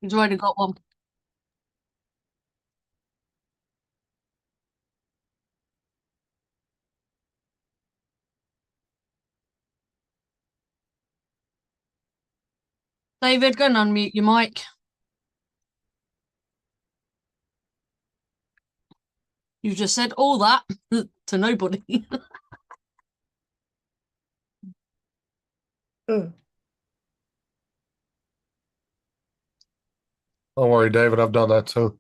He's already got one. David, go and unmute your mic. You just said all that to nobody. Don't worry, David. I've done that too.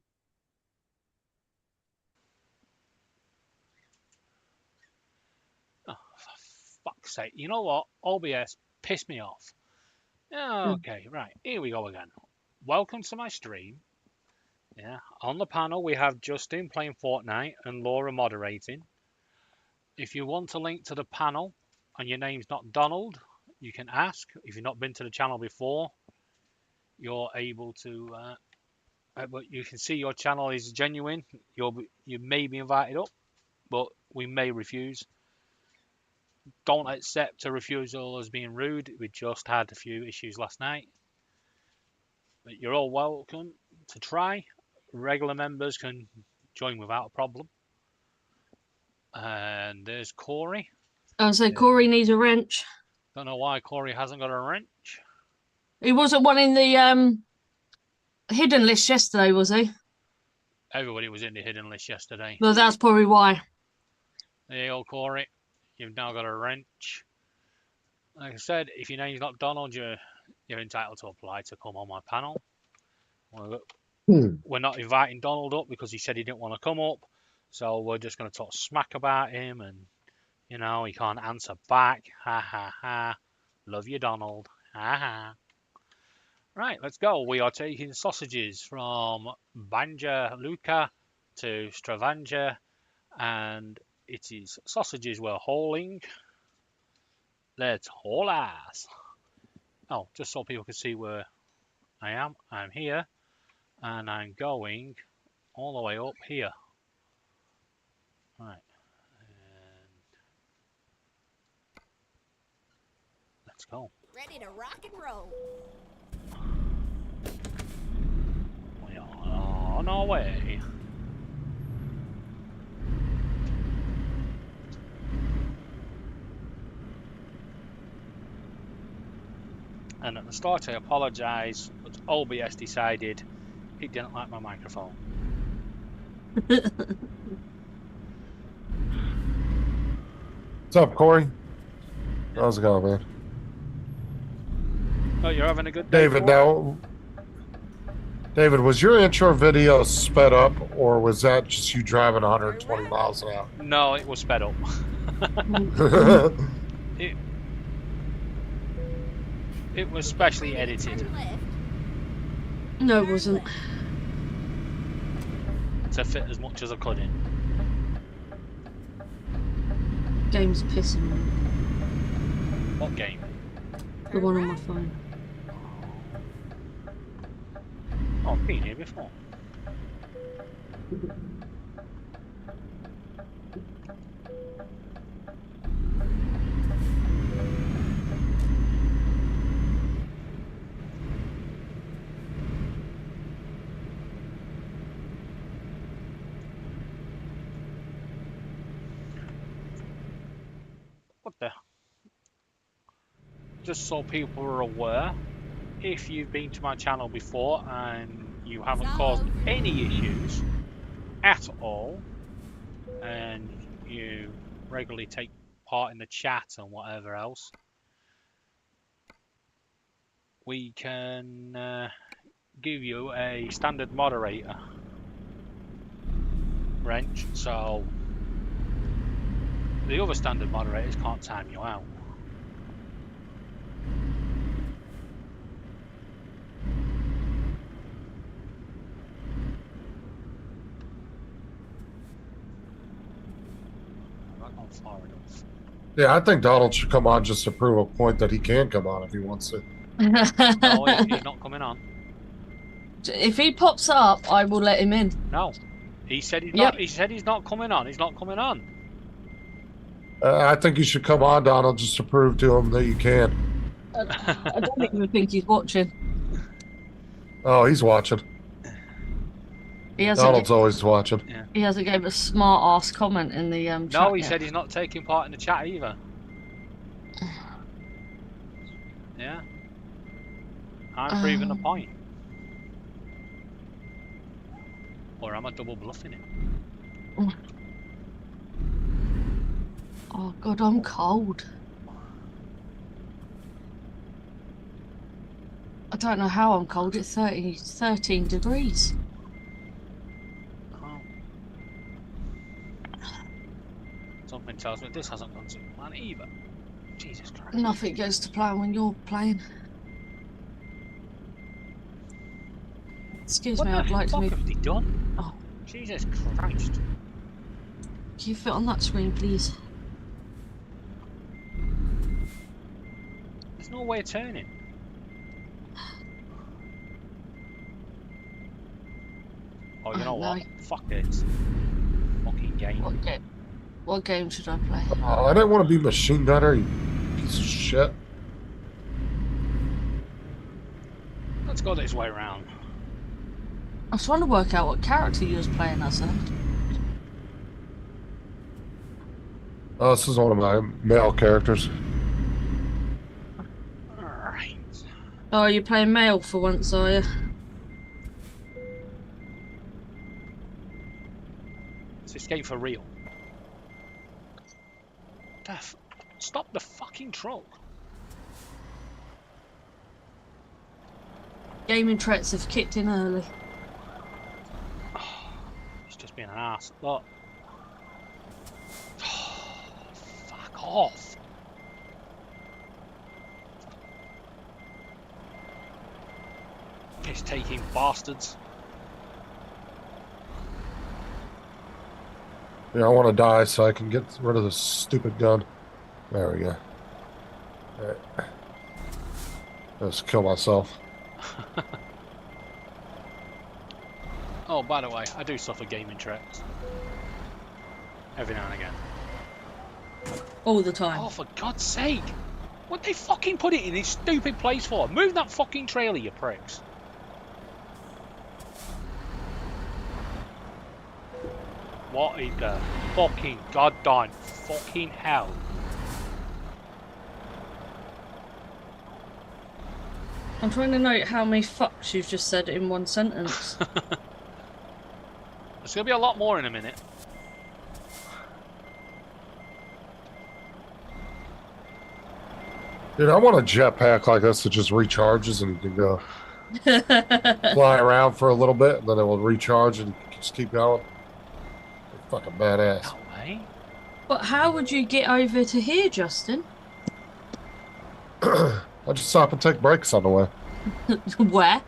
Oh, for fuck's sake. You know what? OBS pissed me off. Okay, right. Here we go again. Welcome to my stream. Yeah, on the panel we have Justin playing Fortnite and Laura moderating. If you want a link to the panel and your name's not Donald, you can ask. If you've not been to the channel before, you're able to. But you can see your channel is genuine. You may be invited up, but we may refuse. Don't accept a refusal as being rude. We just had a few issues last night. But you're all welcome to try. Regular members can join without a problem. And there's Corey. I say Corey needs a wrench. Don't know why Corey hasn't got a wrench. He wasn't one in the hidden list yesterday, was he? Everybody was in the hidden list yesterday. Well, that's probably why. There you go, Corey. You've now got a wrench. Like I said, if your name's not Donald, you're entitled to apply to come on my panel. We're not inviting Donald up because he said he didn't want to come up. So we're just going to talk smack about him and, you know, he can't answer back. Ha, ha, ha. Love you, Donald. Ha, ha. Right, let's go. We are taking sausages from Banja, Luka to Stavanger. And it is sausages we're hauling. Let's haul ass. Oh, just so people can see where I am. I'm here. And I'm going all the way up here. Right. And let's go. Ready to rock and roll. We are on our way. And at the start, I apologise, but OBS decided it didn't like my microphone. What's up, Corey? How's it going, man? Oh, you're having a good day, David, Corey? David, was your intro video sped up, or was that just you driving 120 miles an hour? No, it was sped up. It was specially edited No, it wasn't. to fit as much as I could in. Game's pissing me. What game? The one on my phone. Oh, I've been here before. What the? Just so people are aware, if you've been to my channel before and you haven't caused any issues at all, and you regularly take part in the chat and whatever else, we can give you a standard moderator wrench, so the other standard moderators can't time you out. Not gone far enough. Yeah, I think Donald should come on just to prove a point that he can come on if he wants to. No, he's not coming on. If he pops up, I will let him in. No, he said he's Yep. not. He said he's not coming on. He's not coming on. I think you should come on, Donald, just to prove to him that you can. I don't even think he's watching. Oh, he's watching. He hasn't. Donald's always watching. Yeah. He hasn't gave a smart ass comment in the chat. No, he yet. said he's not taking part in the chat either. Yeah. I'm proving a point. Or am I double bluffing him? Oh god, I'm cold. I don't know how I'm cold. It's 13 degrees. Oh. Something tells me this hasn't gone to plan either. Jesus Christ. Nothing goes to plan when you're playing. Excuse me, I'd like to What the move. fuck have they done? Oh, Jesus Christ. can you fit on that screen, please? There's no way of turning. Oh, you know what? No. Fuck it. Fucking game. What game should I play? Oh, I didn't want to be machine gunner, you piece of shit. Let's go this way around. I was trying to work out what character you was playing as then. Oh, this is one of my male characters. Alright. Oh, you're playing male for once, are you? Is this game for real? Stop the fucking truck. Gaming threats have kicked in early. He's just being an ass. Look. Fuck off. Piss taking bastards. Yeah, I want to die so I can get rid of this stupid gun. There we go. Alright. Let's kill myself. Oh, by the way, I do suffer gaming threats. Every now and again. All the time. Oh, for God's sake! What'd they fucking put it in this stupid place for? Move that fucking trailer, you pricks. What in the fucking goddamn fucking hell? I'm trying to note how many fucks you've just said in one sentence. There's gonna be a lot more in a minute. Dude, I want a jetpack like this that just recharges and you can go fly around for a little bit and then it will recharge and just keep going. Fucking badass. That way? But how would you get over to here, Justin? I'll just stop and take breaks on the way. Where?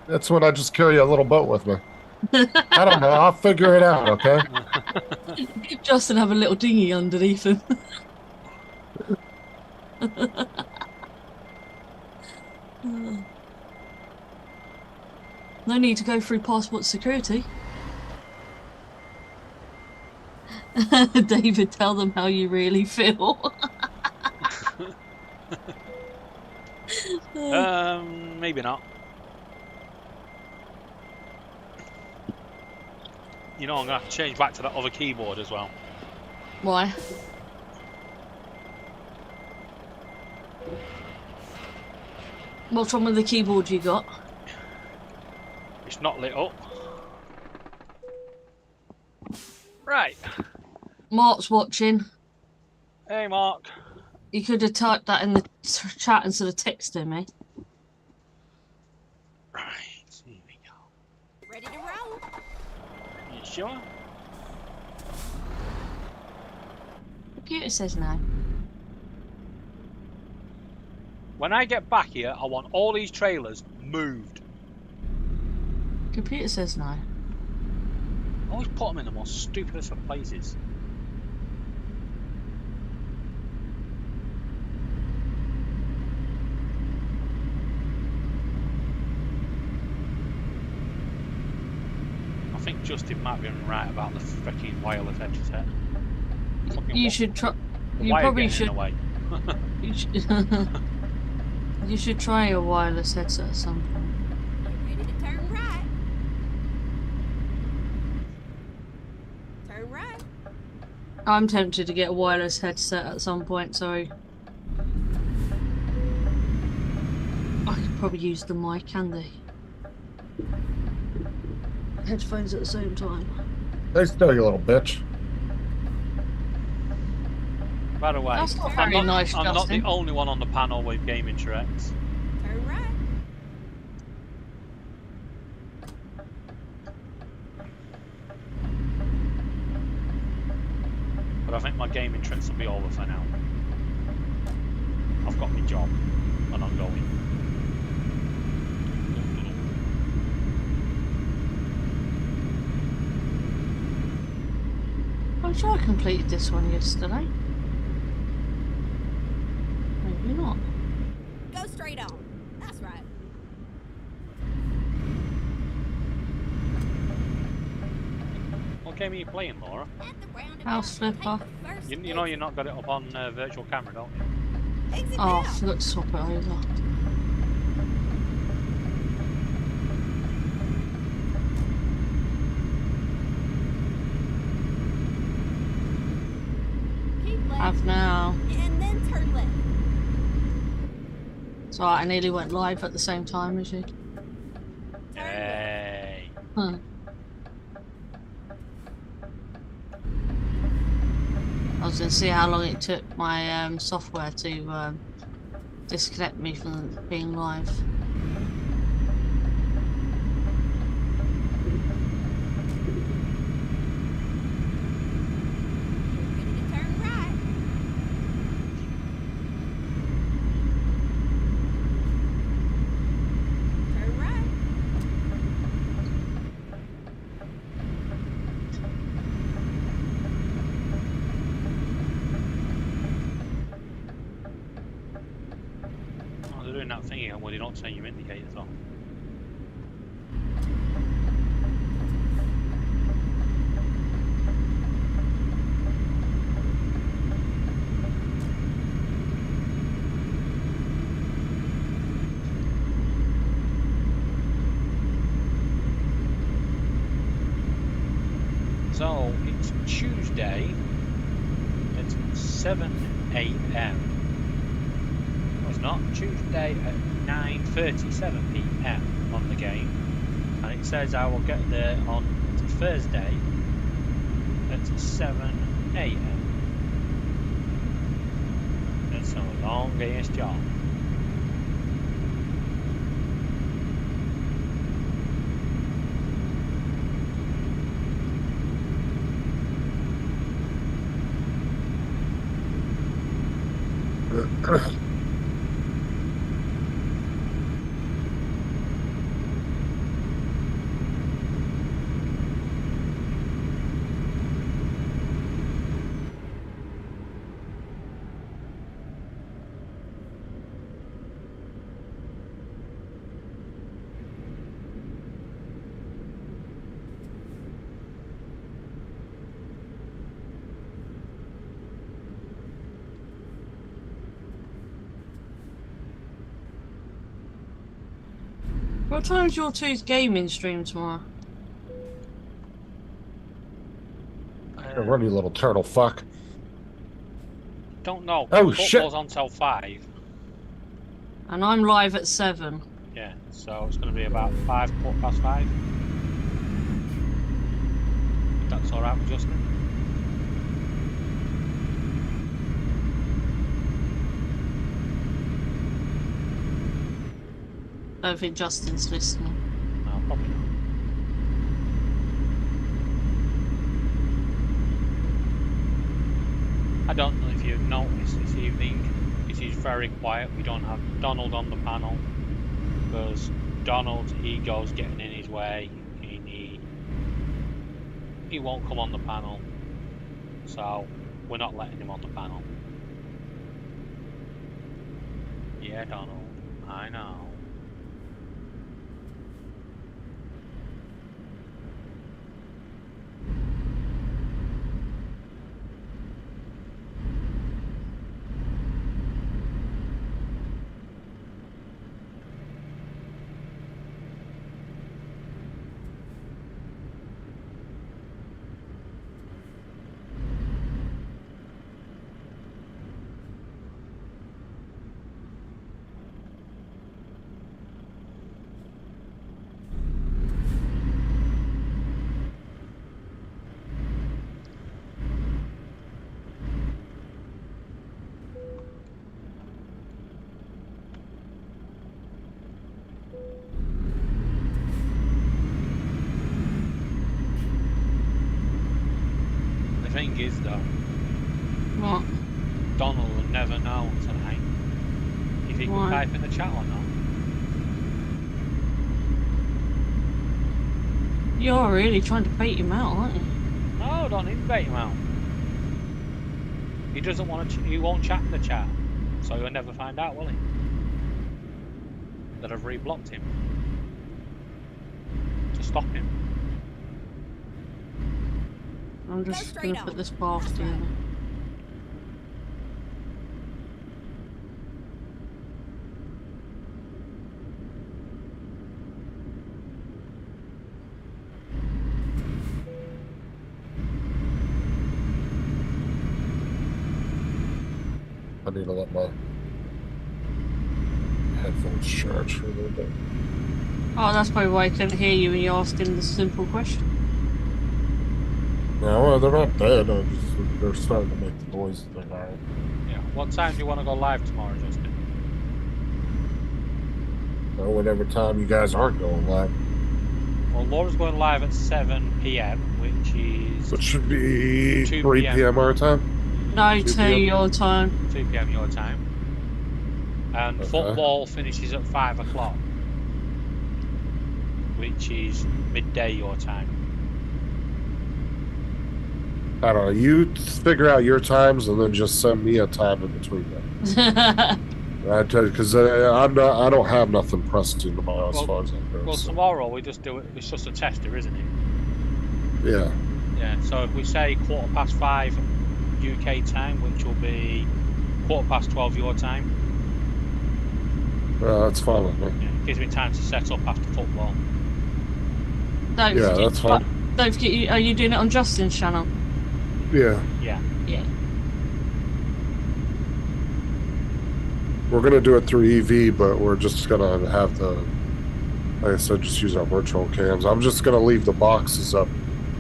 That's when I just carry a little boat with me. I don't know. I'll figure it out, okay? Justin have a little dinghy underneath him. No need to go through passport security. David, tell them how you really feel. Maybe not. You know, I'm gonna have to change back to that other keyboard as well. Why? What's wrong with the keyboard you got? It's not lit up. Right. Mark's watching. Hey, Mark. You could have typed that in the chat instead of texting me. Right. Here we go. Ready to roll? You sure? Computer says no. When I get back here, I want all these trailers moved. Computer says no. I always put them in the most stupidest of places. I think Justin might be right about the freaking wireless headset. You should try. The You wire probably getting in should. the way. You should. You should try a wireless headset at some point. Get ready to turn right. Turn right. I'm tempted to get a wireless headset at some point, so I could probably use the mic and the headphones at the same time. Stay still, you little bitch. By the way, That's not I'm very not, nice, I'm not the Justin. only one on the panel with gaming Tourette's. Turn right. But I think my gaming Tourette's will be over for now. I've got my job, and I'm going. I'm sure I completed this one yesterday. Maybe not. Go straight on. That's right. What game are you playing, Laura? At the roundabout, House flipper. take the first You know exit. you've not got it up on virtual camera, don't you? Exit Oh, I now. forgot to swap it over. Keep left. Have now. And then turn left. It's alright, I nearly went live at the same time as you. Hey. Huh. I was going to see how long it took my software to disconnect me from being live. Ready to turn right. Turn right. Oh, they're doing that thing again where they don't turn your indicators off. So it's Tuesday. It's 7 a.m. No, it's not. Tuesday at 9:37 p.m. on the game, and it says I will get there on Thursday at 7 a.m. It's a long ass job. What time's your two's gaming stream tomorrow? Run, you little turtle fuck. Don't know. Oh, Football's shit. on till 5. And I'm live at 7. Yeah, so it's going to be about 5:15. That's all right with Justin. I don't think Justin's listening. No, probably not. I don't know if you've noticed this evening, it is very quiet. We don't have Donald on the panel because Donald's ego's getting in his way and he won't come on the panel, so we're not letting him on the panel. Yeah, Donald, I know. thing is though, What? Donald will never know tonight if he can Why? type in the chat or not. You're really trying to bait him out, aren't you? No, don't need to bait him out. He doesn't want to. He won't chat in the chat, so he'll never find out, will he? That I've reblocked him to stop him. I'm Go just straight gonna up. put this bath That's together. right. I need to let my headphones charge for a little bit. Oh, that's probably why I couldn't hear you when you asked him the simple question. No, well, they're not dead. They're starting to make the noise that they're not. Yeah. What time do you want to go live tomorrow, Justin? Well, whatever time you guys aren't going live. Well, Laura's going live at 7 p.m., which is Which should be 2 3 p.m. p.m. our time. No, 2 to p.m. your time. 2 p.m. your time. And Okay. football finishes at 5 o'clock, which is midday your time. I don't know. You figure out your times and then just send me a time in between them. I tell you, because I don't have nothing pressing tomorrow as Well- far as that goes. Well, so, tomorrow we just do it. It's just a tester, isn't it? yeah. Yeah. So if we say 5:15 UK time, which will be 12:15 your time, That's fine with me. yeah, it gives me time to set up after football. Don't Yeah, forget, that's fine. Don't forget, are you doing it on Justin's channel? Yeah. Yeah. Yeah. We're going to do it through EV, but we're just going to have the, like I said, just use our virtual cams. I'm just going to leave the boxes up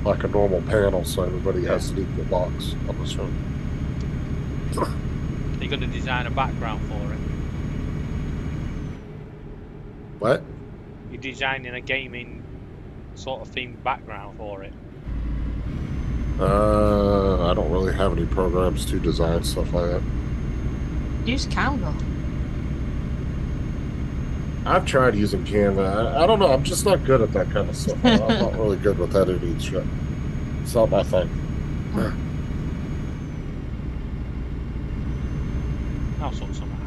like a normal panel so everybody has an equal box on this one. You're going to design a background for it. What? You're designing a gaming sort of themed background for it. I don't really have any programs to design stuff like that. Use Canva. I've tried using Canva. I don't know. I'm just not good at that kind of stuff. I'm not really good with editing shit. It's not my thing. I'll sort something out.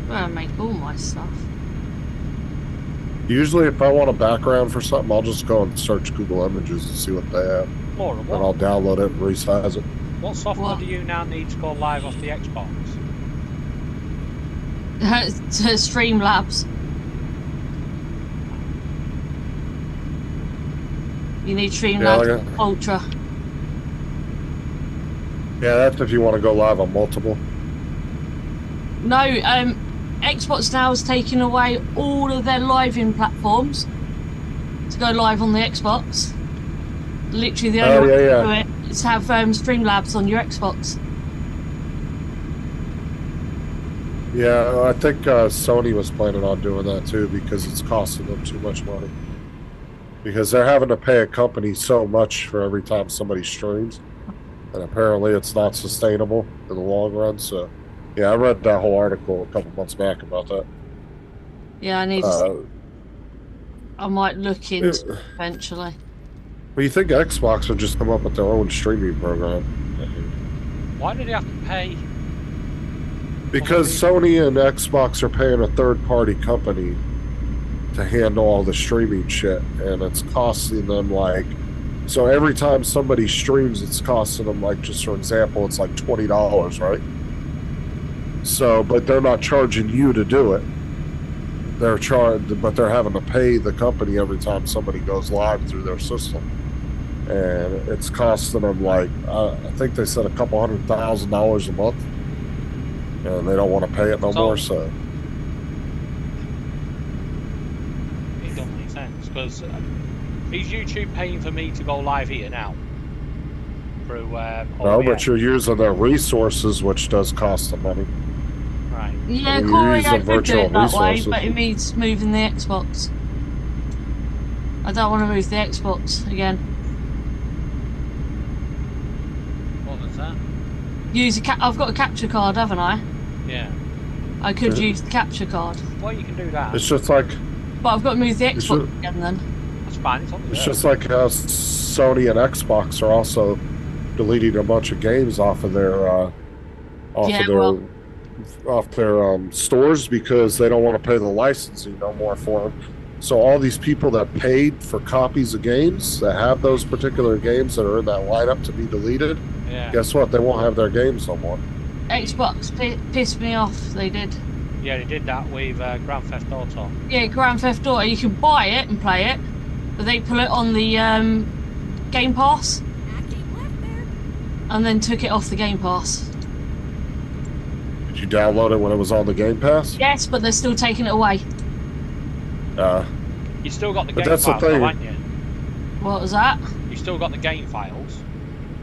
Well, I make all my stuff. Usually, if I want a background for something, I'll just go and search Google Images and see what they have. Laura, And I'll download it and resize it. what software What? do you now need to go live off the Xbox? To Streamlabs. You need Streamlabs like Ultra. Yeah, that's if you want to go live on multiple. No, Xbox now has taken away all of their live-in platforms to go live on the Xbox. Literally, the only way to do it is have Streamlabs on your Xbox. Yeah, I think Sony was planning on doing that too because it's costing them too much money. Because they're having to pay a company so much for every time somebody streams. And apparently it's not sustainable in the long run. So, yeah, I read that whole article a couple months back about that. Yeah, I need. I might look into it eventually. Well, you think Xbox would just come up with their own streaming program? Why do they have to pay? Because Sony and Xbox are paying a third-party company to handle all the streaming shit, and it's costing them like. So every time somebody streams, it's costing them like, just for example, it's like $20, right? So, but they're not charging you to do it. They're but they're having to pay the company every time somebody goes live through their system, and it's costing them like I think they said $200,000 a month, and they don't want to pay it no more. So It doesn't make sense because is YouTube paying for me to go live here now? Through no, OBS? but you're using their resources, which does cost them money. Right. Yeah, you're Corey, using I could do virtual it that way, resources. but it means moving the Xbox. I don't want to move the Xbox again. What was that? I've got a capture card, haven't I? Yeah. I could use the capture card. Well, you can do that. It's just like But I've got to move the It's Xbox ju- again then. That's fine. It's on it's there. just like how Sony and Xbox are also deleting a bunch of games off of their stores because they don't want to pay the licensing no more for them. So all these people that paid for copies of games that have those particular games that are in that lineup to be deleted, Yeah. guess what? They won't have their games no more. Xbox pissed me off, they did. Yeah, they did that with Grand Theft Auto. Yeah, Grand Theft Auto, you can buy it and play it, but they put it on the Game Pass I keep left there. and then took it off the Game Pass. Did you download it when it was on the Game Pass? Yes, but they're still taking it away. You still got the But game that's the files, though, thing. haven't you? What was that? You still got the game files.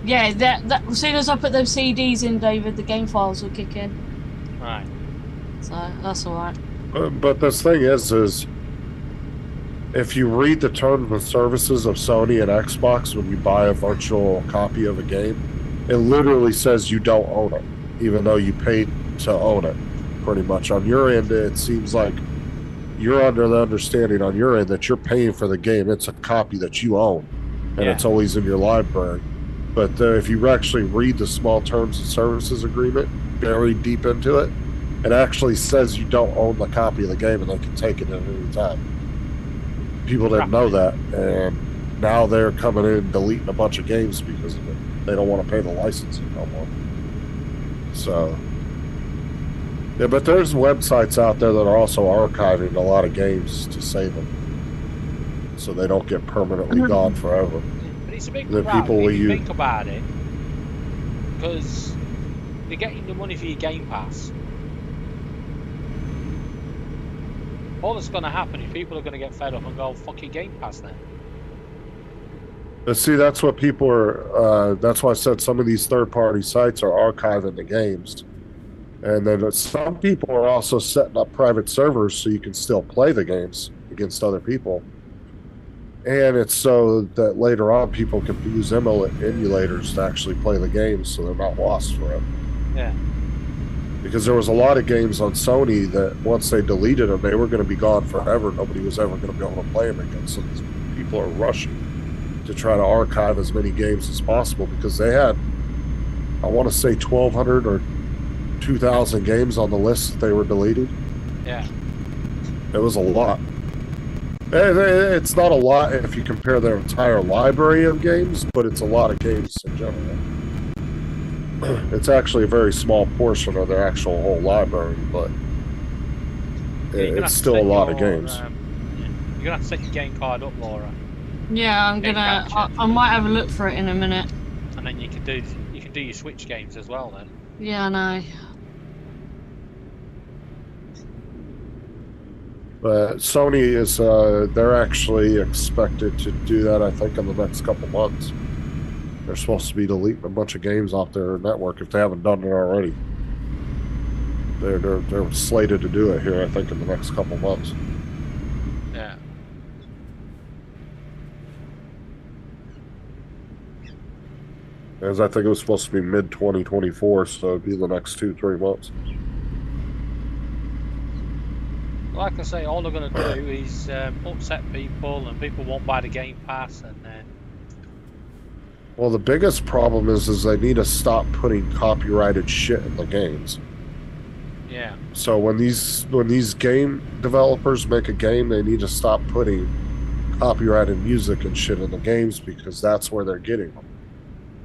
Yeah, that as soon as I put those CDs in, David, the game files will kick in. Right. So that's alright. But this thing is if you read the terms and services of Sony and Xbox when you buy a virtual copy of a game, it literally says you don't own it, even though you paid to own it. Pretty much on your end, it seems like you're under the understanding on your end that you're paying for the game. It's a copy that you own, and Yeah. it's always in your library. But if you actually read the small terms and services agreement, buried deep into it, it actually says you don't own the copy of the game and they can take it at any time. People didn't know that, and now they're coming in and deleting a bunch of games because of it. They don't want to pay the licensing no more. So, yeah, but there's websites out there that are also archiving a lot of games to save them, so they don't get permanently gone forever. But it's a big The crap people if will you use- think about it, because they're getting the money for your Game Pass. All that's going to happen is people are going to get fed up and go, fuck your Game Pass then. But see, that's what people are. That's why I said some of these third-party sites are archiving the games, and then some people are also setting up private servers so you can still play the games against other people. And it's so that later on people can use emulators to actually play the games, so they're not lost forever. Yeah. Because there was a lot of games on Sony that once they deleted them, they were going to be gone forever. Nobody was ever going to be able to play them again. So these people are rushing to try to archive as many games as possible because they had, I want to say, 1,200 or 2,000 games on the list that they were deleting. Yeah. It was a lot. It's not a lot if you compare their entire library of games, but it's a lot of games in general. It's actually a very small portion of their actual whole library, but it's still a lot of games. You're going to have to set your game card up, Laura, Yeah, I'm Game gonna. capture. I might have a look for it in a minute. and then you can do your Switch games as well then. Yeah, I know. But Sony is, they're actually expected to do that, I think, in the next couple months. They're supposed to be deleting a bunch of games off their network if they haven't done it already. They're slated to do it here, I think, in the next couple months. Yeah. As I think it was supposed to be mid-2024, so it'd be the next 2-3 months. Like I say, all they're going to do is upset people, and people won't buy the Game Pass, and then Well, the biggest problem is they need to stop putting copyrighted shit in the games. yeah, So when these game developers make a game, they need to stop putting copyrighted music and shit in the games because that's where they're getting them.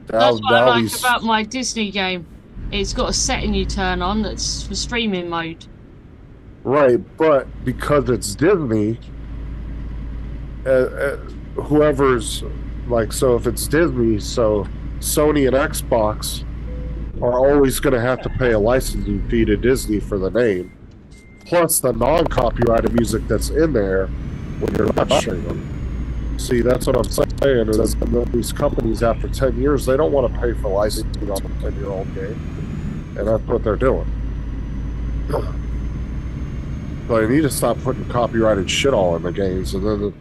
That's what I like about my Disney game. It's got a setting you turn on that's for streaming mode. Right, but because it's Disney, whoever's like, so if it's Disney, so Sony and Xbox are always going to have to pay a licensing fee to Disney for the name, plus the non-copyrighted music that's in there when you're not streaming. See, that's what I'm saying, is that these companies, after 10 years, they don't want to pay for licensing on a 10-year-old game, and that's what they're doing. But they need to stop putting copyrighted shit all in the games, and then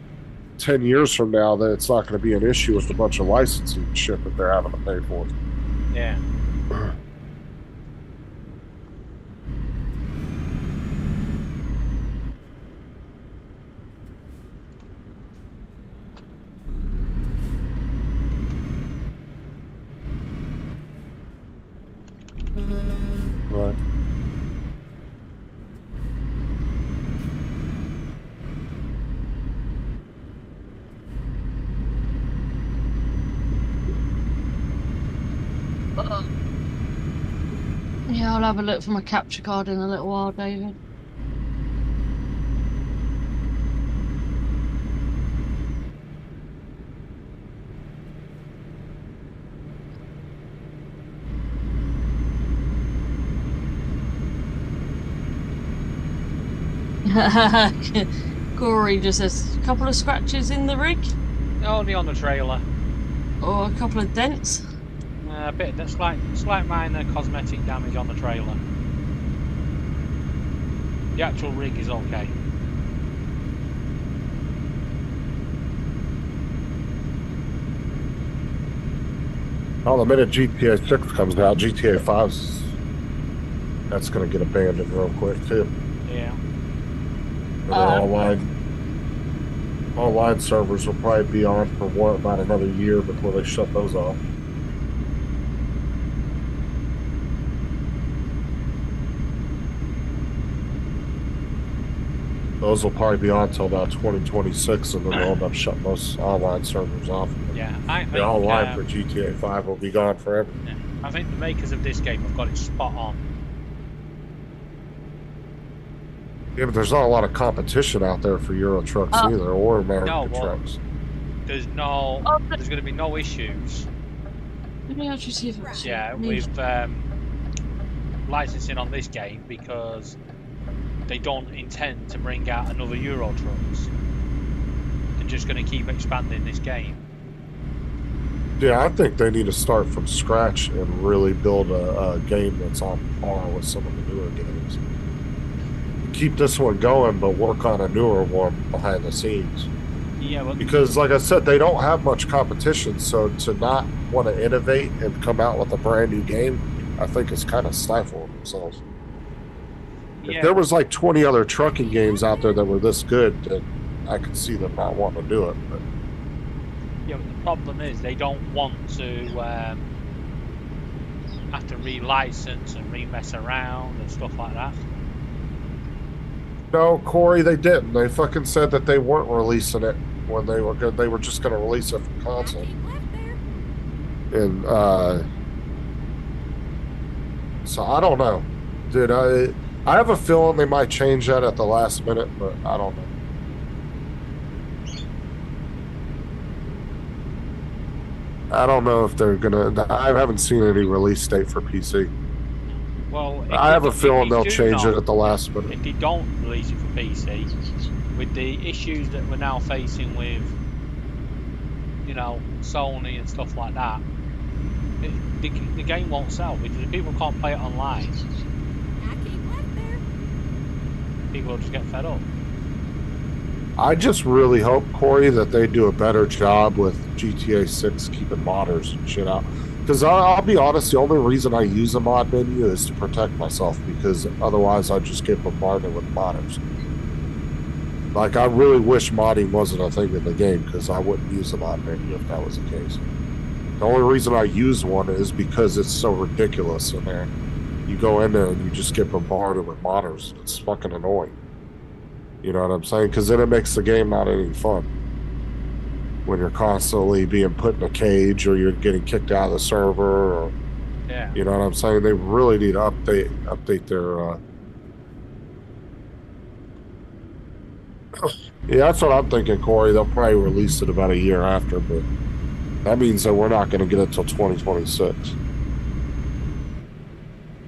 10 years from now, that it's not going to be an issue with a bunch of licensing shit that they're having to pay for. Yeah. Right. Yeah, I'll have a look for my capture card in a little while, David. Corey just says, a couple of scratches in the rig? Only on the trailer. Or a couple of dents? A bit, that's slight minor cosmetic damage on the trailer. The actual rig is okay. Well, the minute GTA 6 comes out, GTA 5's that's going to get abandoned real quick too. Yeah. Online servers will probably be on for about another year before they shut those off. Those will probably be on until about 2026, and then they'll end up shutting most online servers off. Yeah, I think the online for GTA 5 will be gone forever. Yeah, I think the makers of this game have got it spot on. Yeah, but there's not a lot of competition out there for Euro trucks either, or American trucks. There's going to be no issues. Let me actually see if it's... Yeah, with licensing on this game, because they don't intend to bring out another Euro trucks. They're just going to keep expanding this game. Yeah, I think they need to start from scratch and really build a game that's on par with some of the newer games. Keep this one going, but work on a newer one behind the scenes. Yeah, well, because like I said, they don't have much competition, so to not want to innovate and come out with a brand new game, I think it's kind of stifling themselves. Yeah. If there was like 20 other trucking games out there that were this good, then I could see them not wanting to do it. But yeah, but the problem is they don't want to have to relicense and remess around and stuff like that. No, Corey, they didn't. They fucking said that they weren't releasing it when they were good. They were just going to release it for console. And so I don't know, dude. I have a feeling they might change that at the last minute, but I don't know. I don't know if they're gonna. I haven't seen any release date for PC. Well, I have a feeling they'll change it at the last minute. If they don't release it for PC, with the issues that we're now facing with, you know, Sony and stuff like that, the game won't sell because if people can't play it online, people will just get fed up. I just really hope, Corey, that they do a better job with GTA 6 keeping modders and shit out. Because I'll be honest, the only reason I use a mod menu is to protect myself, because otherwise I'd just get bombarded with modders. Like, I really wish modding wasn't a thing in the game, because I wouldn't use a mod menu if that was the case. The only reason I use one is because it's so ridiculous in there. You go in there and you just get bombarded with modders. It's fucking annoying. You know what I'm saying? Because then it makes the game not any fun. When you're constantly being put in a cage, or you're getting kicked out of the server, or yeah, you know what I'm saying? They really need to update their. Yeah, that's what I'm thinking, Corey. They'll probably release it about a year after, but that means that we're not going to get it till 2026.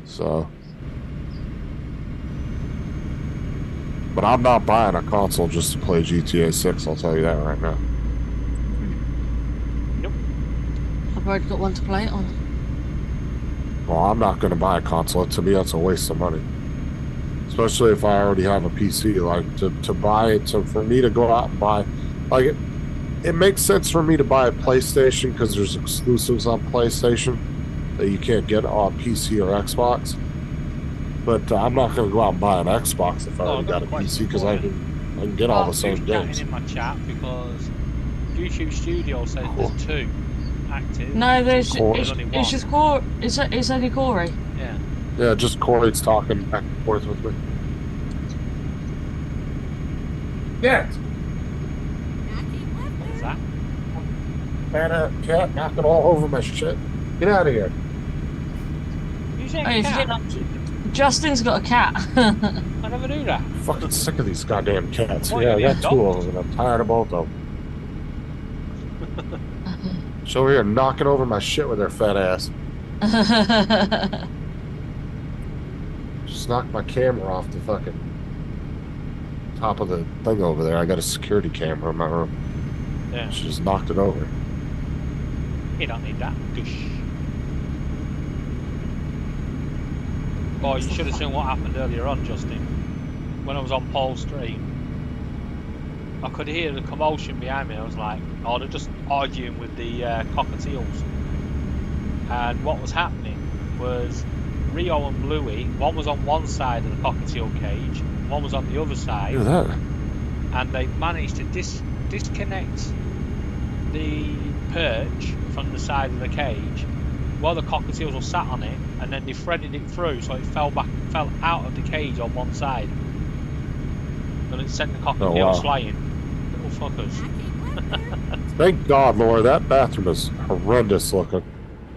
So, but I'm not buying a console just to play GTA 6. I'll tell you that right now. I've already got one to play it on. Well, I'm not going to buy a console. To me, that's a waste of money. especially if I already have a PC. Like to buy it, so for me to go out and buy, like it makes sense for me to buy a PlayStation because there's exclusives on PlayStation that you can't get on PC or Xbox. But I'm not going to go out and buy an Xbox if I already got a PC because I can get all the same games. In my chat because YouTube Studio says there's 2 active. No, there's only one. it's just Corey. It's only Corey. Yeah. Yeah, just Corey's talking back and forth with me. Yeah. What's that? Man, cat knocking all over my shit. Get out of here. You saying Oh, cat? Justin's got a cat. I never knew that. I'm fucking sick of these goddamn cats. What, Yeah, I you got 2 of them and I'm tired of both of them. She's over here knocking over my shit with her fat ass. Just knocked my camera off the fucking top of the thing over there. I got a security camera in my room. Yeah. She just knocked it over. You don't need that. Goosh. Oh, you should have seen what happened earlier on, Justin. When I was on Paul's stream, I could hear the commotion behind me. I was like, oh, they're just arguing with the cockatiels. And what was happening was Rio and Bluey, one was on one side of the cockatiel cage, one was on the other side. Look at that. And they managed to disconnect the perch from the side of the cage while the cockatiels were sat on it, and then they threaded it through so it fell out of the cage on one side. And it sent the cockatiels flying. Little fuckers. Thank God, Laura, that bathroom is horrendous looking.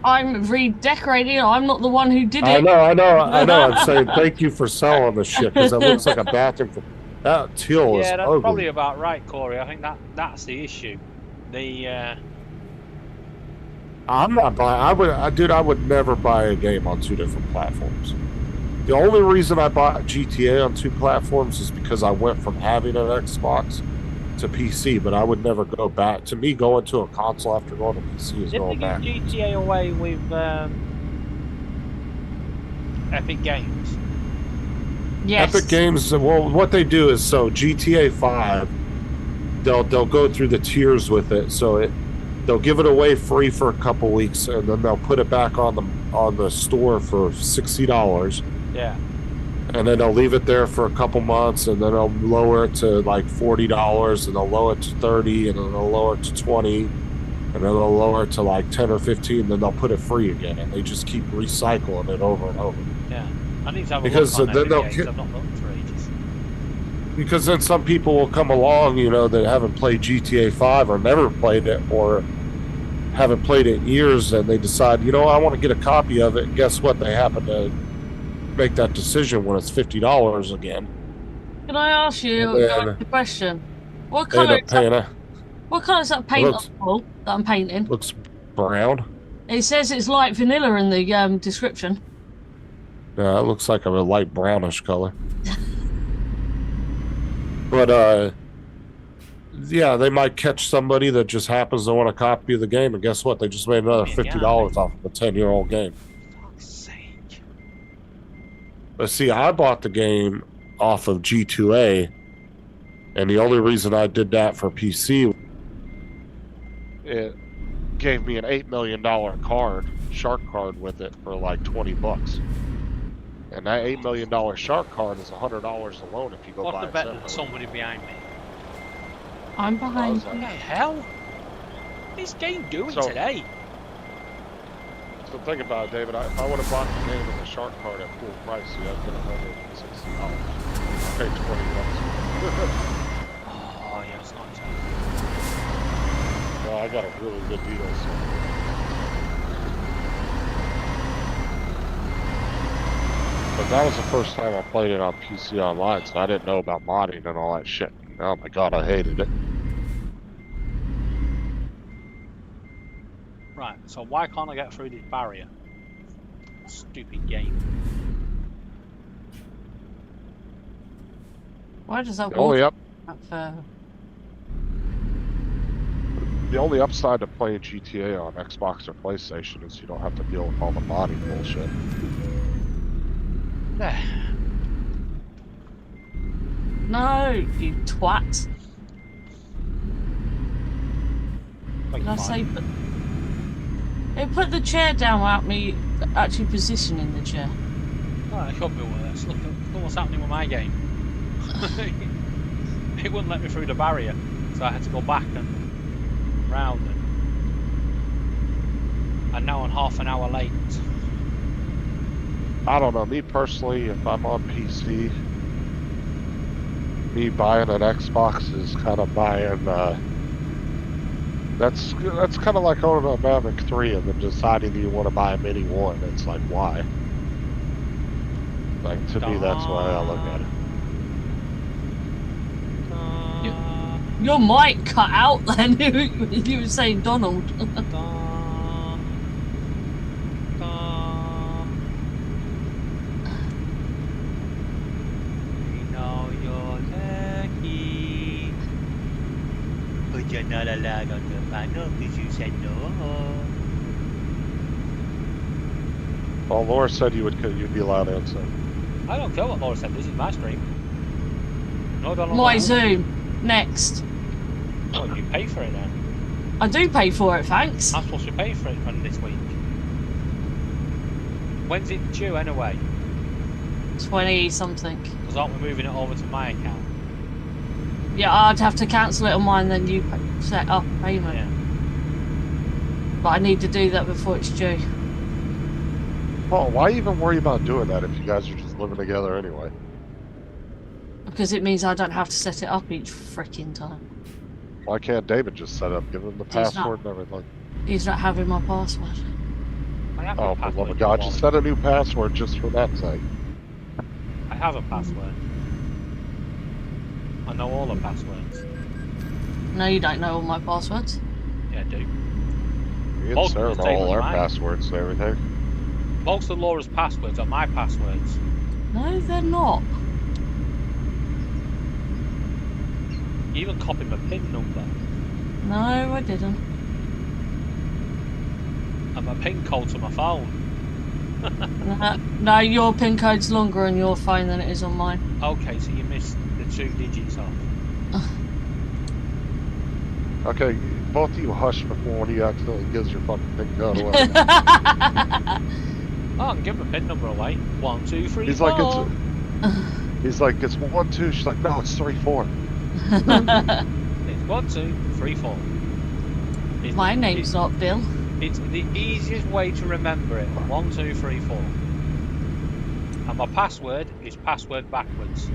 I'm redecorating. I'm not the one who did it. I know. I'm saying thank you for selling the shit because it looks like a bathroom. That teal is Yeah, that's ugly. probably about right, Corey. I think that's the issue. I'm not buying. I would never buy a game on 2 different platforms. The only reason I bought GTA on 2 platforms is because I went from having an Xbox to PC, but I would never go back. To me, going to a console after going to PC is going back. Didn't they give GTA away with Epic Games? Yes. Epic Games. Well, what they do is so GTA 5, they'll go through the tiers with it. So they'll give it away free for a couple weeks, and then they'll put it back on the store for $60. Yeah. And then they'll leave it there for a couple months, and then they'll lower it to like $40, and they'll lower it to $30, and then they'll lower it to $20, and then they'll lower it to like $10 or $15, and then they'll put it free again, and they just keep recycling it over and over. Yeah. I need to have a Because look on then Epic Games. I've not looked for ages. Because then some people will come along, that haven't played GTA 5 or never played it or haven't played it in years, and they decide, I want to get a copy of it. And guess what? They happen to make that decision when it's $50 again. Can I ask you a question? What colour is that paint on that I'm painting? Looks brown. It says it's light vanilla in the description. Yeah, it looks like a light brownish color. But yeah, they might catch somebody that just happens to want a copy of the game, and guess what? They just made another $50 off of a 10-year-old game. Fuck's sake. But see, I bought the game off of G2A, and the only reason I did that for PC, it gave me an $8 million shark card with it for like $20. And that $8 million shark card is $100 alone if you go buy it. What's the bet that somebody behind me? I'm behind. What the hell? What's this game doing today? So think about it, David. If I would have bought the game with a shark card at full price, I'd get $160. I paid $20. Oh, yeah, it's not exactly. Well, I got a really good deal. So. But that was the first time I played it on PC Online, so I didn't know about modding and all that shit. Oh my god, I hated it. Right, so why can't I get through this barrier? Stupid game. Why does that The only upside to playing GTA on Xbox or PlayStation is you don't have to deal with all the modding bullshit. No, you twat. Beg Did your I say pardon. put the chair down without me actually positioning the chair? Oh, it could be worse. Look what's happening with my game. It wouldn't let me through the barrier, so I had to go back and round it. And now I'm half an hour late. I don't know. Me personally, if I'm on PC, me buying an Xbox is kind of buying. That's kind of like owning a Mavic 3 and then deciding you want to buy a Mini 1. It's like, why? Like, to me, that's the way I look at it. Your mic cut out then. You were saying Donald. You're not allowed on the panel because you said no. Well, Laura said you'd be allowed inside. I don't care what Laura said. This is my stream. No, don't My Zoom. Next. Oh, you pay for it then? I do pay for it, thanks. I'm supposed to pay for it from this week. When's it due anyway? 20 something. Because aren't we moving it over to my account? Yeah, I'd have to cancel it on mine, then you set up payment. Yeah. But I need to do that before it's due. Well, why even worry about doing that if you guys are just living together anyway? Because it means I don't have to set it up each freaking time. Why can't David just set up, give him the password and everything? He's not having my password. I have Oh, a for password. love of God, just set a new password just for that sake. I have a password. I know all the passwords. No, you don't know all my passwords. Yeah, I do. Me and Most Sarah of know the all our mine. passwords and everything. Most of Laura's passwords are my passwords. No, they're not. You even copied my PIN number No, I didn't. and my PIN code to my phone. No, your PIN code's longer on your phone than it is on mine. Okay, so you missed the 2 digits off. Okay, both of you hush before one of you accidentally gives your fucking thing code away. Oh, I can give my PIN number away. 1, 2, 3, He's 4. like, he's like, it's 1, 2. She's like, no, it's 3, 4. It's 1, 2, 3, 4. My name's not Bill. It's the easiest way to remember it. 1, 2, 3, 4. And my password is password backwards.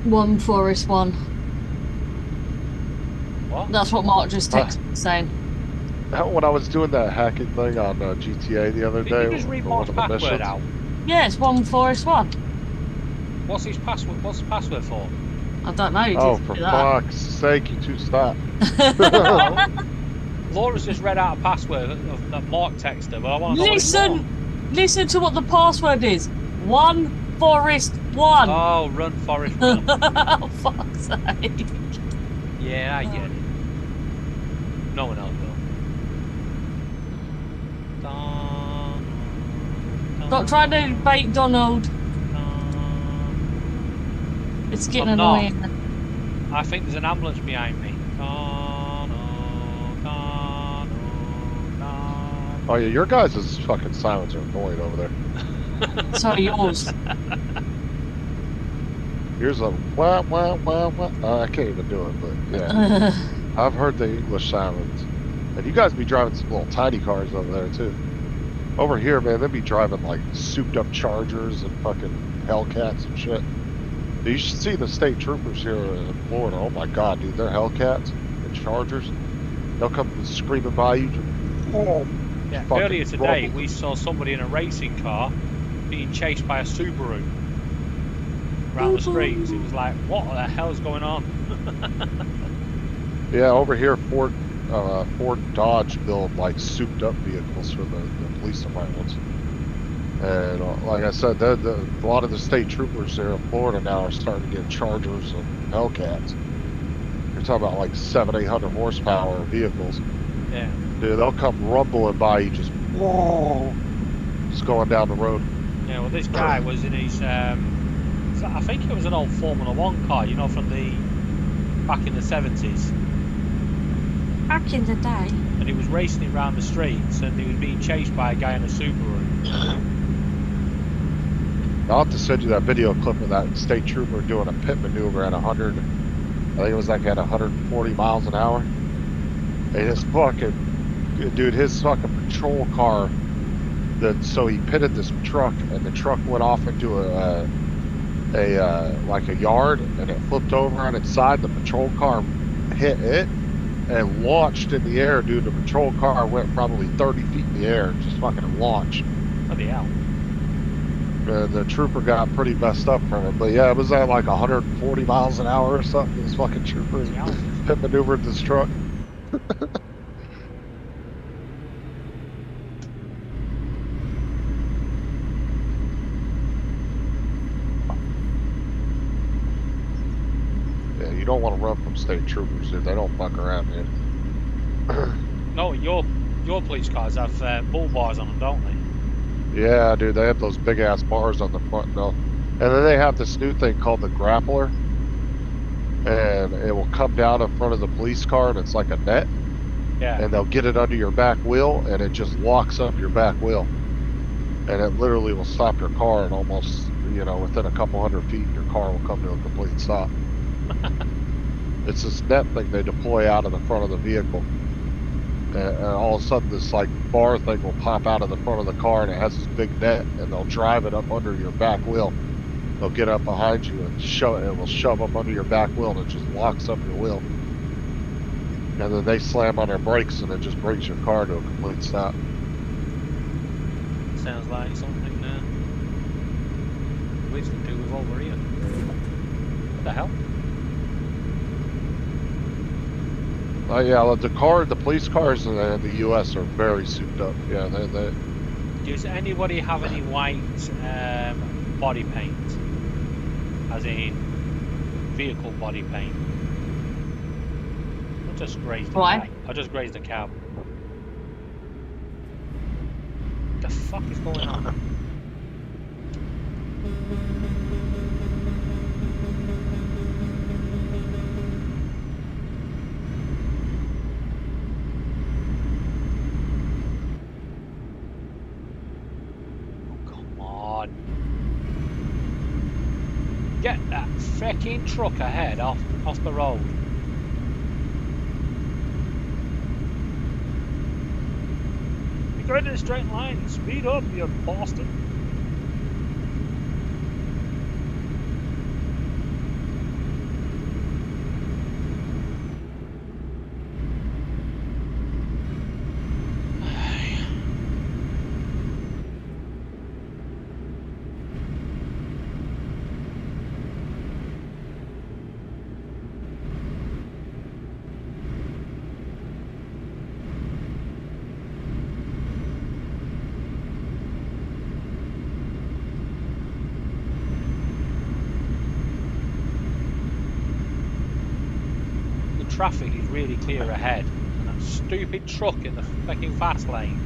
One Forest One. What? That's what Mark just texted me saying. When I was doing that hacking thing on GTA the other Did day, you just read for one Mark's of the password missions, out? Yeah, it's One Forest One. What's his password? What's the password for? I don't know. He oh, didn't for do that. fuck's sake, you two stop. Laura's just read out a password that Mark texted her, but I want to know Listen to what the password is. One Forest One. Oh, run, Forest, run. Oh, fuck's sake. Yeah, I get it. No one else will. Stop trying to bait Donald. It's getting I'm not. annoying. I think there's an ambulance behind me. Oh yeah, your guys' fucking silence are annoying over there. Sorry, yours. Here's a wah wah wah wah. I can't even do it, but yeah, I've heard the English silence. And you guys be driving some little tiny cars over there too. Over here, man, they be driving like souped up Chargers and fucking Hellcats and shit. You should see the state troopers here in Florida. Oh my God, dude, they're Hellcats and Chargers. They'll come screaming by you. Yeah, Fucking earlier today rumble. we saw somebody in a racing car being chased by a Subaru around the streets. It was like, what the hell is going on? Yeah, over here, Ford Dodge build like souped up vehicles for the police departments. And like I said, a lot of the state troopers there in Florida now are starting to get Chargers and Hellcats. You're talking about like 700-800 horsepower vehicles. Yeah. Dude, they'll come rumbling by you just whoa, just going down the road. Yeah, well, this guy was in his, I think it was an old Formula One car, you know, from back in the 70s. Back in the day. And he was racing it around the streets, and he was being chased by a guy in a Subaru. I'll have to send you that video clip of that state trooper doing a pit maneuver at 100, I think it was like at 140 miles an hour. And his fucking patrol car, so he pitted this truck, and the truck went off into a yard, and it flipped over on its side. The patrol car hit it and launched in the air, dude. The patrol car went probably 30 feet in the air, just fucking launched. Bloody hell. The trooper got pretty messed up from it, but yeah, it was at like 140 miles an hour or something. This fucking trooper pit maneuvered this truck. Yeah, you don't want to run from state troopers, dude. They don't fuck around, man. No, your police cars have bull bars on them, don't they? Yeah, dude, they have those big ass bars on the front though. And then they have this new thing called the grappler. And it will come down in front of the police car, and it's like a net. Yeah. And they'll get it under your back wheel, and it just locks up your back wheel. And it literally will stop your car, and almost, within a couple hundred feet, your car will come to a complete stop. It's this net thing they deploy out of the front of the vehicle. And all of a sudden this like bar thing will pop out of the front of the car, and it has this big net, and they'll drive it up under your back wheel. They'll get up behind you and it will shove up under your back wheel, and it just locks up your wheel. And then they slam on their brakes, and it just brings your car to a complete stop. Sounds like something we can do with over here. What the hell? Yeah, the police cars in the U.S. are very souped up. Yeah, they. Does anybody have any white body paint? As in vehicle body paint? I just grazed the Why? cab. I just grazed the cab. What the fuck is going on? Get that fucking truck ahead off the road. You're going in a straight line. Speed up, you bastard. Traffic is really clear ahead, and that stupid truck in the fucking fast lane.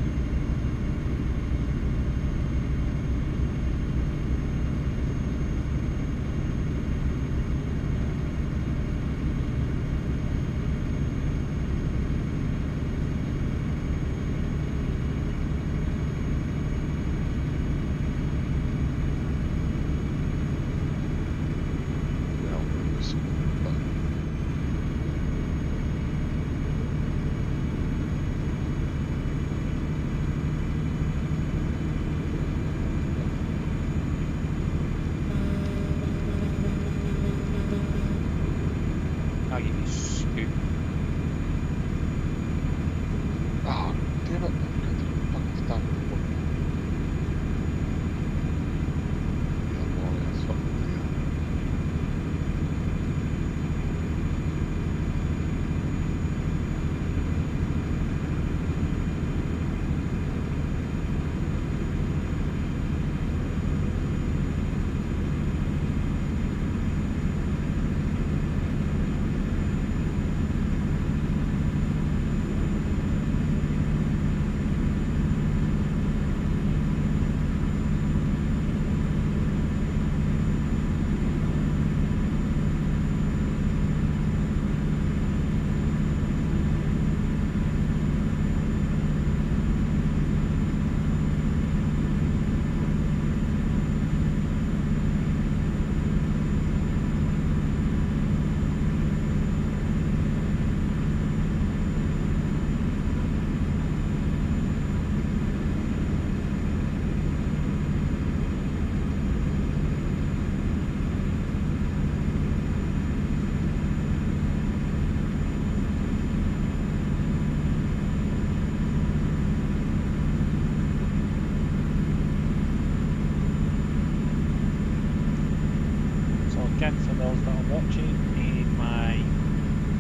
watching, in my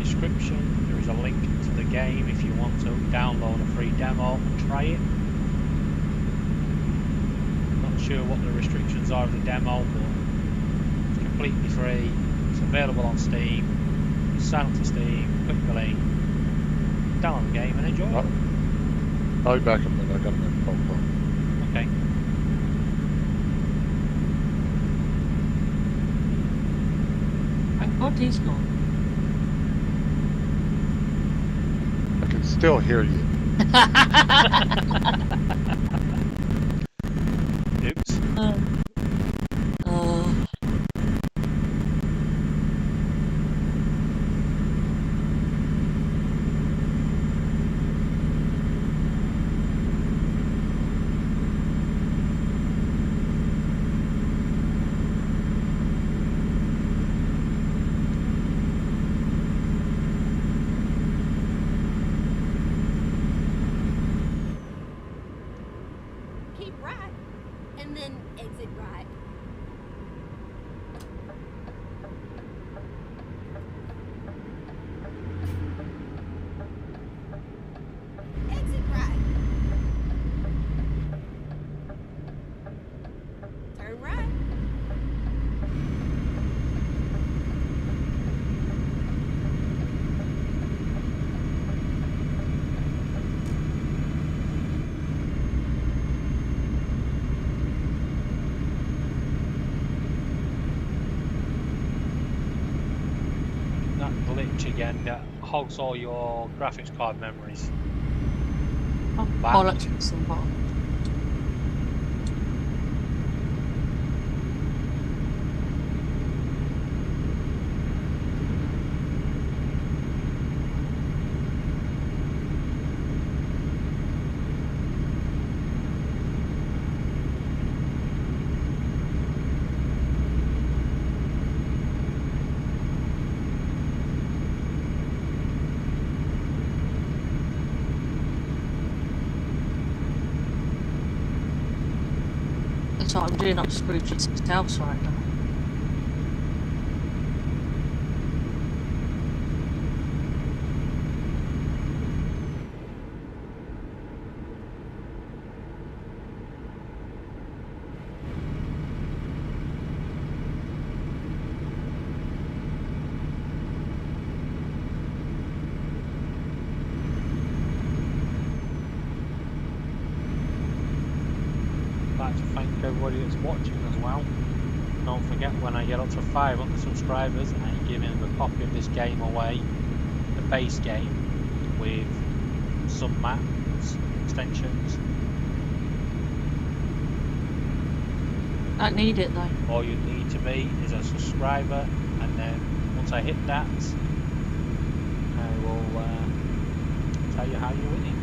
description there is a link to the game if you want to download a free demo and try it. Not sure what the restrictions are of the demo, but it's completely free. It's available on Steam. Sign up to Steam, click the link, download the game and enjoy it. I'll be back in a minute. I gotta make a phone call. Okay. Thank God he's gone. I can still hear you. Oops. Keep right, and then exit right. Exit right. Turn right. That glitch again that hogs all your graphics card memories. Oh, Back. bollocks and some bottom. That's what I'm doing up Scrooge's house right now. I'd like to thank everybody that's watching as well. Don't forget, when I get up to 500 subscribers, I'm giving a copy of this game away, the base game, with some maps, extensions. Don't need it though. All you need to be is a subscriber, and then once I hit that, I will tell you how you're winning.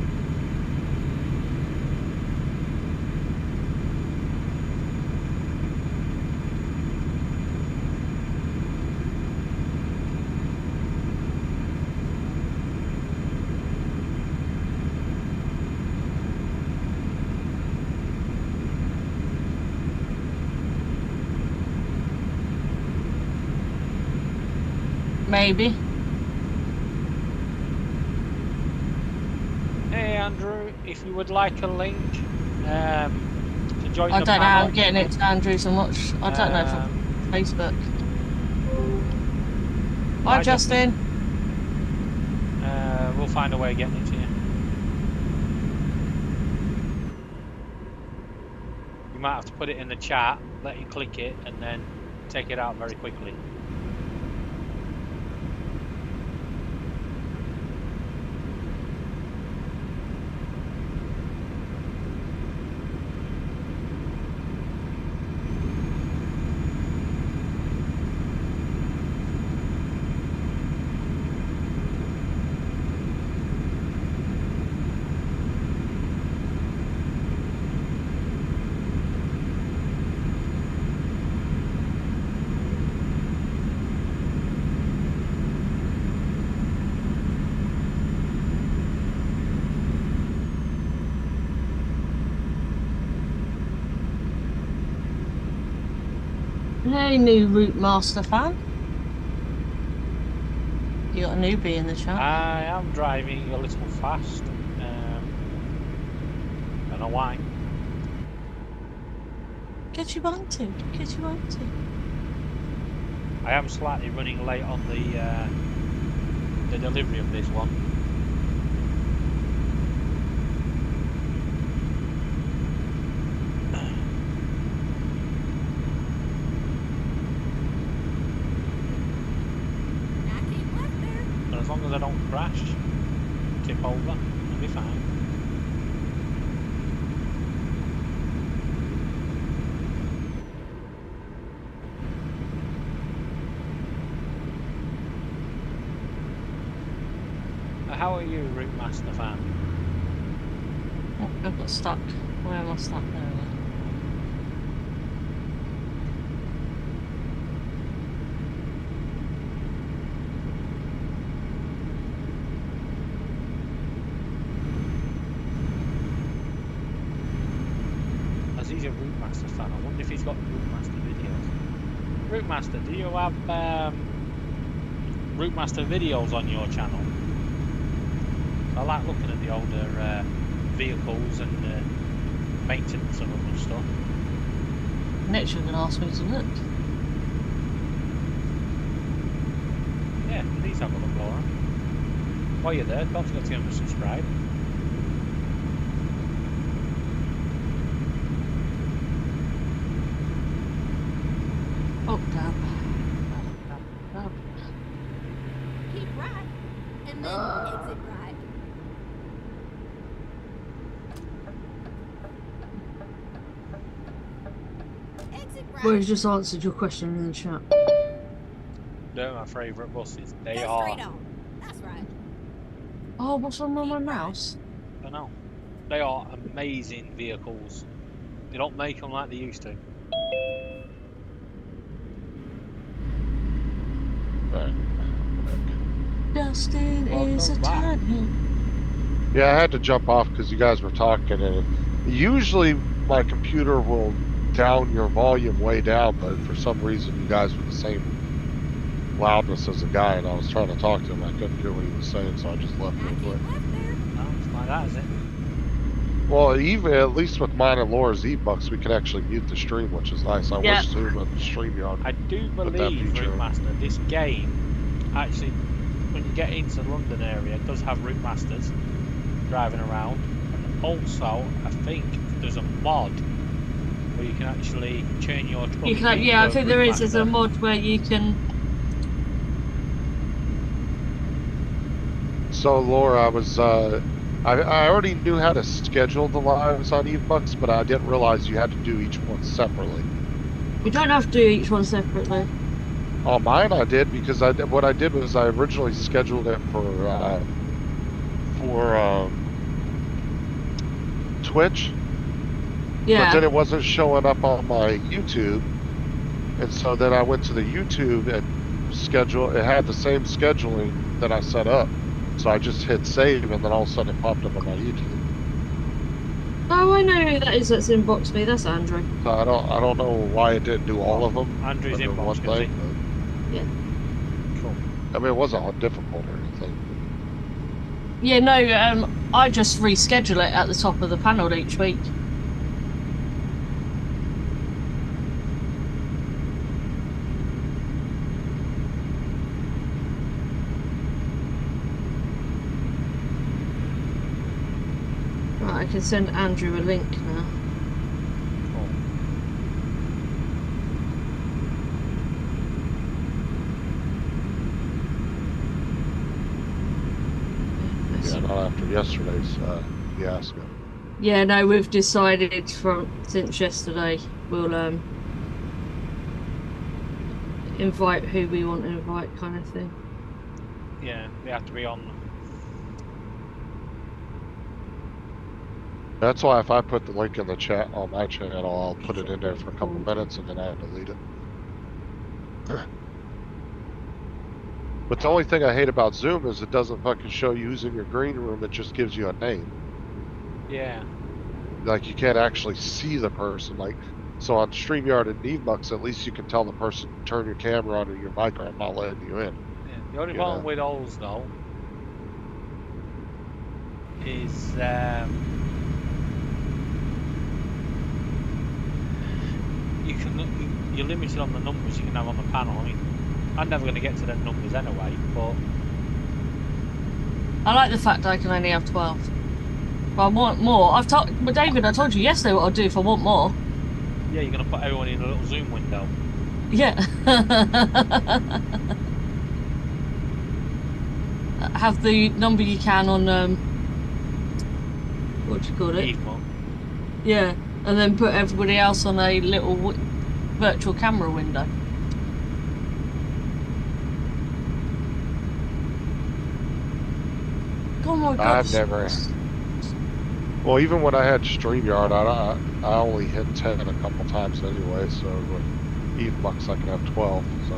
Maybe. Hey Andrew, if you would like a link to join I the don't know how panel, I'm getting it to Andrew so much. I don't know from Facebook. Hi, Justin. we'll find a way of getting it to you. You might have to put it in the chat, let you click it, and then take it out very quickly. Hey, new Route Master fan. You got a newbie in the chat. I am driving a little fast. Don't know why. Get you want to. Get you want to. I am slightly running late on the delivery of this one. But as long as I don't crash, tip over, I'll be fine. How are you, Route Master fan? Oh, I've got stuck. Where am I stuck? There we go. As he's a Route Master fan, I wonder if he's got Route Master videos. Route Master, do you have Route Master videos on your channel? I like looking at the older vehicles and maintenance of them and stuff. Next you're going to ask me to look. Yeah, please have a look, Laura. While you're there, don't forget to give them a subscribe. Oh, damn. Keep right, and then exit right. Exit right. Well, he's just answered your question in the chat. They're my favourite buses. They Go are. straight on. That's right. Oh, what's on my mouse? I know. They are amazing vehicles. They don't make them like they used to. Dustin is a turnip. Yeah, I had to jump off because you guys were talking, and usually my computer will down your volume way down, but for some reason you guys were the same loudness as the guy, and I was trying to talk to him. I couldn't hear what he was saying, so I just left real quick. No, it's like that, is it? Well, even at least with mine and Laura's e-bucks, we can actually mute the stream, which is nice. I wish too, but the StreamYard. I do Put that believe, feature Route in. Master, this game actually, when you get into the London area, it does have Route Masters driving around. And also, I think there's a mod where you can actually chain your truck. You can, yeah, I think there is. There's a mod where you can. So, Laura, I was, I already knew how to schedule the lives on e-bucks, but I didn't realize you had to do each one separately. You don't have to do each one separately. On mine, I did, because what I did was I originally scheduled it for Twitch. Yeah. But then it wasn't showing up on my YouTube, and so then I went to the YouTube and it had the same scheduling that I set up. So I just hit save, and then all of a sudden it popped up on my YouTube. Oh, I know who that is. That's inboxed me. That's Andrew. So I don't know why it didn't do all of them. Andrew's under one inbox, thing. Yeah. Cool. I mean, it wasn't difficult or anything. Yeah, no. I just reschedule it at the top of the panel each week. Right, I can send Andrew a link now. Cool. Yeah, not after yesterday's fiasco. Yeah, no, we've decided since yesterday we'll invite who we want to invite, kind of thing. Yeah, they have to be on. That's why if I put the link in the chat on my channel, I'll put it in there for a couple minutes and then I'll delete it. But the only thing I hate about Zoom is it doesn't fucking show you who's in your green room, it just gives you a name. Yeah. Like, you can't actually see the person. Like, so on StreamYard and Nevebucks, at least you can tell the person, turn your camera on or your mic, or I'm not letting you in. Yeah. The only problem with those though is you're limited on the numbers you can have on the panel. I mean, I'm never going to get to them numbers anyway, but I like the fact I can only have 12. But I want more. But David, I told you yesterday what I'll do if I want more. yeah, you're going to put everyone in a little zoom window. Yeah. Have the number you can on what do you call it? Equal. Yeah, and then put everybody else on a little virtual camera window. Oh my God. I've never. Well, even when I had StreamYard, I only hit 10 a couple times anyway, so with Evebucks I can have 12. So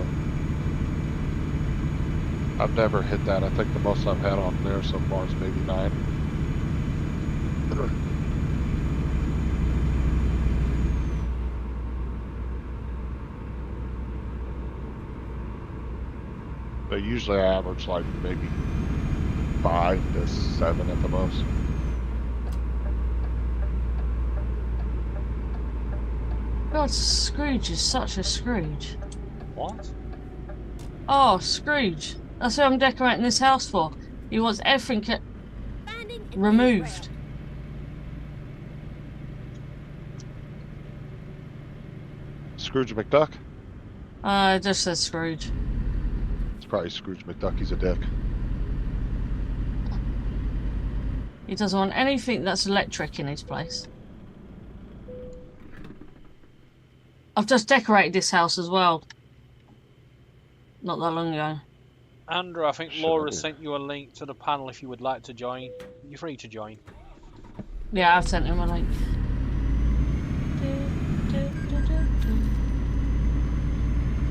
I've never hit that. I think the most I've had on there so far is maybe 9. But usually I average like maybe 5 to 7 at the most. God, Scrooge is such a Scrooge. What? Oh, Scrooge. That's what I'm decorating this house for. He wants everything removed. Scrooge McDuck? It just says Scrooge. It's probably Scrooge McDuck. He's a dick. He doesn't want anything that's electric in his place. I've just decorated this house as well. Not that long ago. Andrew, I think Laura sent you a link to the panel if you would like to join. You're free to join. Yeah, I've sent him a link.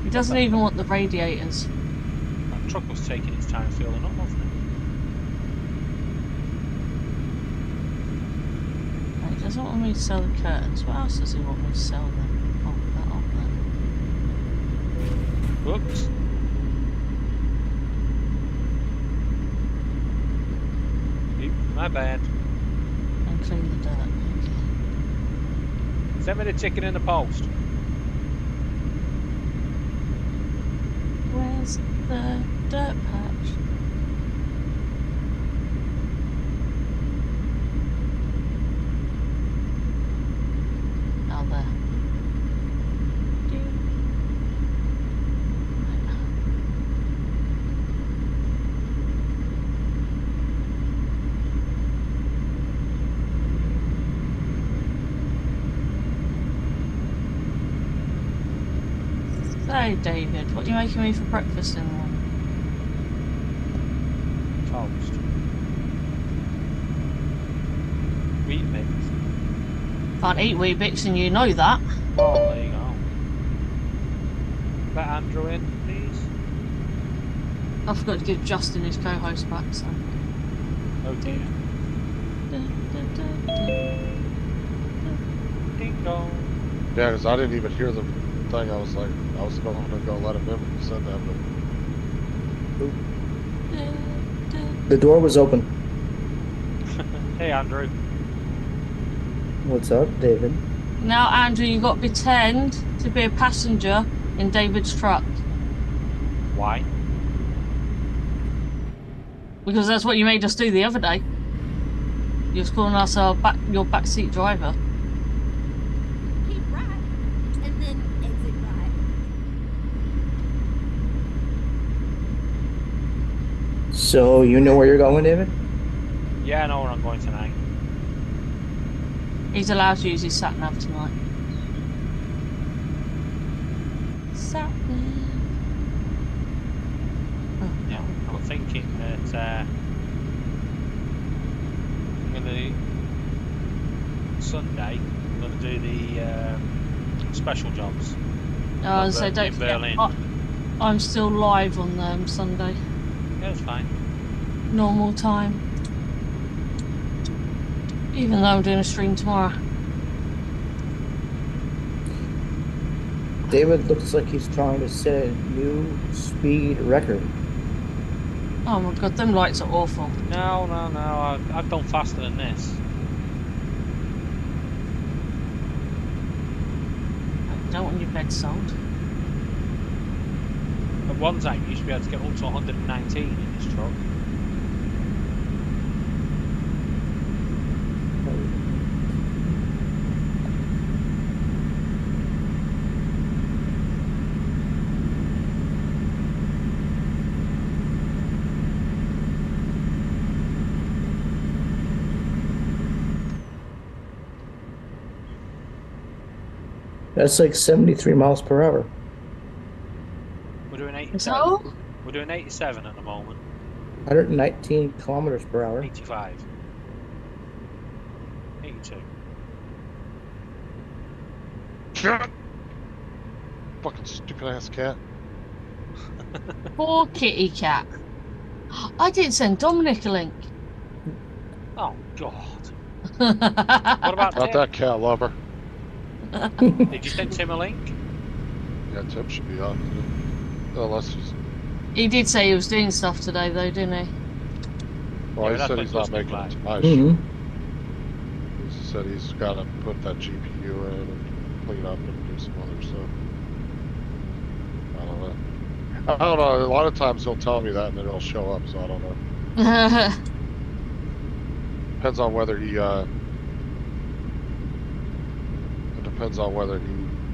He doesn't even want the radiators. That truck was taking its time filling up, wasn't it? He doesn't want me to sell the curtains. What else does he want me to sell then? Oh, that up there. Whoops. My bad. And clean the dirt. Send me the ticket in the post. Where's the dirt patch? Out there. So, David, what are you making me for breakfast in the morning? Toast. Wheat mix. Can't eat Weetabix and you know that. Oh, there you go. Let Andrew in, please. I forgot to give Justin his co-host back, so. Oh dear. Ding dong. Yeah, because I didn't even hear the thing. I was like, I was going to go let him in when you said that, but The door was open. Hey, Andrew. What's up, David? Now, Andrew, you've got to pretend to be a passenger in David's truck. Why? Because that's what you made us do the other day. You was calling us your backseat driver. Keep right, and then exit right. So, you know where you're going, David? Yeah, I know where I'm going tonight. He's allowed to use his Sat Nav tonight. Sat Nav. Oh, Yeah, I'm thinking that I'm going to Sunday. I'm going to do the special jobs. So don't in forget, Berlin. I'm still live on Sunday. Yeah, it's fine. Normal time. Even though I'm doing a stream tomorrow. David looks like he's trying to set a new speed record. Oh my god, them lights are awful. No. I've done faster than this. I don't want your bed sold. At one time, you used to be able to get up to 119 in this truck. That's like 73 miles per hour. We're doing 87. So? We're doing 87 at the moment. 119 kilometers per hour. 85. 82. Cat! Fucking stupid ass cat. Poor kitty cat. I didn't send Dominic a link. Oh, God. What about Not Tim? that cat lover. Did you send Tim a link? Yeah, Tim should be on. Unless he's. He did say he was doing stuff today, though, didn't he? Well, Yeah, he said that's he's what not it's making like. it tonight. Mm-hmm. He said he's got to put that GPU in and clean up and do some other stuff. I don't know. I don't know. A lot of times he'll tell me that and then he'll show up, so I don't know. Depends on whether he. It depends on whether he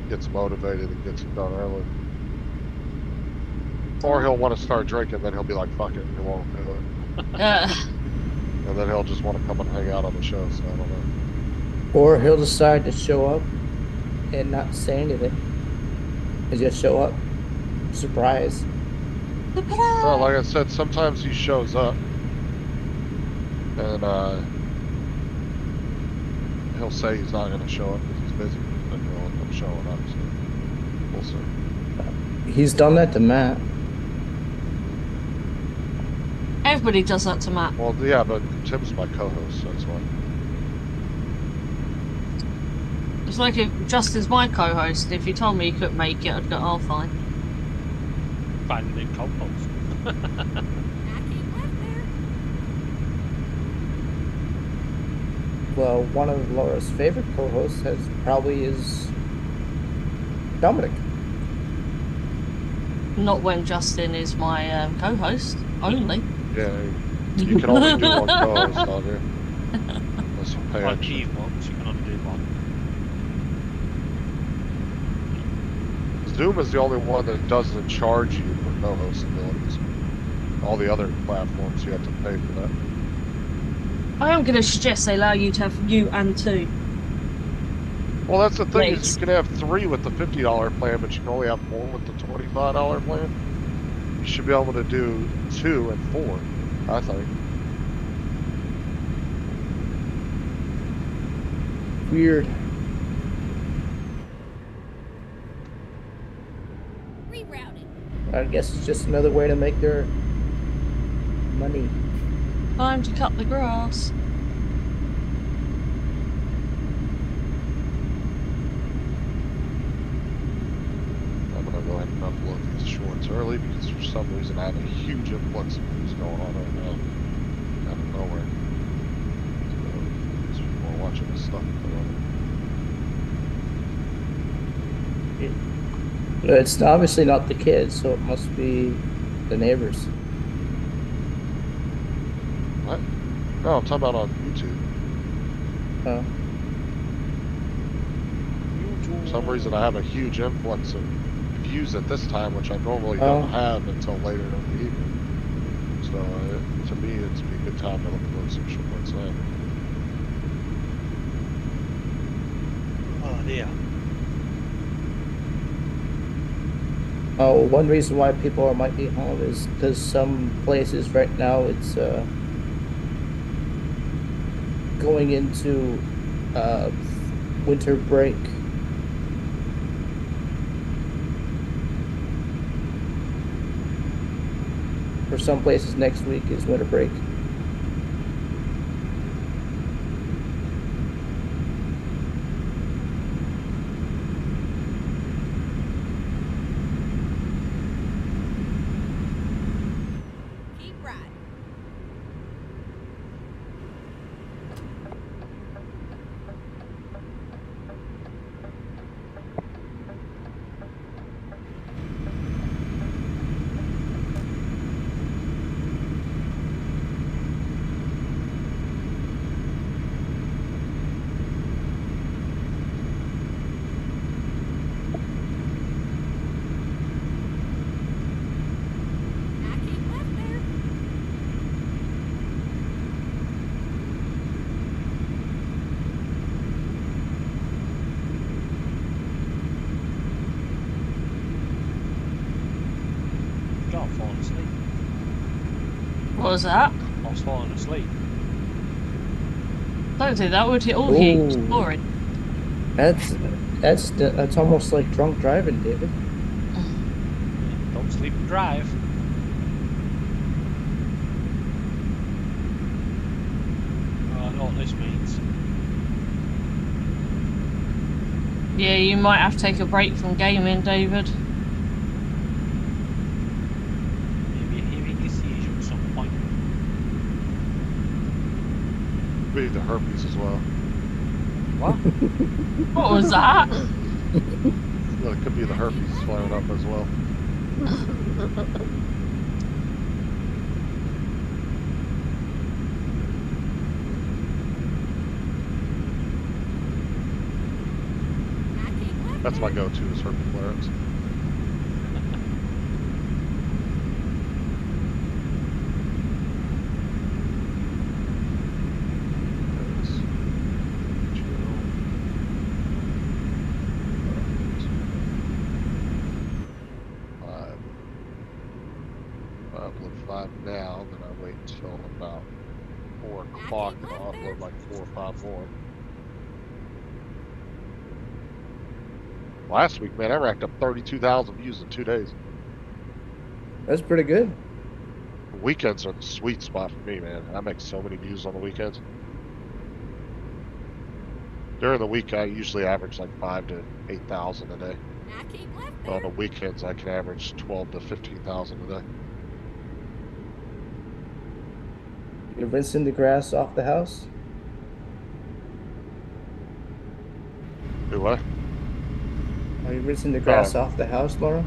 gets motivated and gets it done early. Or he'll want to start drinking, then he'll be like, fuck it, and he won't do it. And then he'll just want to come and hang out on the show, so I don't know. Or he'll decide to show up and not say anything. And just show up. Surprise. Well, like I said, sometimes he shows up and he'll say he's not going to show up because he's busy, and he'll end up showing up, so we'll see. He's done that to Matt. Everybody does that to Matt. Well, yeah, but Tim's my co-host, so that's why. It's like if Justin's my co-host. If he told me he couldn't make it, I'd go, oh, fine. Find a new co-host. I can't live there. Well, one of Laura's favorite co-hosts is Dominic. Not when Justin is my co-host, only. Yeah, you can only do one co-host on here. Unless you pay On extra. Achievements, you can only do one. Zoom is the only one that doesn't charge you for co-host abilities. All the other platforms, you have to pay for that. I am going to suggest they allow you to have you and two. Well, that's the thing, is Please. you can have 3 with the $50 plan, but you can only have 4 with the $25 plan. You should be able to do 2 and 4, I think. Weird. Rerouting. I guess it's just another way to make their money. Time to cut the grass. I'm going to go ahead and upload these shorts early because for some reason I have a huge influx of news going on right now. Out of nowhere. So, these people are watching this stuff. It's obviously not the kids, so it must be the neighbors. What? No, I'm talking about on YouTube. Oh. For some reason I have a huge influx of views at this time, which I normally don't have until later in the evening. So to me, it's be a good time to upload some shorts then. Oh dear. Oh, one reason why people might be home is because some places right now it's going into winter break. For some places, next week is winter break. Keep riding. was that? I was falling asleep. Don't do that, would you? All Ooh. heat, boring. That's almost like drunk driving, David. Don't sleep and drive. I know what this means. Yeah, you might have to take a break from gaming, David. Maybe you're hearing your seizure at some point. Maybe the herpes as well. What? What was that? Well, it could be the herpes flaring up as well. That's my go-to is herpes flares. Now, then I wait until about 4 o'clock and I'll upload like 4 or 5 more. Last week, man, I racked up 32,000 views in 2 days. That's pretty good. Weekends are the sweet spot for me, man. I make so many views on the weekends. During the week, I usually average like 5,000 to 8,000 a day. On the weekends, I can average 12,000 to 15,000 a day. You're rinsing the grass off the house? Do what? Are you rinsing the grass off the house, Laura?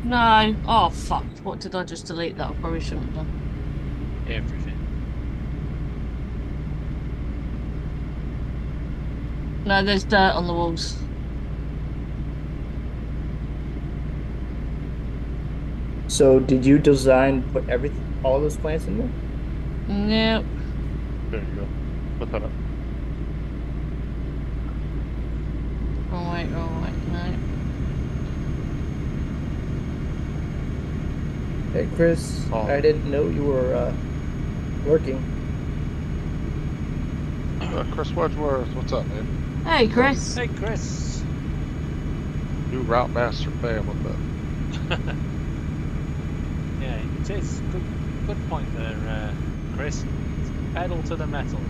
No. Oh, fuck. What did I just delete that? I probably shouldn't have done. Everything. No, there's dirt on the walls. So, did you put all those plants in there? Nope. There you go. Put that up. Wrong way, no. Hey, Chris. Oh. I didn't know you were working. Chris Wedgeworth, what's up, man? Hey, Chris. Hey, Chris. New Route Master fan with that. Yeah, it is. Good point there, Chris. Pedal to the metal.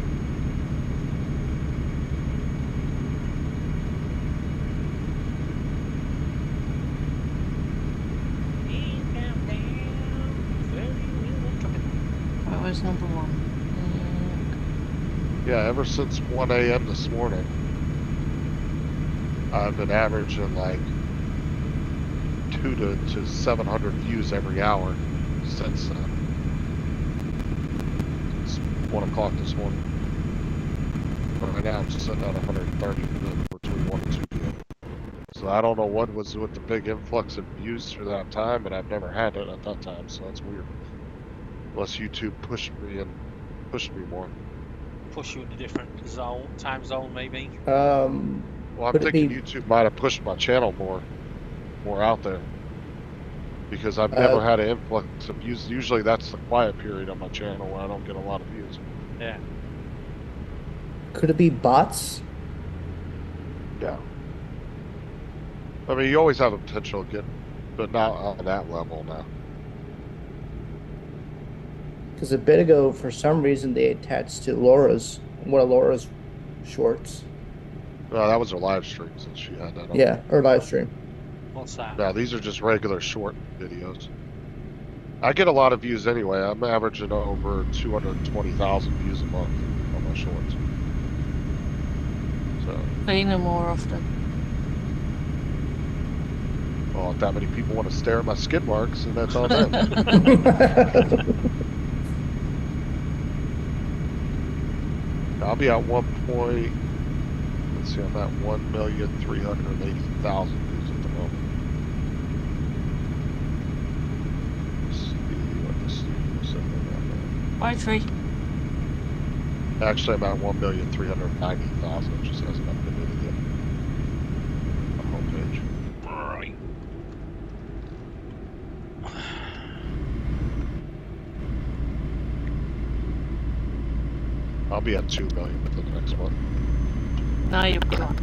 That was number 1. Yeah, ever since 1 a.m. this morning, I've been averaging like 200 to 700 views every hour since 1 o'clock this morning. But right now I'm just sitting at 130 between 1 and 2 p.m. So I don't know what was with the big influx of views through that time, but I've never had it at that time, so that's weird. Unless YouTube pushed me more. Push you in a different time zone, maybe. Well, I'm thinking YouTube might have pushed my channel more out there. Because I've never had an influx of views. Usually that's the quiet period on my channel where I don't get a lot of views. Yeah. Could it be bots? Yeah. I mean, you always have the potential to get, but not on that level now. Because a bit ago, for some reason, they attached to one of Laura's shorts. No, that was her live stream since she had that on. Yeah, her live stream. What's that? No, these are just regular short videos. I get a lot of views anyway. I'm averaging over 220,000 views a month on my shorts. So. Being them more often. Well, if that many people want to stare at my skid marks, and that's on them. I'll be at 1 point. Let's see, I'm at 1,380,000 views at the moment. Bye, tree. Actually, I'm at 1,390,000. It just hasn't updated yet. On the homepage. Right. I'll be at 2 million within the next month. No, you won't.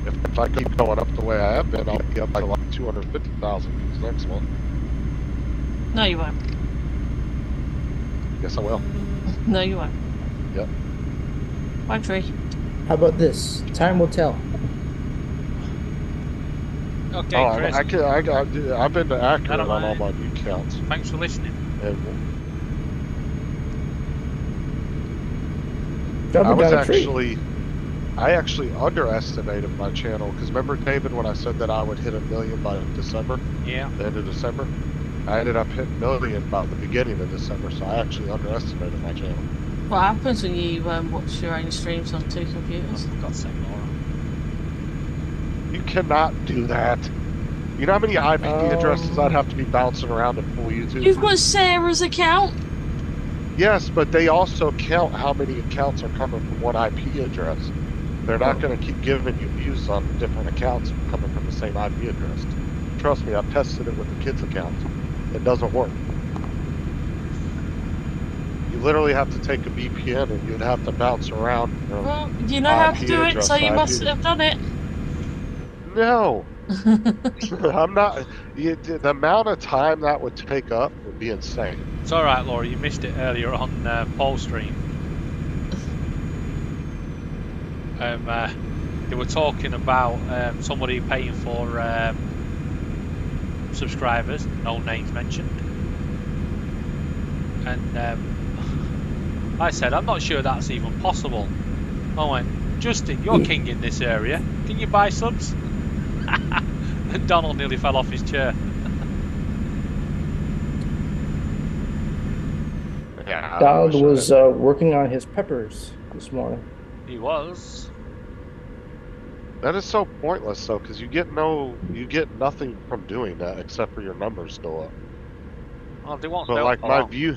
If I keep going up the way I have been, I'll be up by like 250,000 views next month. No, you won't. Yes, I will. No, you won't. Yep. One tree. How about this? Time will tell. Okay, Chris. I've been accurate on all my view counts. Thanks for listening. I actually underestimated my channel because remember, David, when I said that I would hit 1 million by December? Yeah. The end of December? I ended up hitting 1 million by the beginning of December, so I actually underestimated my channel. What happens when you watch your own streams on 2 computers? Oh, for God's sake, Laura. You cannot do that. You know how many IP addresses I'd have to be bouncing around to pull YouTube? You've got Sarah's account. Yes, but they also count how many accounts are coming from one IP address. They're not going to keep giving you views on different accounts coming from the same IP address. Trust me, I've tested it with the kids' accounts. It doesn't work. You literally have to take a VPN and you'd have to bounce around. Well, you know how to do it, so you must have done it. No. I'm not. The amount of time that would take up would be insane. It's alright, Laura, you missed it earlier on Paul's stream. They were talking about somebody paying for subscribers, no names mentioned. And I said, I'm not sure that's even possible. I went, Justin, you're king in this area. Can you buy subs? And Donald nearly fell off his chair. Yeah, Donald was working on his peppers this morning. He was. That is so pointless, though, because you get nothing from doing that except for your numbers go up. Oh, they won't. But like my view,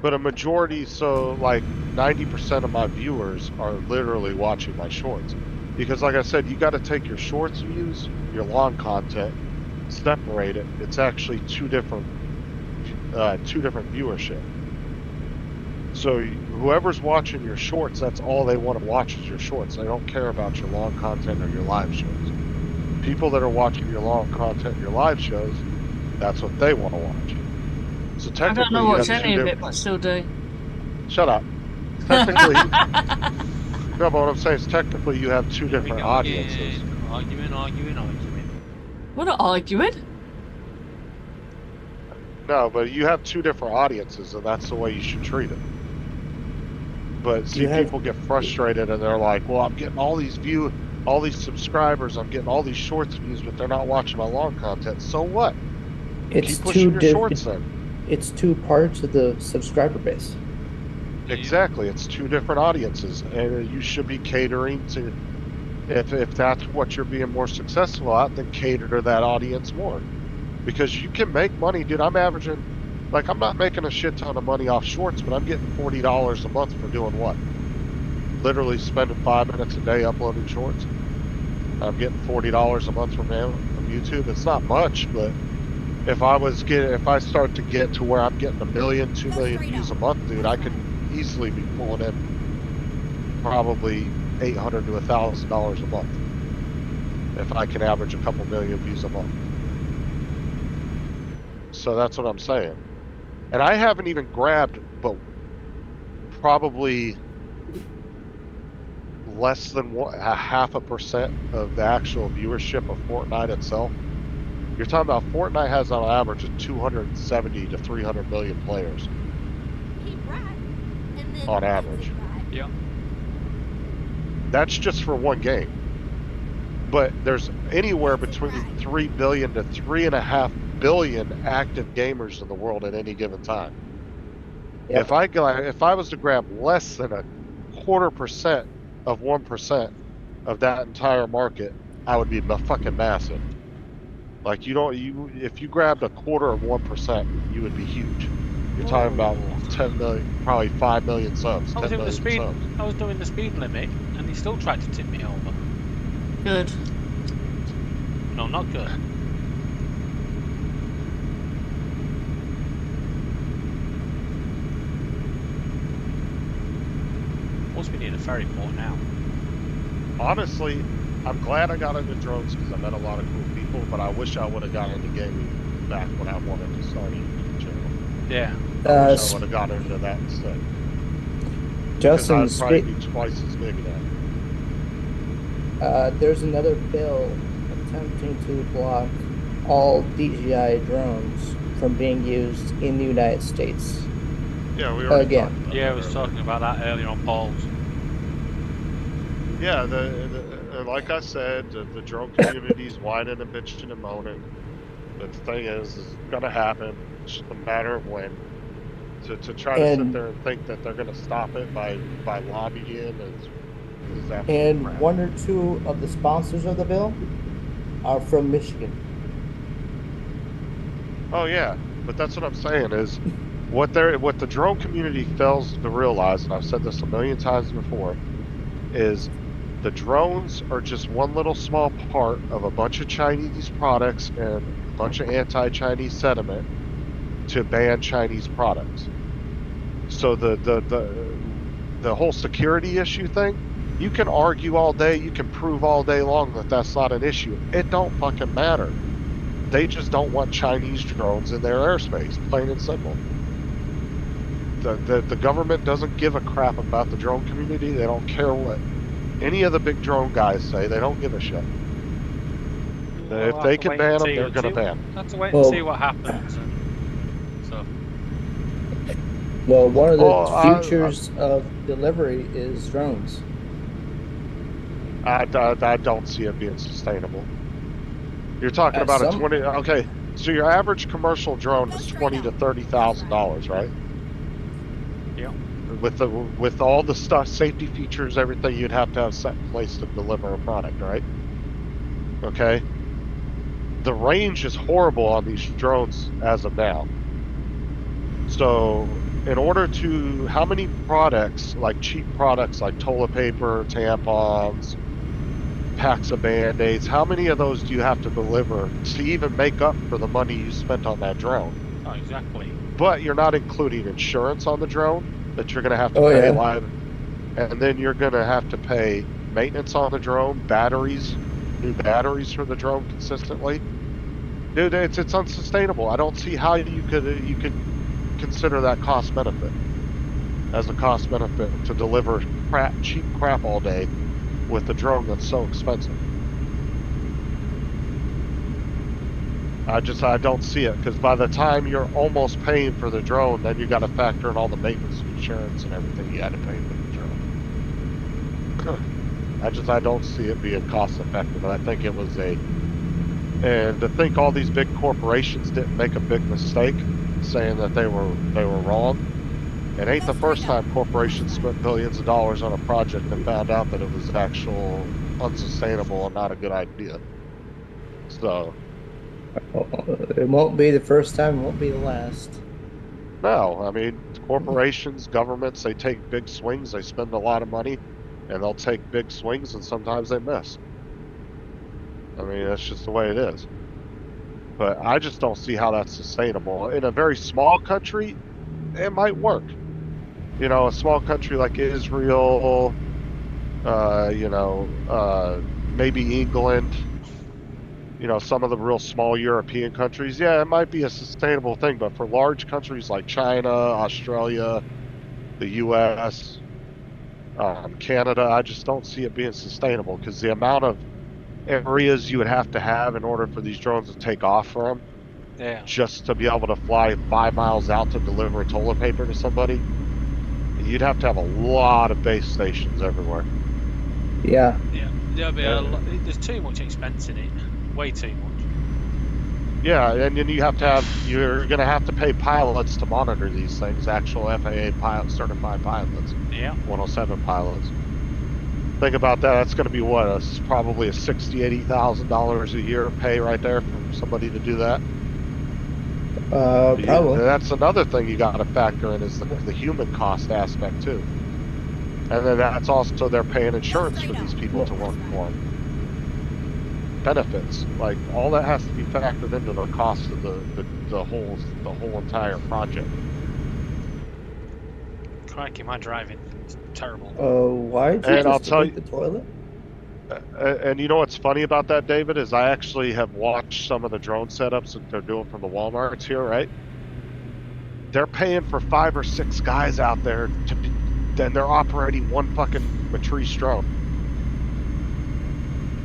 but a majority, so like 90% of my viewers are literally watching my shorts, because like I said, you got to take your shorts views, your long content, separate it. It's actually two different viewership. So whoever's watching your shorts, that's all they want to watch is your shorts. They don't care about your long content or your live shows. People that are watching your long content, your live shows, that's what they want to watch. So technically, I don't know what's any of it, but I still do. Shut up. Technically, no, but what I'm saying is technically you have two different audiences. Arguing. We're not arguing. No, but you have two different audiences, and that's the way you should treat it. But see, people get frustrated, and they're like, well, I'm getting all these views, all these subscribers, I'm getting all these shorts views, but they're not watching my long content. So what? It's keep pushing your shorts then. It's two parts of the subscriber base. Exactly. It's two different audiences, and you should be catering to, if that's what you're being more successful at, then cater to that audience more. Because you can make money, dude. I'm averaging, like, I'm not making a shit ton of money off shorts, but I'm getting $40 a month for doing what? Literally spending 5 minutes a day uploading shorts. I'm getting $40 a month from YouTube. It's not much, but if I start to get to where I'm getting 1 million, 2 million views a month, dude, I could easily be pulling in probably $800 to $1,000 a month if I can average a couple million views a month. So that's what I'm saying. And I haven't even grabbed, but probably less than 0.5% of the actual viewership of Fortnite itself. You're talking about Fortnite has on average 270 to 300 million players. On average. Yeah. That's just for one game. But there's anywhere between 3 billion to 3.5 billion active gamers in the world at any given time. Yep. If I was to grab less than 0.25% of 1% of that entire market, I would be fucking massive. Like if you grabbed 1/4 of 1%, you would be huge. You're talking about 10 million, probably 5 million subs. I was doing the speed limit, and he still tried to tip me over. Good. No, not good. Must be near the ferry port now. Honestly, I'm glad I got into drones because I met a lot of cool people, but I wish I would have got into gaming back when I wanted to start a YouTube channel. Yeah. I wish I would have got into that instead. Justin, I'd probably be twice as big now. there's another bill attempting to block all DJI drones from being used in the United States. Yeah, we already Again. talked about Yeah, I that was earlier. talking about that earlier on Paul's. Yeah, like I said, the drone community's whining and bitching and moaning. But the thing is it's going to happen. It's just a matter of when. To try to sit there and think that they're going to stop it by lobbying is absolutely And crap. one or two of the sponsors of the bill are from Michigan. Oh yeah, but that's what I'm saying is what the drone community fails to realize, and I've said this a million times before, is the drones are just one little small part of a bunch of Chinese products and a bunch of anti-Chinese sentiment to ban Chinese products. So the whole security issue thing, you can argue all day, you can prove all day long that that's not an issue. It don't fucking matter. They just don't want Chinese drones in their airspace, plain and simple. The government doesn't give a crap about the drone community. They don't care what any of the big drone guys say. They don't give a shit. If they can ban them, they're going to ban them. Have to wait and see what happens. And so. Well, one of the futures of delivery is drones. I don't see it being sustainable. You're talking about a 20. Okay, so your average commercial drone is $20,000 to $30,000, right? Yeah. With all the stuff, safety features, everything you'd have to have set in place to deliver a product, right? Okay. The range is horrible on these drones as of now. So, in order to, how many products, like cheap products like toilet paper, tampons, packs of Band-Aids, how many of those do you have to deliver to even make up for the money you spent on that drone? Oh, exactly. But you're not including insurance on the drone that you're going to have to pay live. And then you're going to have to pay maintenance on the drone, batteries, new batteries for the drone consistently. Dude, it's unsustainable. I don't see how you could consider that cost benefit as a cost benefit to deliver cheap crap all day with a drone that's so expensive. I don't see it, because by the time you're almost paying for the drone, then you got to factor in all the maintenance, insurance, and everything you had to pay for the drone. I don't see it being cost effective. And I think it was and to think all these big corporations didn't make a big mistake saying that they were wrong. It ain't the first time corporations spent billions of dollars on a project and found out that it was actual unsustainable and not a good idea. So it won't be the first time, it won't be the last. no, I mean, corporations, governments, they take big swings, they spend a lot of money, and they'll take big swings, and sometimes they miss. I mean, that's just the way it is. But I just don't see how that's sustainable. In a very small country, it might work. You know, a small country like Israel, maybe England, some of the real small European countries, yeah, it might be a sustainable thing. But for large countries like China, Australia, the U.S., Canada, I just don't see it being sustainable, because the amount of areas you would have to have in order for these drones to take off from, just to be able to fly 5 miles out to deliver toilet paper to somebody, you'd have to have a lot of base stations everywhere. Yeah. There'll be there's too much expense in it, way too much. Yeah, and then you're going to have to pay pilots to monitor these things, actual FAA certified pilots. Yeah. 107 pilots. Think about that. That's going to be what? Probably a $60,000, $80,000 a year pay right there for somebody to do that. Probably. That's another thing you got to factor in, is the human cost aspect too. And then that's also, they're paying insurance for these people to work for them. Benefits, like all that has to be factored into the cost of the whole entire project. Crikey, my driving terrible. Why did you And I'll just tell delete the toilet? And you know what's funny about that, David, is I actually have watched some of the drone setups that they're doing from the Walmarts here, right? They're paying for 5 or 6 guys out there then they're operating one fucking Matrice drone.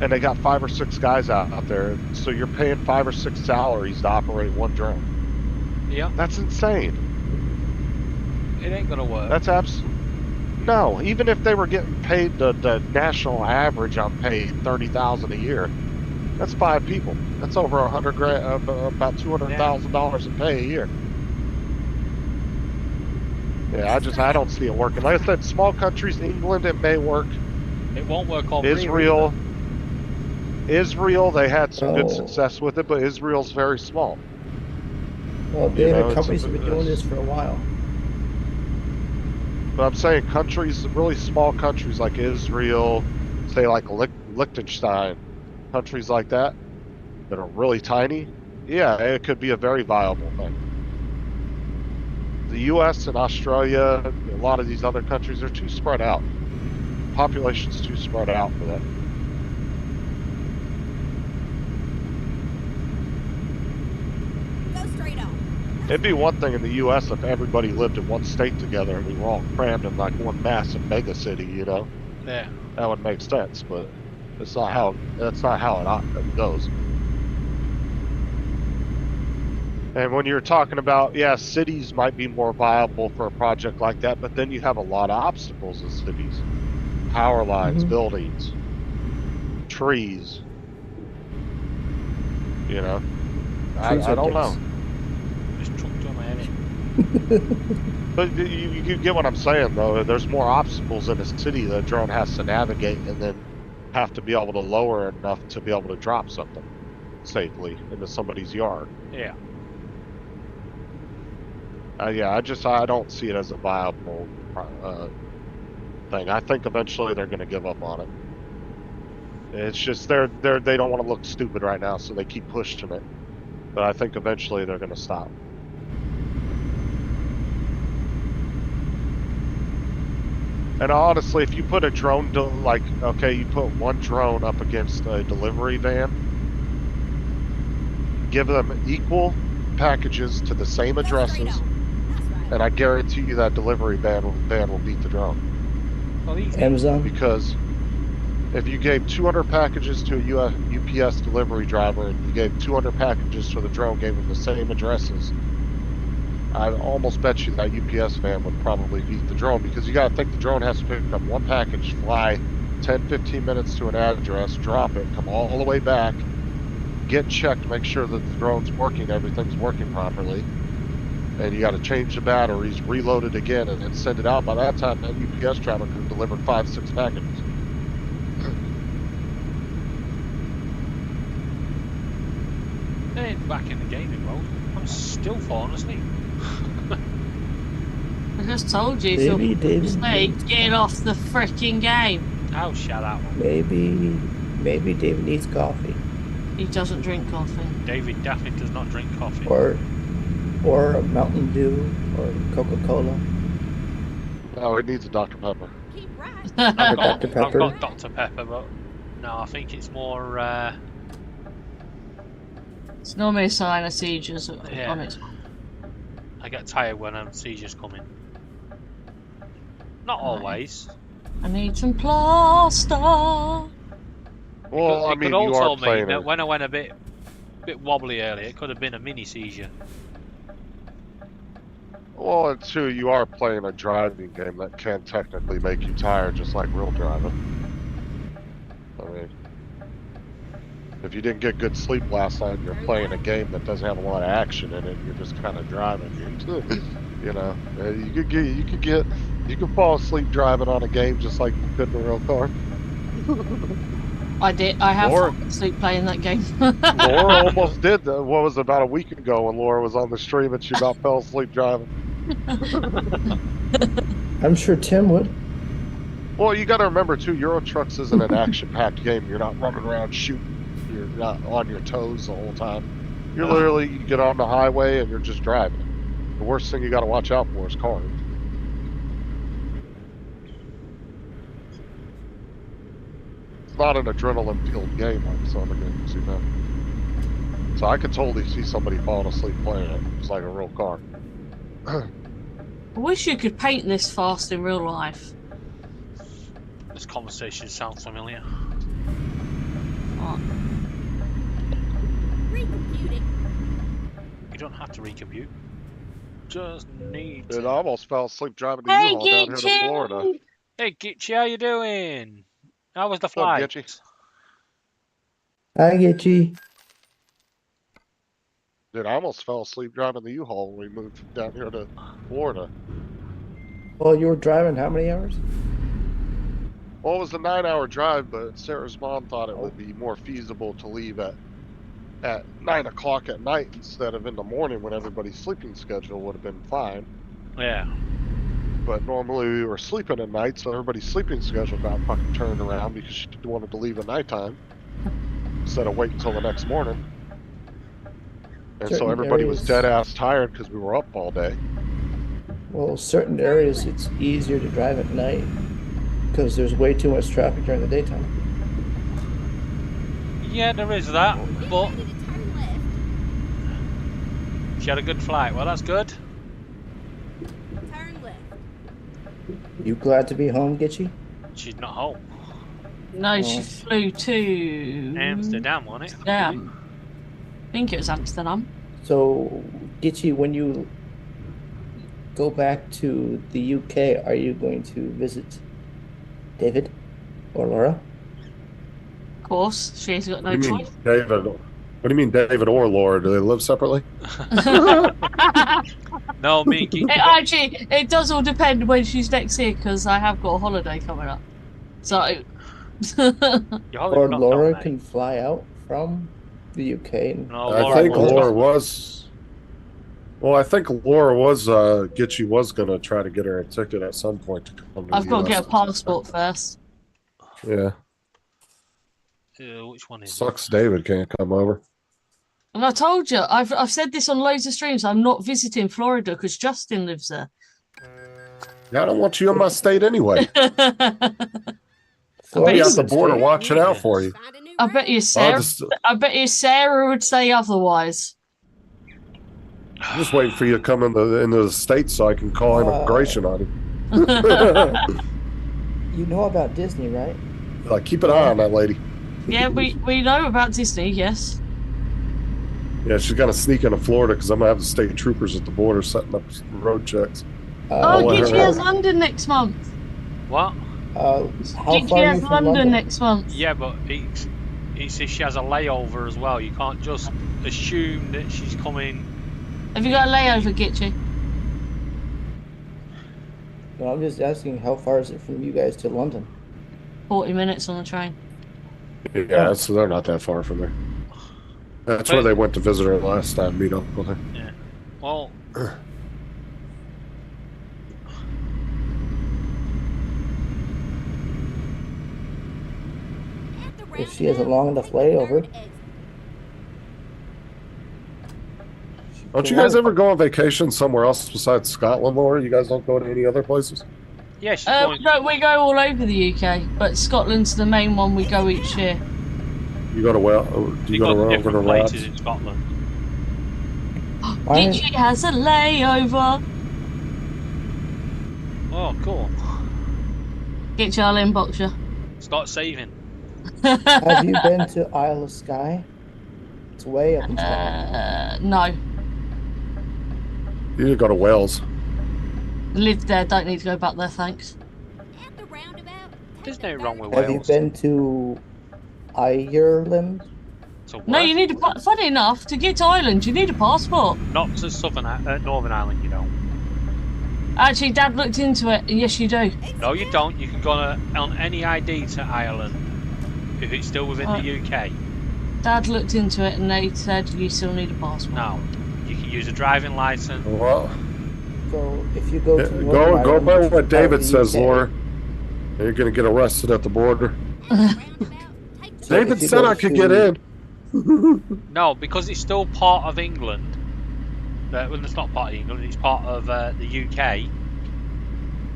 And they got 5 or 6 guys out there, so you're paying 5 or 6 salaries to operate one drone. Yeah. That's insane. It ain't gonna work. That's absolutely... No, even if they were getting paid the national average on paid $30,000 a year, that's 5 people. That's over $100 grand, about $200,000 in pay a year. Yeah, I don't see it working. Like I said, small countries, England, it may work. It won't work on Israel, they had some good success with it, but Israel's very small. Well, David, companies have been doing this for a while. But I'm saying countries, really small countries like Israel, say like Liechtenstein, countries like that are really tiny, yeah, it could be a very viable thing. The U.S. and Australia, a lot of these other countries are too spread out. Population's too spread out for that. Go straight up. It'd be one thing in the U.S. if everybody lived in one state together and we were all crammed in like one massive mega city, you know? Yeah. That would make sense, but that's not how it goes. And when you're talking about, yeah, cities might be more viable for a project like that, but then you have a lot of obstacles in cities. Power lines, buildings, trees. You know? I don't know. Just trucked on my head. But you get what I'm saying, though. There's more obstacles in a city that a drone has to navigate and then have to be able to lower enough to be able to drop something safely into somebody's yard. Yeah. Yeah, I don't see it as a viable thing. I think eventually they're going to give up on it. It's just they don't want to look stupid right now, so they keep pushing it. But I think eventually they're going to stop. And honestly, if you put a drone, you put one drone up against a delivery van, give them equal packages to the same addresses, and I guarantee you that delivery van will beat the drone. Amazon? Because if you gave 200 packages to a UPS delivery driver and you gave 200 packages to the drone, gave them the same addresses, I almost bet you that UPS van would probably beat the drone, because you got to think the drone has to pick up one package, fly 10-15 minutes to an address, drop it, come all the way back, get checked, make sure that the drone's working, everything's working properly, and you got to change the batteries, reload it again, and then send it out. By that time, that UPS driver could have delivered 5-6 packages. Hey, back in the gaming world, I'm still falling asleep. I just told you, if you're asleep, get off the freaking game. Oh, shut up. Maybe David needs coffee. He doesn't drink coffee. David definitely does not drink coffee. Or a Mountain Dew or Coca-Cola. No, it needs a Dr. Pepper. Keep right. I've Dr. Pepper? got Dr. Pepper, but no, I think it's more. It's normally a sign of seizures on its. I get tired when seizures coming. Not always. I need some plaster. Well, I mean, you are also playing mean that when I went a bit wobbly earlier, it could have been a mini seizure. Well, and two, you are playing a driving game that can technically make you tired, just like real driving. I mean, if you didn't get good sleep last night, you're playing a game that doesn't have a lot of action in it. You're just kind of driving. You know, you could fall asleep driving on a game just like you could in a real car. I did. I have fallen asleep playing that game. Laura almost did that. What was it, about a week ago when Laura was on the stream and she about fell asleep driving. I'm sure Tim would. Well, you got to remember too, Euro Trucks isn't an action-packed game. You're not running around shooting. You're not on your toes the whole time. You're literally, you get on the highway and you're just driving. The worst thing you got to watch out for is cars. not an adrenaline-fueled game like some other games, you know. So I could totally see somebody falling asleep playing it. It's like a real car. I wish you could paint this fast in real life. This conversation sounds familiar. What? Recompute it. You don't have to recompute. Just need Dude, to... I almost fell asleep driving the Hey, U-Haul down here to Florida. Hey, Gitchy, how you doing? How was the What's up, flight? Gitchy? I get you. Dude, I almost fell asleep driving the U-Haul when we moved from down here to Florida. Well, you were driving how many hours? Well, it was a 9-hour drive, but Sarah's mom thought it would be more feasible to leave at 9 o'clock at night instead of in the morning when everybody's sleeping schedule would have been fine. Yeah. But normally we were sleeping at night, so everybody's sleeping schedule got fucking turned around because she wanted to leave at nighttime instead of waiting until the next morning. And so Certain everybody was areas- dead ass tired because we were up all day. Well, certain areas it's easier to drive at night because there's way too much traffic during the daytime. Yeah, there is that, Get but ready to turn left. she had a good flight. Well, that's good. Turn left. You glad to be home, Gitchy? She's not home. No, she Oh. flew to Amsterdam, wasn't it? Amsterdam. I think it was Amsterdam. So, Gitchy, when you go back to the UK, are you going to visit David or Laura? Of course, she's got no What do you mean, choice. David? What do you mean, David or Laura? Do they live separately? No, me and Gitchy. Actually, it does all depend when she's next here because I have got a holiday coming up. So, Your holiday Or not Laura gone, can mate. fly out from the UK. And No, I Laura think was Laura not. was. Well, I think Laura was. Gitchy was gonna try to get her a ticket at some point to come to I've the got to US. get a passport first. Yeah, Which one is it? sucks. David can't come over. And I told you, I've said this on loads of streams. I'm not visiting Florida because Justin lives there. Yeah, I don't want you in my state anyway. I'll be Florida's at the a good border state. watching out for you. Find a new I bet you route. Sarah. Just Sarah would say otherwise. waiting for you to come into the states so I can call immigration on you. You know about Disney, right? Like, keep an eye on that lady. Yeah, we know about Disney. Yes. Yeah, she's gonna sneak into Florida because I'm gonna have the state troopers at the border setting up road checks. Oh, let her Gitchy know. has London next month. What? how Gitchy far are you has from London London? next month. Yeah, but it's if she has a layover as well. You can't just assume that she's coming. Have you got a layover, Gitchy? No, I'm just asking how far is it from you guys to London? 40 minutes on the train. Yeah, so they're not that far from there. That's where they went to visit her last time, meet up with her. Yeah. Well, At the If she has a roundabout, long enough take the layover. third exit. Don't you guys ever go on vacation somewhere else besides Scotland, Laura? You guys don't go to any other places? yeah, she's going. No, we go all over the UK, but Scotland's the main one we go each year. You go to do You you go to got over different to places Rats? in Scotland. Mine- Gitchy has a layover. Oh, cool. Gitchy, I'll inbox you. Start saving. Have you been to Isle of Skye? It's way up in Scotland. No. You need to go to Wales. Lived there, don't need to go back there, thanks. At the roundabout, take There's the no wrong third with Have you Wales. been to Ireland? So No, what? you need a funny enough, to get to Ireland, you need a passport. Not to Northern Ireland, you don't. Actually, Dad looked into it, and yes, you do. No, you don't. You can go on any ID to Ireland if it's still within the UK. Dad looked into it, and they said you still need a passport. No, you can use a driving license. Well, So if you go to Northern go Ireland, by which what part of David the says, UK? Laura. You're gonna get arrested at the border. at the roundabout, take the So David if you said go I could to- get in. No, because it's still part of England. Well, it's not part of England. It's part of the UK.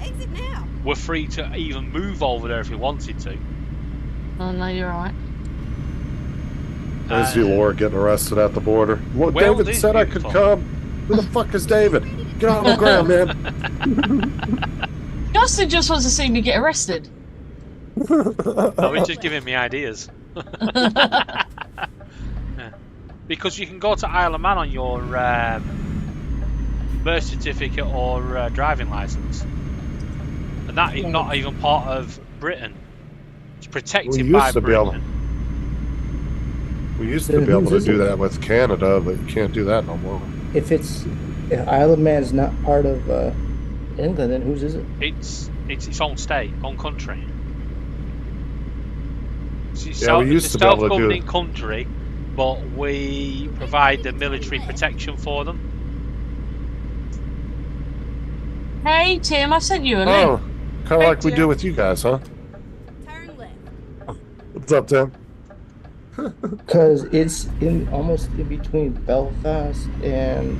exit now. We're free to even move over there if we wanted to. Oh, no, you're right. I see Laura getting arrested at the border. Look, Wales David is said I beautiful. could come. Who the fuck is David? Get on the ground, man. Justin just wants to see me get arrested. No, he's just giving me ideas. Yeah. Because you can go to Isle of Man on your birth certificate or driving license, and that is not even part of Britain. It's protected by Britain. We used to be able to do that with Canada, but you can't do that no more. If Isle of Man is not part of England, then whose is it? It's its own state, own country. It's We a used to be able to do self-governing it. country, but we provide the military protection for them. Hey, Tim, I sent you a link. Oh, kind of like we do with you guys, huh? Turn left. What's up, Tim? Because it's almost in between Belfast and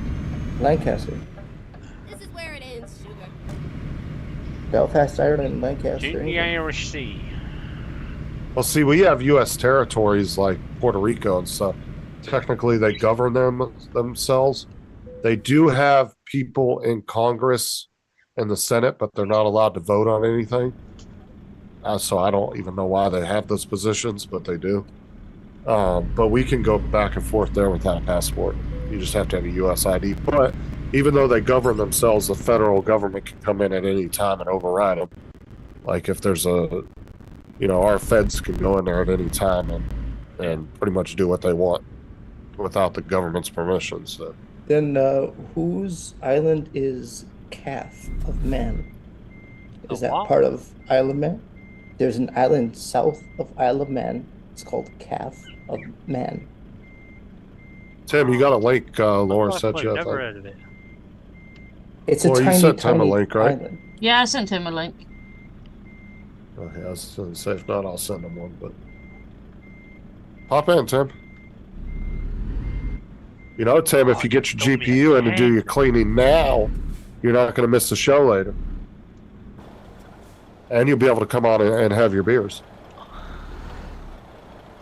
Lancaster. This is where it ends, sugar. Belfast, Ireland, Lancaster. In the England. Irish Sea. Well, see, we have U.S. territories like Puerto Rico and stuff. Technically, they govern themselves. They do have people in Congress and the Senate, but they're not allowed to vote on anything. So I don't even know why they have those positions, but they do. But we can go back and forth there without a passport. You just have to have a U.S. ID. But even though they govern themselves, the federal government can come in at any time and override them. Like if there's our feds can go in there at any time and pretty much do what they want without the government's permission. So Then whose island is Calf of Man? Is that what? part of Isle of Man? There's an island south of Isle of Man. It's called Calf of Man. Tim, you got a link Laura I've sent you. I never think. heard of it. It's a Well, you tiny, sent Tim a tiny link, right? island. Yeah, I sent him a link. Okay, I was going to say if not, I'll send them one. But pop in, Tim. You know, Tim, if you get your don't be GPU in to do a your cleaning now, you're not going to miss the show later, and you'll be able to come on and have your beers.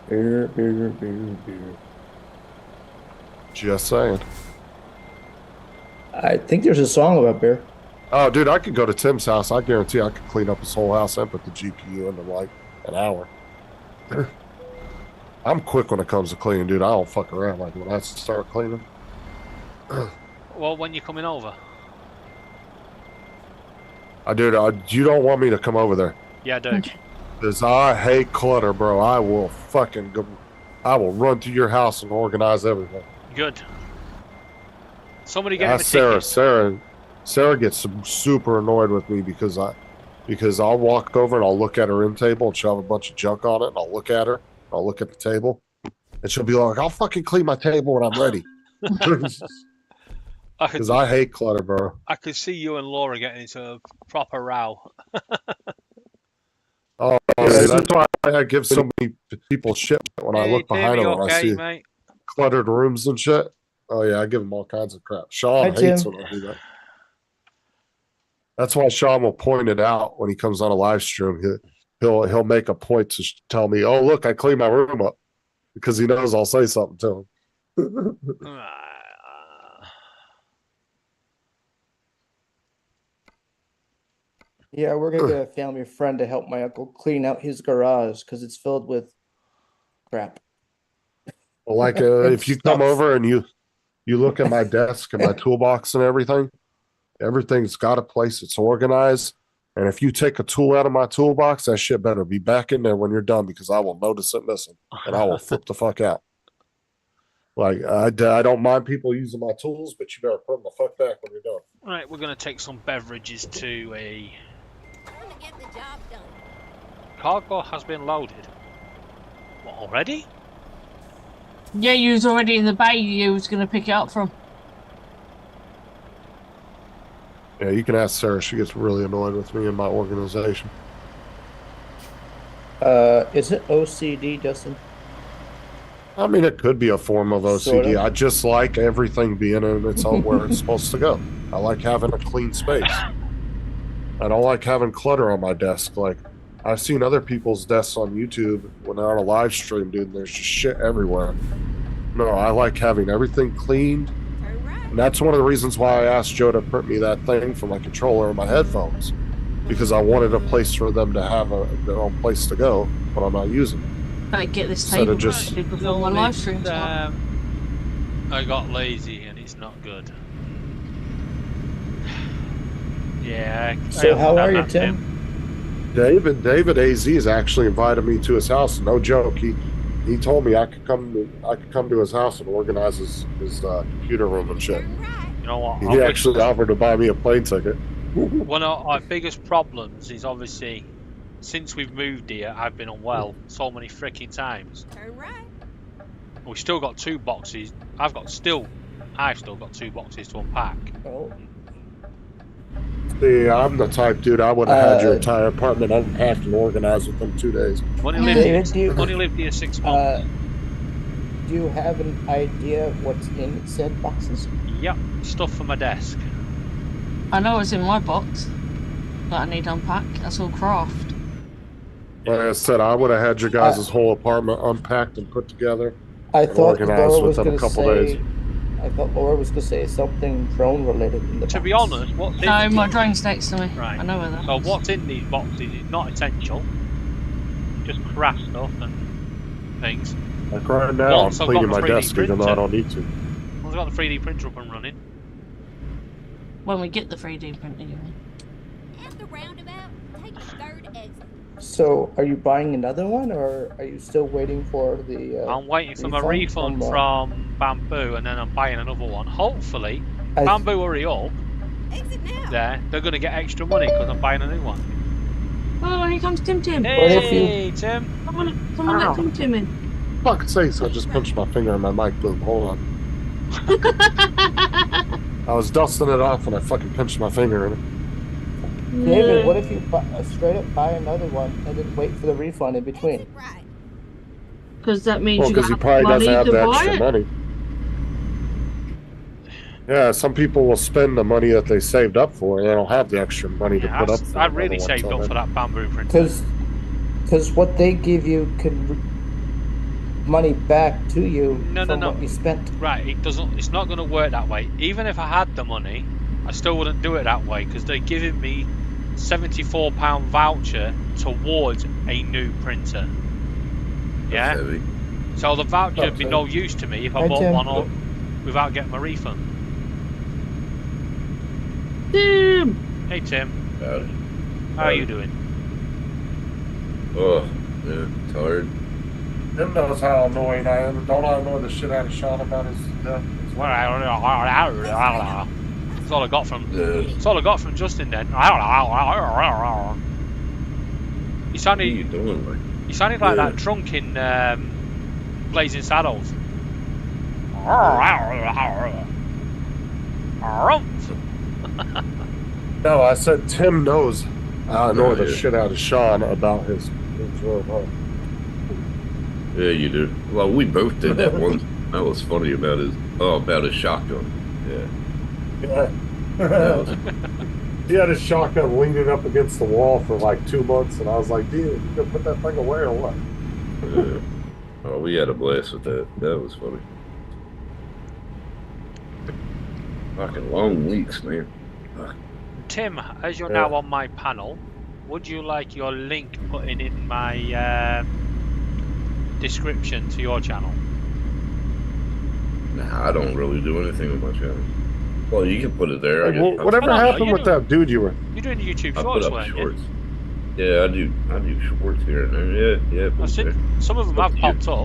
Beer. Just saying. I think there's a song about beer. Oh, dude, I could go to Tim's house. I guarantee I could clean up his whole house and put the GPU into like an hour. I'm quick when it comes to cleaning, dude. I don't fuck around. Like when I start cleaning. Well, when you're coming over? You don't want me to come over there. Yeah, I do. Because I hate clutter, bro. I will run to your house and organize everything. Good. Somebody get him a Ask ticket. Sarah gets super annoyed with me because I'll walk over and I'll look at her end table and she'll have a bunch of junk on it and I'll look at her. I'll look at the table and she'll be like, I'll fucking clean my table when I'm ready. Because I hate clutter, bro. I could see you and Laura getting into a proper row. Oh, that's why I give so many people shit when I look behind Tim, them you and I see mate? cluttered rooms and shit. Oh yeah, I give them all kinds of crap. Sean Hi, hates Tim. when I do that. That's why Sean will point it out when he comes on a live stream. He'll make a point to tell me, "Oh, look, I cleaned my room up," because he knows I'll say something to him. Yeah, we're gonna get a family friend to help my uncle clean out his garage because it's filled with crap. Well, like if you come Stuff. over and you look at my desk and my toolbox and everything's got a place. It's organized. And if you take a tool out of my toolbox, that shit better be back in there when you're done because I will notice it missing and I will flip the fuck out. Like I don't mind people using my tools, but you better put them the fuck back when you're done. Right, we're going to take some beverages to a... Time to get the job done. Cargo has been loaded. What, already? Yeah, you was already in the bay you was going to pick it up from. Yeah, you can ask Sarah. She gets really annoyed with me and my organization. Is it OCD, Justin? I mean, it could be a form of OCD. Sort of. I just like everything being in its own where it's supposed to go. I like having a clean space. I don't like having clutter on my desk. Like I've seen other people's deaths on YouTube when they're on a live stream, dude, and there's just shit everywhere. No, I like having everything cleaned. Turn right. And that's one of the reasons why I asked Joe to print me that thing for my controller and my headphones. Because I wanted a place for them to have their own place to go, but I'm not using it. Better get this Instead table of just- ready before my live stream starts. I got lazy and it's not good. Yeah. So how are you, understand Tim? David AZ has actually invited me to his house. No joke. He told me I could come to his house and organize his computer room and shit. Turn right. that. You know what? He actually offered to buy me a plane ticket. One of our biggest problems is obviously since we've moved here, I've been unwell so many freaking times. Turn right. We've still got 2 boxes. I've still got 2 boxes to unpack. Oh, See, I'm the type, dude, I would have had your entire apartment unpacked and organized within 2 days. I've only David, do you, lived here 6 months. do you have an idea of what's in said boxes? Yep, stuff for my desk. I know it's in my box that I need to unpack. That's all craft. Like I said, I would have had your guys' whole apartment unpacked and put together. I thought Organized Laura was within a going to couple say. days. I thought Laura was going to say something drone related in the To box. be honest, what's in No, my drone's next to me. Right. I know where that So is. what's in these boxes is not essential. Just craft stuff and things. Like right now, Once I'm I've got cleaning the my 3D desk even though I don't need to. I've got the 3D printer up and running. When we get the 3D printer, you mean? At the roundabout, take the third exit. So, are you buying another one, or are you still waiting for the? I'm waiting for my refund refund from Bamboo, and then I'm buying another one. Hopefully, I- Bamboo hurry up. Exit now. They're going to get extra money because I'm buying a new one. Oh, here comes Tim Tim. Hey, Tim. Someone let Tim Tim in. Fuck's sakes, I just pinched my finger in my mic boom. Hold on. I was dusting it off and I fucking pinched my finger in it. David, what if you straight up buy another one and then wait for the refund in between? Exit right. Because that means Well, you because he got probably money doesn't have to the buy extra it. money. Yeah, some people will spend the money that they saved up for and they don't have the extra money to Yeah, put up for I another really one, saved so up then- for that Bamboo printer. Because what they give you can money back to you No, from no. what you spent. Right, it's not going to work that way. Even if I had the money, I still wouldn't do it that way because they're giving me £74 voucher towards a new printer. Yeah? That's heavy. So the voucher would be Okay. no use to me if I Hi, bought Tim. one up without getting my refund. Tim! Hey Tim, Howdy. how are you doing? Oh, yeah, tired. Tim knows how annoying I am. Don't I annoy the shit out of Sean about his death? That's all I got from. Yeah. That's all I got from Justin then. He What are you sounded. doing, like? He sounded like Yeah. that drunk in Blazing Saddles. No, I said Tim knows I annoy the yeah. shit out of Sean about his robot. Yeah, you do. Well, we both did that once. That was funny about his shotgun. Yeah. Yeah. That was, He had his shotgun leaning up against the wall for like 2 months, and I was like, dude, you gonna put that thing away or what? yeah. Oh, we had a blast with that. That was funny. Fucking long weeks, man. Tim, as you're Yeah. now on my panel, would you like your link put in my description to your channel? Nah, I don't really do anything with my channel. Well, you can put it there. I guess. Whatever I don't know, happened you with know- that dude you were? You're doing YouTube I shorts, put up weren't you? shorts. Yeah, I do shorts here and there. Yeah, I've but seen some of them Up have to you. popped up.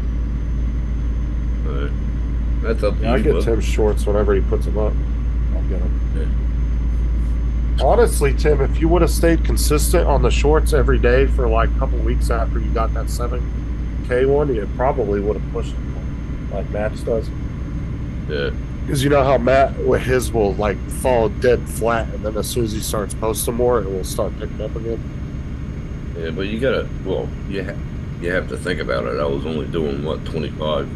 that's up to Yeah, I you. get bud. Tim shorts whenever he puts them up. I'll get them. Honestly, Tim, if you would have stayed consistent on the shorts every day for like a couple weeks after you got that 7K one, you probably would have pushed it like Max does. Yeah. Because you know how Matt with his will like fall dead flat, and then as soon as he starts posting more, it will start picking up again. Yeah, but you gotta. Well, you have to think about it. I was only doing 25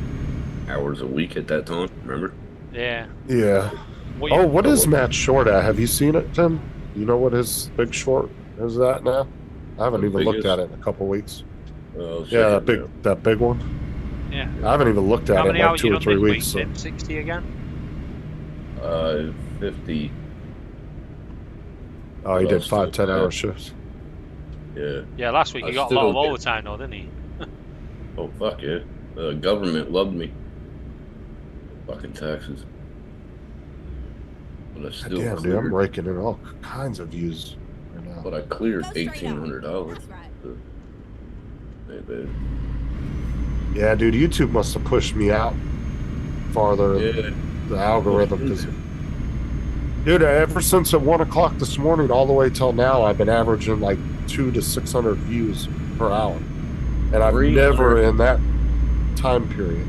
hours a week at that time. Remember? Yeah. Yeah. What Oh, you- what is Matt short at? Have you seen it, Tim? You know what his big short is at now? I haven't The even looked biggest? at it in a couple weeks. Oh, Yeah, second that big one. Yeah. I haven't even looked at How it many in like hours 2 you or done 3 this week, weeks. So. Tim? 60 again? 50. Oh, he Well, did still 5 10-hour bad. shifts. Yeah. Yeah, last week he I got a lot of still get- overtime though, didn't he? Oh, fuck yeah. The government loved me. Fucking taxes. But I God still damn, dude, I'm cleared. raking in all kinds of views right now. But I cleared Go straight on. $1,800. That's right. So, ain't bad. Yeah, dude, YouTube must have pushed me out farther. Yeah. The algorithm, because, dude, ever since at 1 o'clock this morning all the way till now, I've been averaging like 200 to 600 views per hour, and I've 300. never in that time period.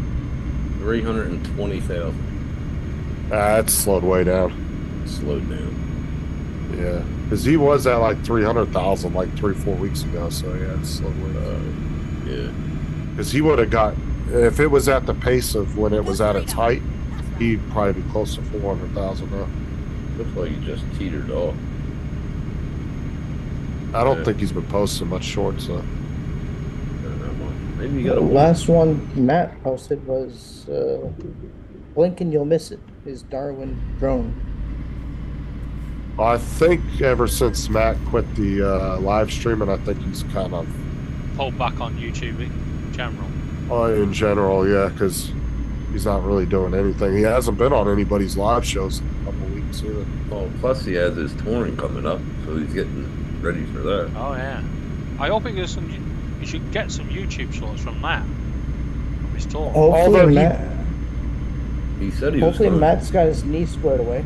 320,000. It's slowed way down. Slowed down. Yeah, because he was at like 300,000 like 3-4 weeks ago. So yeah, it's slowed way down. Yeah. Because he would have got, if it was at the pace of when it was at its height, That's right. he'd probably be close to 400,000 now. Looks like he just teetered off. I don't Yeah. think he's been posting much short. So Maybe you The got a last one Matt posted was Blink and You'll Miss It, his Darwin drone. I think ever since Matt quit the live streaming, I think he's kind of Pulled back on YouTube in general. in general, yeah, because he's not really doing anything. He hasn't been on anybody's live shows in a couple weeks either. Oh, plus he has his touring coming up, so he's getting ready for that. Oh yeah. I hope he gets some. You should get some YouTube shorts from Matt. From his tour. Hopefully, Although he- Matt, He said he hopefully was gonna... Matt's got his knee squared away.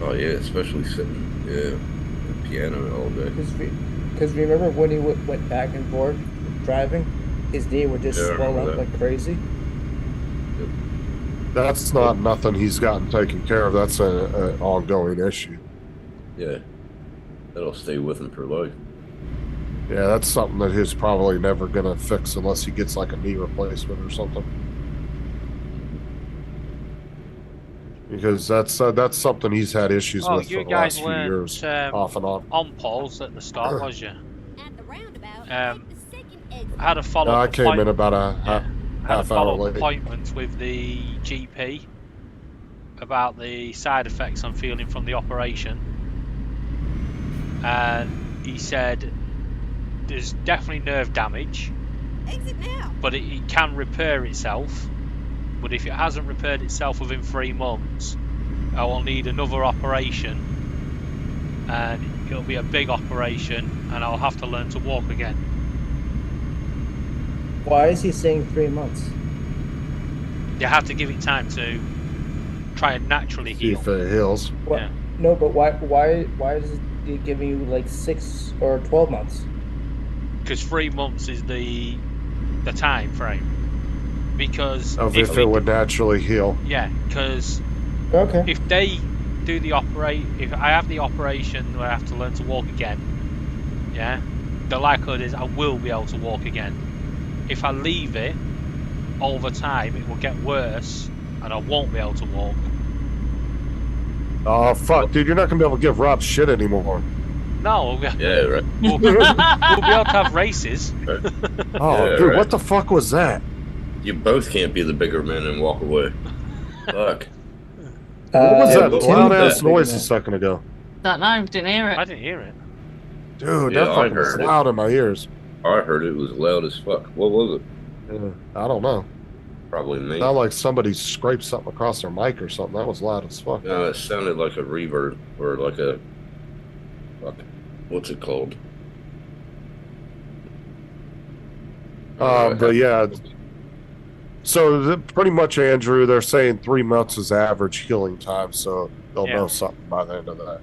Oh yeah, especially sitting, at the piano all day. Because remember when he went back and forth driving, his knee would just Yeah, I swell remember up that. like crazy. That's not nothing he's gotten taken care of. That's an ongoing issue. Yeah, that'll stay with him for life. Yeah, that's something that he's probably never gonna fix unless he gets like a knee replacement or something. Because that's something he's had issues Oh, with you for the guys last few years, weren't off and on. on polls at the start, was you? At the roundabout, Um, take the second exit. I had a follow-up I came in about a had a half hour follow-up late. appointment with the GP about the side effects I'm feeling from the operation, and he said there's definitely nerve damage, Exit now. but it can repair itself. But if it hasn't repaired itself within 3 months, I will need another operation, and it'll be a big operation, and I'll have to learn to walk again. Why is he saying 3 months? You have to give it time to try and naturally See heal. if it heals. What? Yeah. No, but why is it giving you like 6 or 12 months? Because 3 months is the time frame. Because Of if it would naturally heal. yeah, because Okay. if they do the if I have the operation where I have to learn to walk again, yeah, the likelihood is I will be able to walk again. If I leave it, over time it will get worse, and I won't be able to walk. Oh fuck, dude! You're not gonna be able to give Rob shit anymore. No, Yeah, right. we'll be able to have races. Oh, Yeah, dude, right. what the fuck was that? You both can't be the bigger man and walk away. Fuck. What was that Tim- loud ass Tim- noise a second ago? Don't know, didn't hear I it. didn't hear it. Dude, Yeah, that I fucking was heard it. loud in my ears. I heard it was loud as fuck. What was it? I don't know. Probably me. Sounded like somebody scraped something across their mic or something. That was loud as fuck. No, it sounded like a reverb or like a... Fuck. What's it called? But yeah. So pretty much, Andrew, they're saying 3 months is average healing time, so they'll Yeah. know something by the end of that.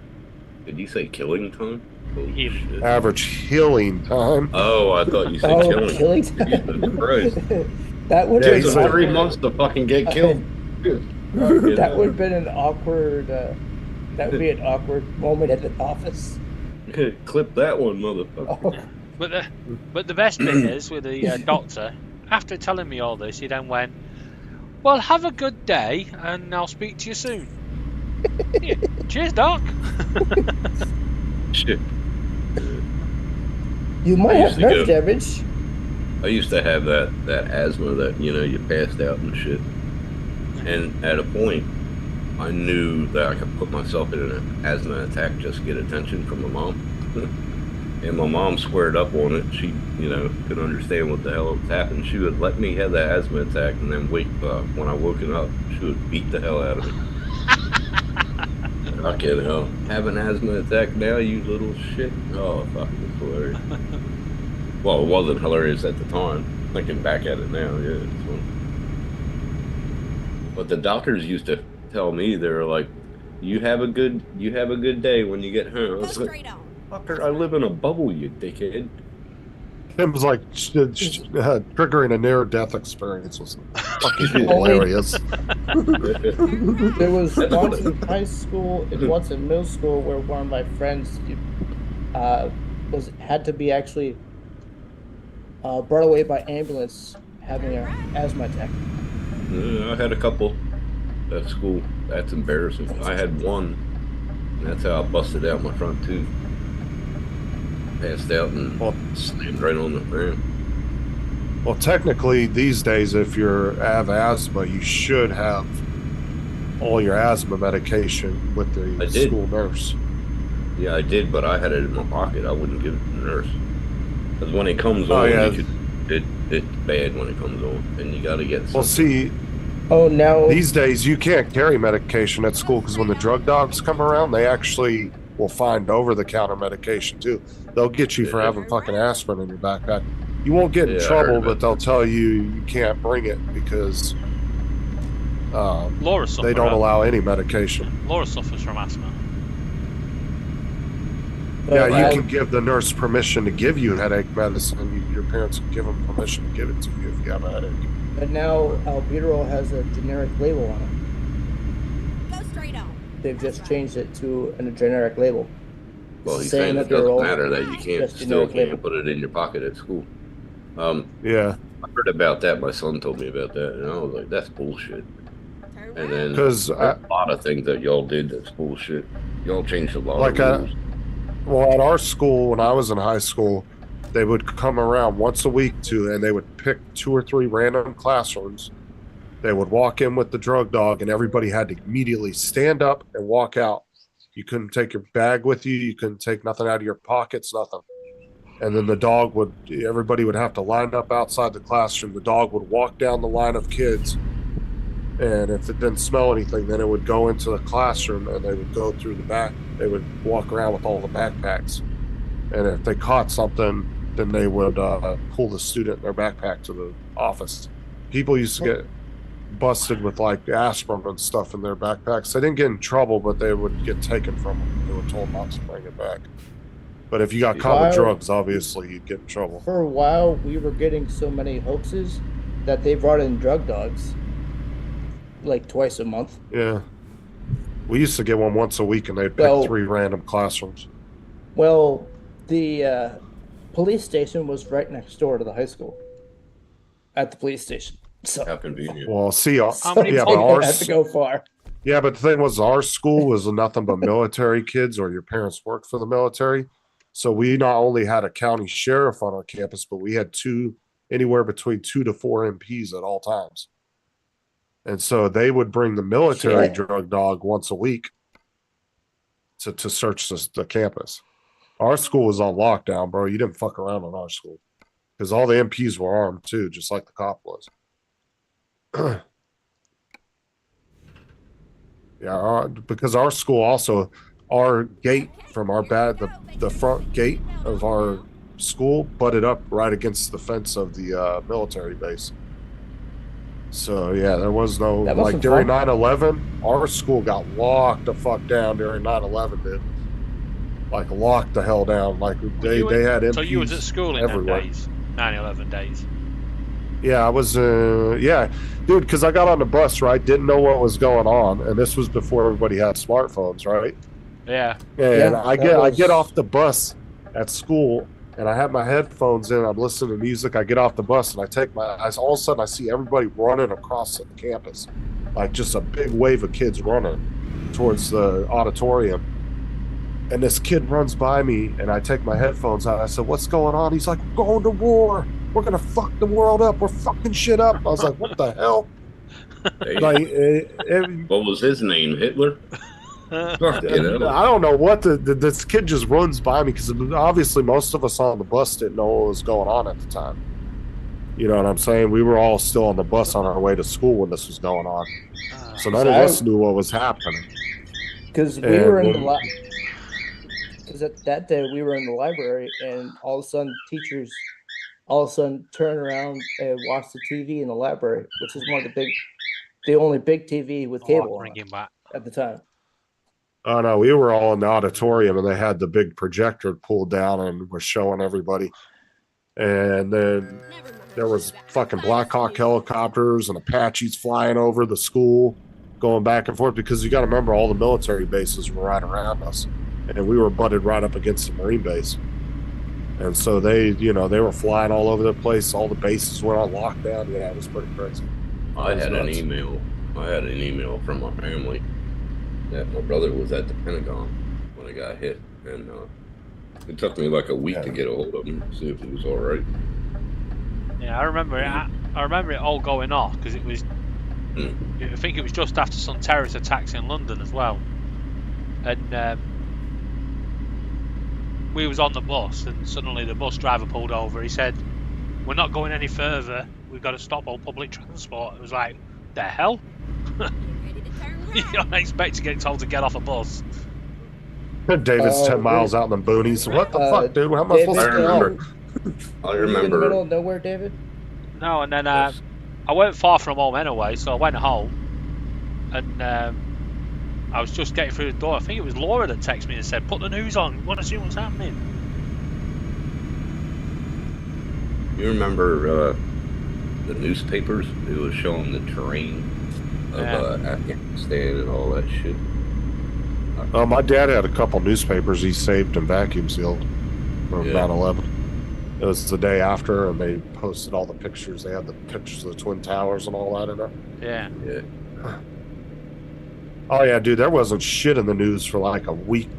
Did you say killing time? Holy Healing. shit. Average healing time. Oh, I thought you said Oh, killing. killing Jesus Christ. That would Yeah, Takes he's them like- 3 months to fucking get killed. that would have been an awkward. That would be an awkward moment at the office. Clip that one, motherfucker. Oh, But the best bit is with the doctor. After telling me all this, he then went, "Well, have a good day, and I'll speak to you soon." Yeah. Cheers, Doc. Shit. You might I have used to nerve go- damage. I used to have that asthma that you passed out and shit. And at a point, I knew that I could put myself in an asthma attack just to get attention from my mom. And my mom squared up on it. She, couldn't understand what the hell was happening. She would let me have that asthma attack and then wait. When I woken up, she would beat the hell out of me. Fucking hell. Have an asthma attack now, you little shit? Oh, fuck, it's hilarious. Well, it wasn't hilarious at the time. Thinking back at it now, yeah, it's funny. But the doctors used to tell me, they were like, you have a good day when you get home. I Go was like, straight on. fucker, I live in a bubble, you dickhead. Tim was like triggering a near-death experience was fucking hilarious. There was once in high school and once in middle school where one of my friends had to be actually brought away by ambulance having an asthma attack. I had a couple at school. That's embarrassing. I had one, and that's how I busted out my front tooth. Passed out and slammed right on the ground. Well, technically, these days, if you have asthma, you should have all your asthma medication with the school nurse. Yeah, I did, but I had it in my pocket. I wouldn't give it to the nurse. Because when it comes on, it's bad when it comes on, and you got to get something. Well, see, now these days, you can't carry medication at school because when the drug dogs come around, they actually will find over-the-counter medication, too. They'll get you for having fucking aspirin in your backpack. You won't get in trouble, but they'll tell you can't bring it because they don't allow any medication. Laura suffers from asthma. Yeah, you can give the nurse permission to give you headache medicine. Your parents can give them permission to give it to you if you have a headache. And now albuterol has a generic label on Go straight on. it. They've just changed it to a generic label. Well, he's saying it doesn't matter that you can't put it in your pocket at school. Yeah. I heard about that. My son told me about that, and I was like, that's bullshit. And then because a lot of things that y'all did that's bullshit. Y'all changed a lot of rules. Well, at our school, when I was in high school, they would come around once a week and they would pick 2 or 3 random classrooms. They would walk in with the drug dog, and everybody had to immediately stand up and walk out. You couldn't take your bag with you. You couldn't take nothing out of your pockets, nothing. And then everybody would have to line up outside the classroom. The dog would walk down the line of kids. And if it didn't smell anything, then it would go into the classroom and they would go through the back. They would walk around with all the backpacks. And if they caught something, then they would pull the student in their backpack to the office. People used to get busted with like aspirin and stuff in their backpacks. They didn't get in trouble, but they would get taken from them. They were told not to bring it back. But if you got caught with drugs, obviously you'd get in trouble. For a while, we were getting so many hoaxes that they brought in drug dogs like twice a month. Yeah. We used to get one once a week, and they'd pick 3 random classrooms. Well, the police station was right next door to the high school. At the police station. So how convenient. Well, see, but ours had to go far. Yeah, but the thing was, our school was nothing but military kids, or your parents worked for the military. So we not only had a county sheriff on our campus, but we had anywhere between 2 to 4 MPs at all times. And so they would bring the military drug dog once a week to search the campus. Our school was on lockdown, bro. You didn't fuck around in our school because all the MPs were armed too, just like the cop was. Yeah, because our school also, our gate from the front gate of our school butted up right against the fence of the military base. So yeah, there was no like during 9/11, our school got locked the fuck down during 9/11, dude. Like locked the hell down. Like they had MPs. So you was at school in everywhere. them days, 9/11 days. Yeah, I was. Yeah, dude, because I got on the bus, right? Didn't know what was going on, and this was before everybody had smartphones, right? Yeah. And I get off the bus at school, and I have my headphones in. I'm listening to music. I get off the bus, and I take my eyes. All of a sudden, I see everybody running across the campus, like just a big wave of kids running towards the auditorium. And this kid runs by me, and I take my headphones out. I said, "What's going on?" He's like, "We're going to war. We're gonna fuck the world up. We're fucking shit up." I was like, "What the hell?" Like, what was his name? Hitler? Fucking hell. I don't know what this kid just runs by me because obviously most of us on the bus didn't know what was going on at the time. You know what I'm saying? We were all still on the bus on our way to school when this was going on, so none of us knew what was happening. Because we were in the because at that day we were in the library, and all of a sudden teachers all of a sudden turn around and watch the TV in the library, which is the only big TV with cable on at the time. Oh no, we were all in the auditorium, and they had the big projector pulled down and was showing everybody. And then there was fucking Black Hawk helicopters and Apaches flying over the school, going back and forth, because you got to remember all the military bases were right around us, and we were butted right up against the Marine base. And so they were flying all over the place. All the bases went on lockdown. Yeah, it was pretty crazy. I had an email from my family that my brother was at the Pentagon when he got hit, and it took me like a week to get a hold of him, see if he was all right. Yeah, I remember it. I remember it all going off because it was. I think it was just after some terrorist attacks in London as well, and we was on the bus, and suddenly the bus driver pulled over. He said, "We're not going any further. We've got to stop all public transport." It was like, the hell? You don't expect to get told to get off a bus. David's 10 miles out in the boonies. What the fuck, dude? How am I supposed to remember? I Were you in the middle of nowhere, David? No, and then I weren't far from home anyway, so I went home, and I was just getting through the door. I think it was Laura that texted me and said, "Put the news on. We want to see what's happening." You remember the newspapers? It was showing the terrain of Afghanistan and all that shit. My dad had a couple newspapers he saved and vacuum sealed from 9/11. It was the day after, and they posted all the pictures. They had the pictures of the Twin Towers and all that in there. Yeah. Oh yeah, dude, there wasn't shit in the news for like a week.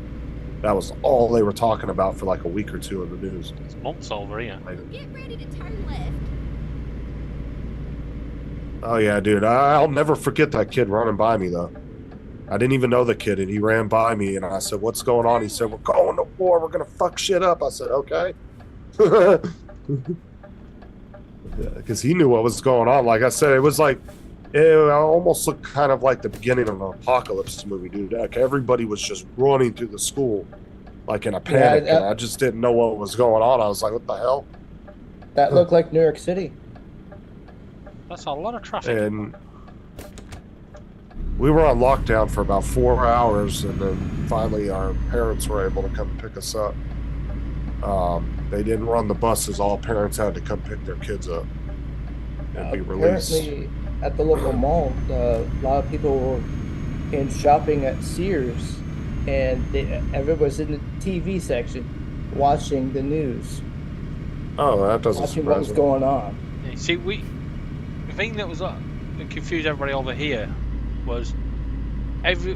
That was all they were talking about for like a week or two in the news. It's months over here. Get ready to turn left. Oh yeah, dude, I'll never forget that kid running by me though. I didn't even know the kid, and he ran by me, and I said, "What's going on?" He said, "We're going to war. We're gonna fuck shit up." I said, "Okay," because he knew what was going on. Like I said, it was like it almost looked kind of like the beginning of an apocalypse movie, dude. Like everybody was just running through the school, like in a panic, and I just didn't know what was going on. I was like, "What the hell?" That looked like New York City. That's a lot of traffic. And we were on lockdown for about 4 hours, and then finally our parents were able to come pick us up. They didn't run the buses. All parents had to come pick their kids up and be released. Apparently, at the local mall, a lot of people were in shopping at Sears, and everybody was in the TV section watching the news. Oh, that doesn't watching surprise what was me. going on. Yeah, see, the thing that was that confused everybody over here was every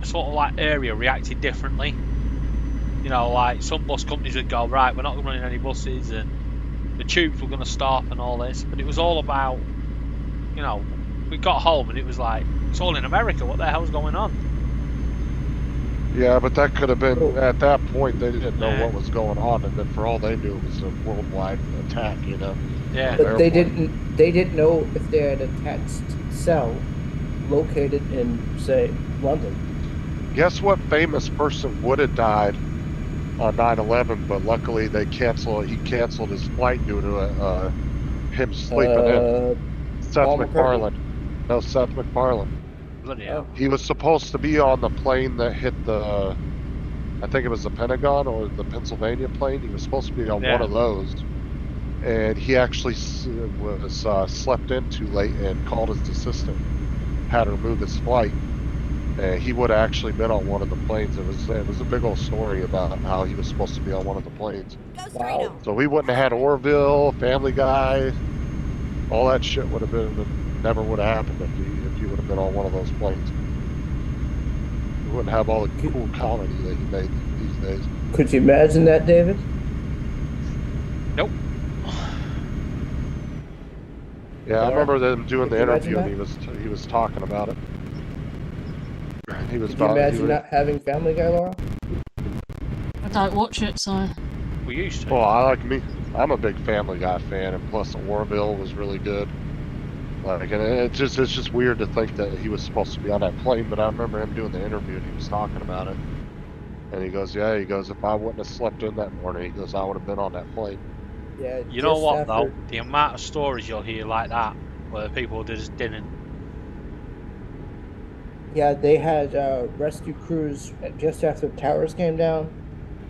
sort of like area reacted differently. You know, like some bus companies would go, right, we're not running any buses, and the tubes were going to stop and all this, but it was all about, you know, we got home and it was like, it's all in America, what the hell's going on? Yeah, but that could have been, at that point, they didn't know what was going on, and then for all they knew, it was a worldwide attack, you know? Yeah. But they didn't know if they had a attached cell located in, say, London. Guess what famous person would have died on 9/11, but luckily he canceled his flight due to him sleeping in. Seth MacFarlane. No, Seth MacFarlane. Bloody hell. He was supposed to be on the plane that hit I think it was the Pentagon or the Pennsylvania plane. He was supposed to be on one of those, and he actually was slept in too late and called his assistant, had to remove his flight. He would have actually been on one of the planes. It was a big old story about how he was supposed to be on one of the planes. Wow. So we wouldn't have had Orville, Family Guy, all that shit never would have happened if he would have been on one of those planes. We wouldn't have all the cool comedy that he made. these days. Could you imagine that, David? Nope. Yeah, I remember them doing Could the you imagine interview, that? and he was talking about it. He was Could you about. imagine not having Family Guy, Laura? I don't watch it, so. We used to. Well, I like me. I'm a big Family Guy fan, and plus Orville was really good. Like, and it's just weird to think that he was supposed to be on that plane, but I remember him doing the interview and he was talking about it. And he goes, yeah, he goes, if I wouldn't have slept in that morning, he goes, I would have been on that plane. Yeah. You know just what after... though? The amount of stories you'll hear like that, where people just didn't. Yeah, they had rescue crews just after the towers came down,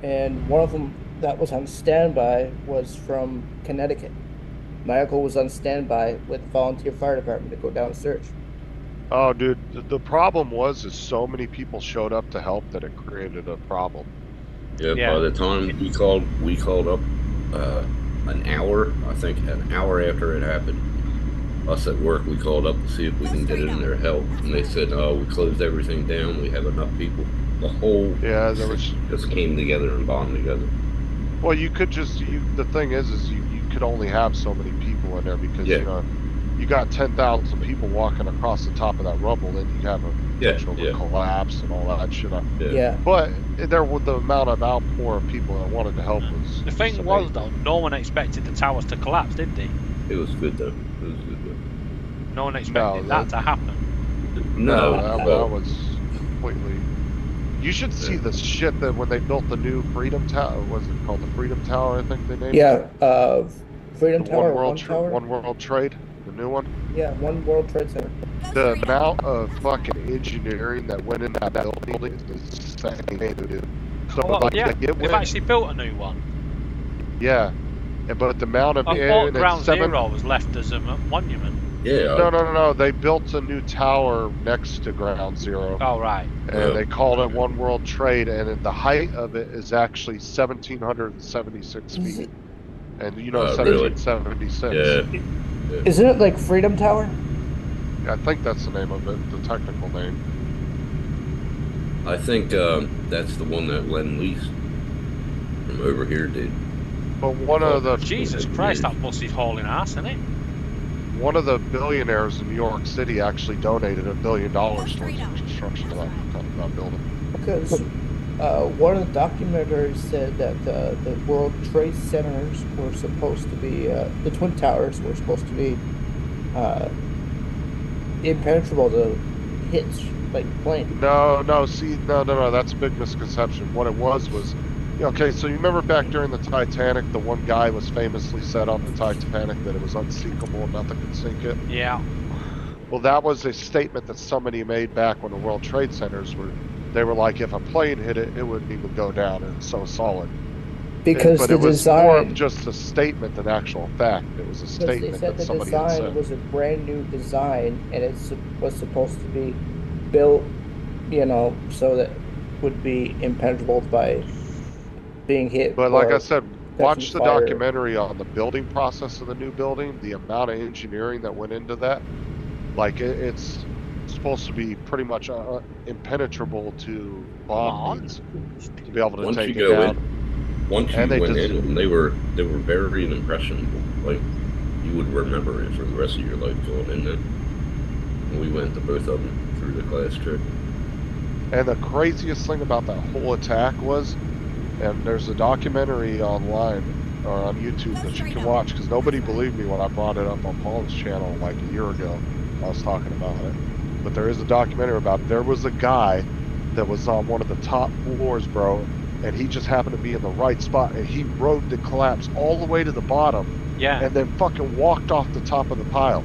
and one of them that was on standby was from Connecticut. My uncle was on standby with the volunteer fire department to go down and search. Oh, dude, the problem is so many people showed up to help that it created a problem. Yeah, by the time we called up an hour, I think an hour after it happened. Us at work, we called up to see if we can get in there help, and they said, "Oh, we closed everything down. We have enough people." The whole there was just came together and bonded together. Well, you could just the thing is you could only have so many people in there because you know you got 10,000 people walking across the top of that rubble, then you have a potential to collapse and all that shit. Yeah. But there was the amount of outpour of people that wanted to help was. The thing was though, no one expected the towers to collapse, did they? It was good though. It was good though. No one expected that to happen. No, that was completely. You should see the shit that when they built the new Freedom Tower, was it called the Freedom Tower? I think they named it. Yeah, Freedom Tower, One World Trade, the new one. Yeah, One World Trade Center. The amount of fucking engineering that went in that building is insane, dude. So they've actually built a new one. Yeah, but the amount of I thought Ground Zero was left as a monument. Yeah. No. They built a new tower next to Ground Zero. Oh, right. And they called it One World Trade, and the height of it is actually 1,776 feet. And you know, 1776. Yeah. Isn't it like Freedom Tower? Yeah, I think that's the name of it, the technical name. I think that's the one that Len Lease from over here did. But one of the Jesus Christ, that bus is hauling ass, isn't it? One of the billionaires in New York City actually donated $1 billion towards the construction of that building. Because one of the documentaries said that the World Trade Centers were supposed to be, the Twin Towers were supposed to be impenetrable to hits like planes. No, that's a big misconception. What it was, okay, so you remember back during the Titanic, the one guy was famously said on the Titanic that it was unsinkable and nothing could sink it? Yeah. Well, that was a statement that somebody made back when the World Trade Centers they were like, if a plane hit it, it wouldn't even go down, and it's so solid. Because but the it was design, more of just a statement than actual fact. It was a statement that somebody had said. The design was a brand new design, and it was supposed to be built, so that it would be impenetrable by being hit. But like I said, watch the fire. documentary on the building process of the new building, the amount of engineering that went into that. Like it's supposed to be pretty much impenetrable to bomb needs to be able to take it down. Once you went in, they were very impressionable. Like you would remember it for the rest of your life going in there. And we went to both of them through the class trip. And the craziest thing about that whole attack was, and there's a documentary online or on YouTube that you can watch, because nobody believed me when I brought it up on Paul's channel like a year ago. I was talking about it. But there is a documentary about it. There was a guy that was on one of the top floors, bro, and he just happened to be in the right spot, and he rode the collapse all the way to the bottom. Yeah. And then fucking walked off the top of the pile.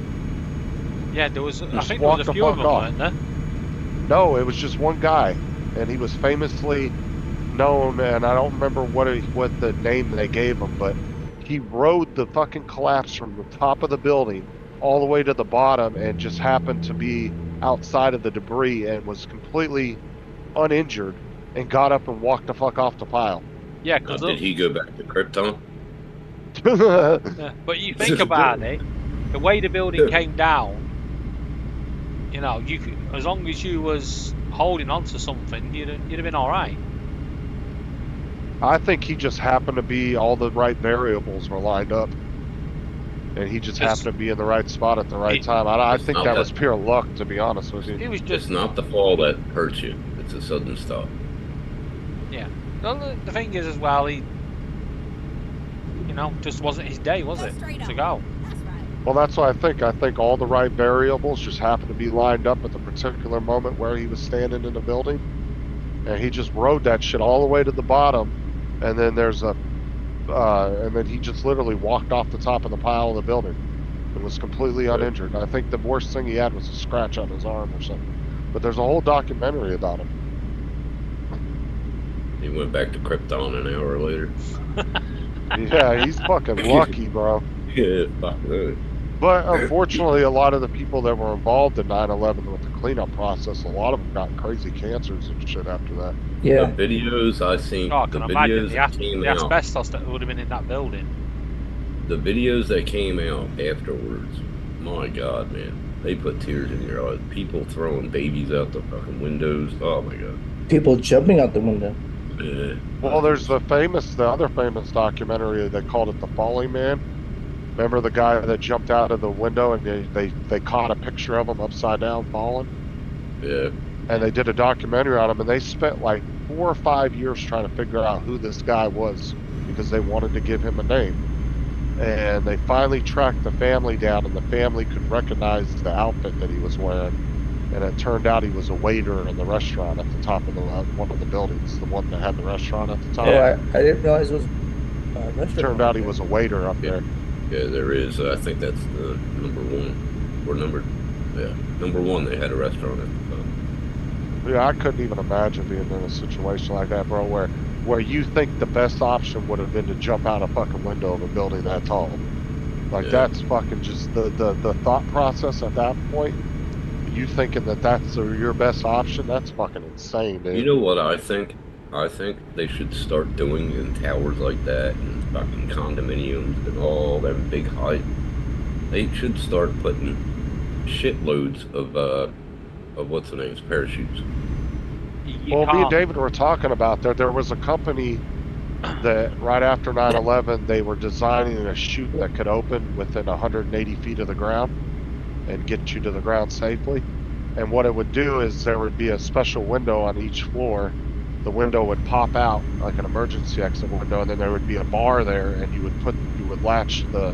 Yeah, there was. I think there was a few of them, weren't there? No, it was just one guy, and he was famously known, and I don't remember what the name they gave him, but he rode the fucking collapse from the top of the building all the way to the bottom, and just happened to be outside of the debris and was completely uninjured, and got up and walked the fuck off the pile. Yeah, because did he go back to Krypton? Yeah, but you think about it, the way the building came down, you could, as long as you was holding on to something, you'd have been all right. I think he just happened to be, all the right variables were lined up. And he just happened to be in the right spot at the right time. I think that was pure luck, to be honest with you. It was just, it's not the fall that hurts you. It's a sudden stop. Yeah. Well, the thing is as well, he, just wasn't his day, was it, to go? Well, that's what I think. I think all the right variables just happened to be lined up at the particular moment where he was standing in the building. And he just rode that shit all the way to the bottom. And then and then he just literally walked off the top of the pile of the building and was completely uninjured. I think the worst thing he had was a scratch on his arm or something. But there's a whole documentary about him. He went back to Krypton an hour later. Yeah, he's fucking lucky, bro. Yeah, fuck that. But unfortunately, a lot of the people that were involved in 9/11 with the cleanup process, a lot of them got crazy cancers and shit after that. Yeah. The videos I seen, I the can imagine videos that came the out, asbestos that would have been in that building. the videos that came out afterwards, my God, man, they put tears in your eyes. People throwing babies out the fucking windows. Oh my God. People jumping out the window. Yeah. Well, there's the other famous documentary. They called it The Falling Man. Remember the guy that jumped out of the window and they caught a picture of him upside down falling? Yeah. And they did a documentary on him, and they spent like 4 or 5 years trying to figure out who this guy was because they wanted to give him a name. And they finally tracked the family down, and the family could recognize the outfit that he was wearing. And it turned out he was a waiter in the restaurant at the top of one of the buildings, the one that had the restaurant at the top. Oh, I didn't realize it was a restaurant. Turned out he was a waiter up there. Yeah, there is. I think that's the number one. Or number one, they had a restaurant at the time. Yeah, I couldn't even imagine being in a situation like that, bro, where you think the best option would have been to jump out a fucking window of a building that tall. Like, that's fucking just the thought process at that point. You thinking that's your best option? That's fucking insane, dude. You know what I think? I think they should start doing in towers like that and fucking condominiums and all them big height. They should start putting shitloads of what's the name's parachutes. Well, me and David were talking about there was a company that right after 9/11 they were designing a chute that could open within 180 feet of the ground and get you to the ground safely. And what it would do is there would be a special window on each floor. The window would pop out like an emergency exit window, and then there would be a bar there, and you would latch the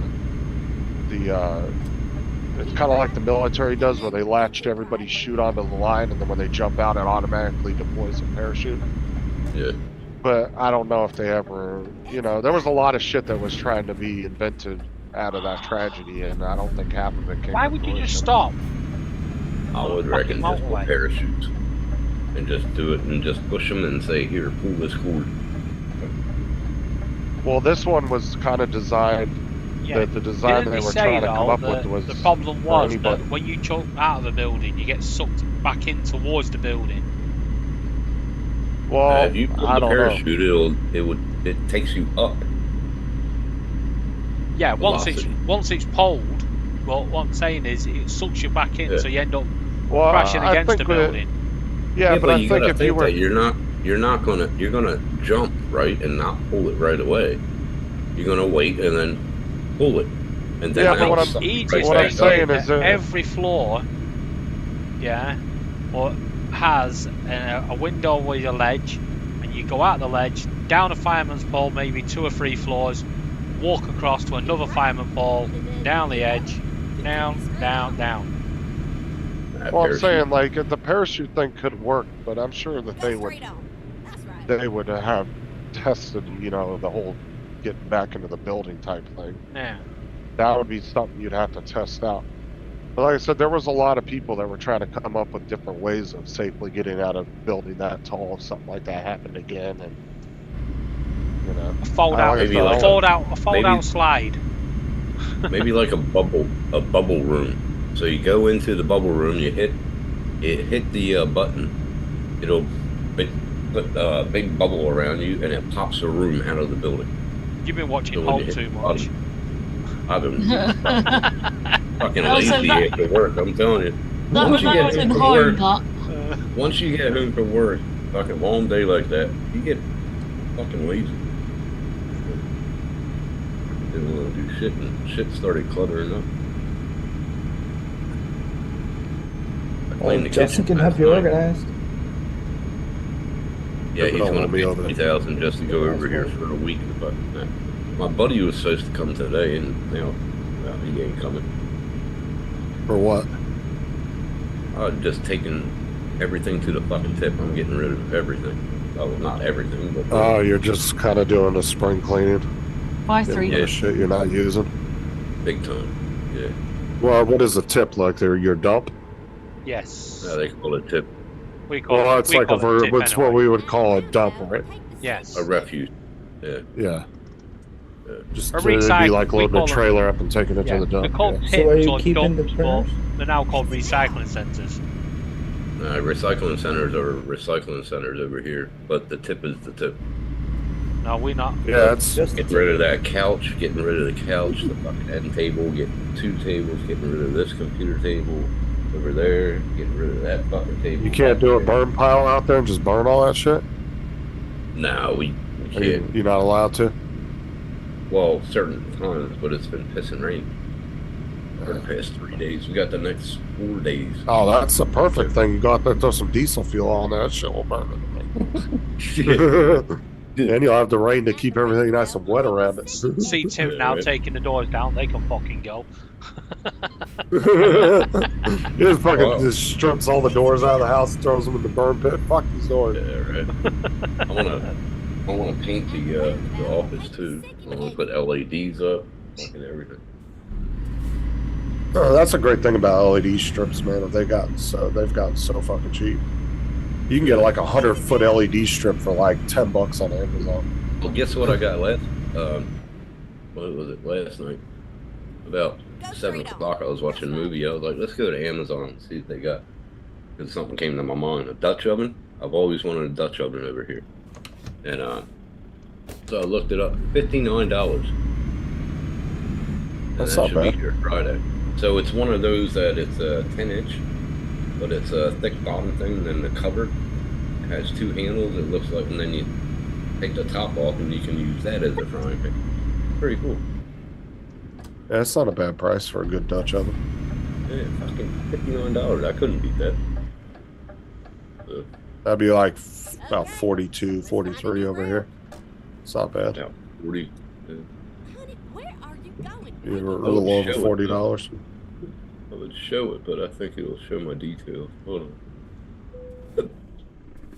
it's kind of like the military does, where they latched everybody's chute onto the line, and then when they jump out, it automatically deploys a parachute. Yeah. But I don't know if they ever, there was a lot of shit that was trying to be invented out of that tragedy, and I don't think half of it came. Why would you just stop? I would reckon just put parachutes and just do it and just push them and say, here, pull this cord. Well, this one was kind of designed. Yeah. The design they were trying to come up with was the problem was that when you jump out of a building, you get sucked back in towards the building. Well, if you put the parachute, it takes you up. Yeah, once it's pulled, well, what I'm saying is it sucks you back in, so you end up crashing against the building. Yeah, but I you think gotta if think you were, that you're gonna jump right and not pull it right away. You're gonna wait and then pull it, and then what I'm saying is that every floor, has a window with a ledge, and you go out the ledge, down a fireman's pole, maybe 2 or 3 floors, walk across to another fireman pole, down the edge, down. Well, I'm saying, like, the parachute thing could work, but I'm sure that they would have tested, the whole getting back into the building type thing. Yeah. That would be something you'd have to test out. But like I said, there was a lot of people that were trying to come up with different ways of safely getting out of a building that tall if something like that happened again. And a fold out slide. Maybe like a bubble room. So you go into the bubble room, you hit the button, it'll put a big bubble around you, and it pops a room out of the building. You've been watching Hulk too much. I've been fucking lazy after work, I'm telling you. Once you get home from work, fucking long day like that, you get fucking lazy. Didn't want to do shit, and shit started cluttering up. Well, Justin can help you organized. Yeah, he's going to pay $3,000 just to go over here for a week. But my buddy was supposed to come today, and now he ain't coming. For what? Just taking everything to the fucking tip. I'm getting rid of everything. Well, not everything, but... Oh, you're just kind of doing a spring cleaning? Buy 3. Yeah, shit you're not using? Big time, yeah. Well, what is a tip like? They're your dump? Yes. They call it tip. We call Well, it, it's like a verb. It's anyway. what we would call a dump, right? Yes. A refuge. Yeah. Yeah. Just A it'd be recycle- like we loading a call them- trailer up and taking it Yeah. to the They're dump. called Yeah. So are tips you or keeping the dumps, but printers? they're now called recycling centers. Recycling centers are recycling centers over here, but the tip is the tip. No, we're not. Yeah, it's Just Getting rid of that couch, getting rid of the couch, the fucking end table, getting 2 tables, getting rid of this computer table over there, getting rid of that fucking table. you can't do a back there. burn pile out there and just burn all that shit. No, we Are you, can't. you're not allowed to. Well, certain times, but it's been pissing rain for the past 3 days. We got the next 4 days. Oh, that's a perfect thing. You go out there, throw some diesel fuel on there. That shit will burn it. And you'll have the rain to keep everything nice and wet around it. See Tim now taking the doors down. They can fucking go. He just fucking just strips all the doors out of the house, throws them in the burn pit. Fuck these doors. Yeah, right. I wanna paint the office too. I wanna put LEDs up, fucking everything. Oh, that's a great thing about LED strips, man. They've gotten so fucking cheap. You can get like 100-foot LED strip for like $10 on Amazon. Well, guess what I got last? What was it last night? About 7 o'clock, I was watching a movie. I was like, let's go to Amazon and see what they got. Because something came to my mind. A Dutch oven. I've always wanted a Dutch oven over here. And so I looked it up. $59. That's that not should bad. be here Friday. So it's one of those that it's a 10-inch, but it's a thick bottom thing. And then the cover has 2 handles. It looks like, and then you take the top off, and you can use that as a frying pan. Pretty cool. Yeah, it's not a bad price for a good Dutch oven. Yeah, fucking $59. I couldn't beat that. So, That'd be like about 42, 43 over here. It's not bad. yeah, 40. Honey, where are you going? You're a Oh, little over show it, $40. I would show it, but I think it'll show my details. Hold on.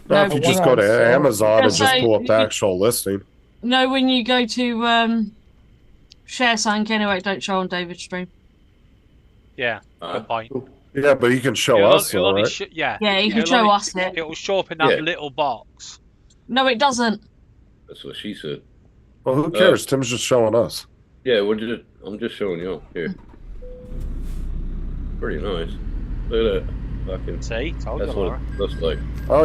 Now, if you just go to Amazon and just pull up the Yeah, actual listing. No, when you go to share something anyway, don't show on David's stream. Yeah, good point. Yeah, but you can show It'll- us, it'll though, only right? yeah, Yeah, you can it'll show only- us it. It'll show up in that Yeah. little box. No, it doesn't. That's what she said. Well, who cares? Tim's just showing us. Yeah, I'm just showing you here. Pretty nice. Look at that. Fucking, See, told you, that's what Laura. it looks like. Oh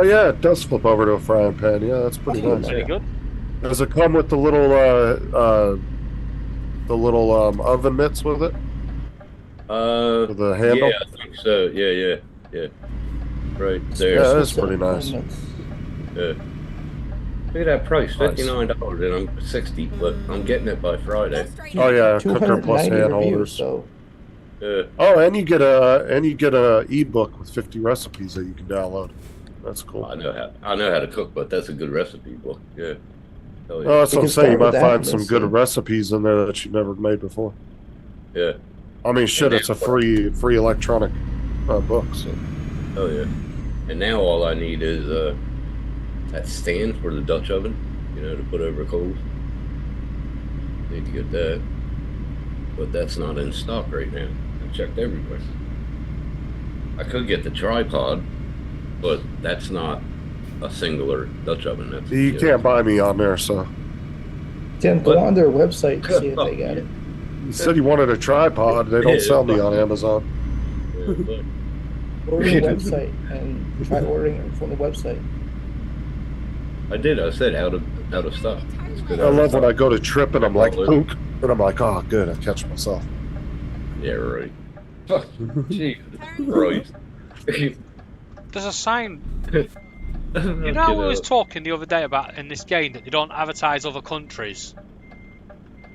yeah, it does flip over to a frying pan. Yeah, that's pretty nice. Pretty good. Does it come with the little oven mitts with it? With the handle? Yeah, I think so. Yeah. Right there. Yeah, that's pretty nice. Yeah. Look at that price, Nice. $59, and I'm 60, but I'm getting it by Friday. Oh yeah, cooker plus 290 hand reviews, holders. so Yeah. Oh, and you get a ebook with 50 recipes that you can download. That's cool. I know how to cook, but that's a good recipe book. Yeah. Hell yeah. Oh, that's You what I'm can saying. You start might with that find and some then good see. recipes in there that you've never made before. Yeah. I mean, shit, And it's a now- free electronic book. So. Oh yeah. And now all I need is that stand for the Dutch oven, to put over coals. Need to get that. But that's not in stock right now. I checked everywhere. I could get the tripod, but that's not a singular Dutch oven. That's You can't buy me on there, so. Tim, go But- on their website to see if they got it. You said you wanted a tripod. They don't Yeah, sell me fuck on you. Amazon. Yeah, look. Go to the website and try ordering it from the website. I did. I said out of stock. It's good I out of love when I stock. go to trip and I'm like, pook, and I'm like, oh, good, I catch myself. Yeah, right. Fuck. Jesus Christ. There's a sign You know, we was talking the other day about in this game that they don't advertise other countries.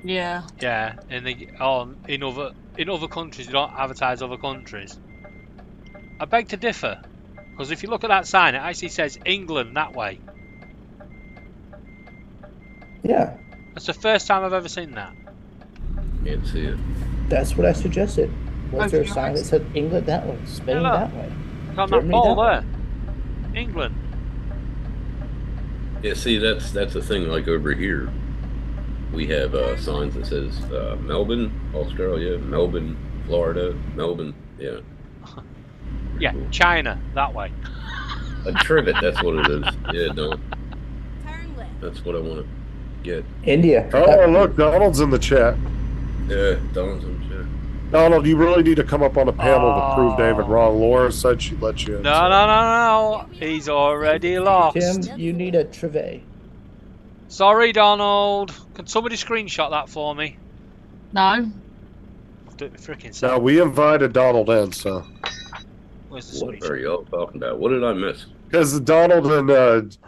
Yeah. Yeah, in other countries they don't advertise other countries. I beg to differ, because if you look at that sign, it actually says England that way. Yeah, That's the first time I've ever seen that. Can't see it. that's what I suggested. Was there a Okay, sign that said England that way, Spain look. that way? It's on that Germany pole that there. England. Yeah, see, that's the thing. Like over here, we have signs that says Melbourne, Australia, Melbourne, Florida, Melbourne. Yeah. Yeah, Cool. China that way. A trivet. That's what it is. Yeah, Don. Turn left. That's what I want to get. India. Oh, look, Donald's in the chat. Yeah, Don's on chat. Donald, you really need to come up on a panel to prove David Oh. wrong. Laura said she'd let you in. No. He's already lost. Tim, you need a trivet. Sorry, Donald. Can somebody screenshot that for me? No. I'll do it with freaking Now, self. we invited Donald in, so. Where's the What screenshot? are y'all talking about? What did I miss? Because Donald and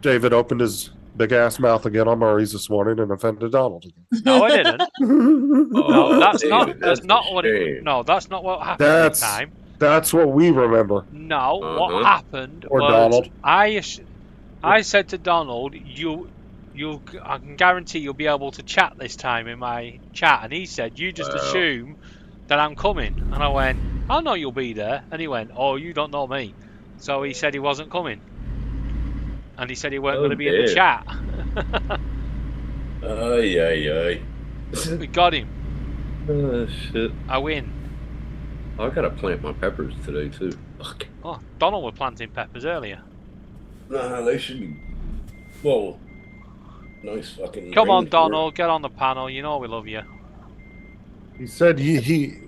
David opened his big ass mouth again on Murray's this morning and offended Donald again. No, I didn't. No, Oh, that's not. David, That's that's not a what it. shame. No, that's not what happened That's- this time. That's what we remember. No, Uh-huh. what happened Or was Donald. I said to Donald, I can guarantee you'll be able to chat this time in my chat, and he said, you just Wow. assume that I'm coming, and I went, I know you'll be there, and he went, oh, you don't know me, so he said he wasn't coming, and he said he weren't Oh, going to be in the dear. chat. Ay. We got him. Shit. I win. I gotta plant my peppers today too. Fuck. Oh, Donald was planting peppers earlier. Nah, they should be. Well, nice fucking. Come on, rainforest. Donald, get on the panel. You know we love you. He said Be he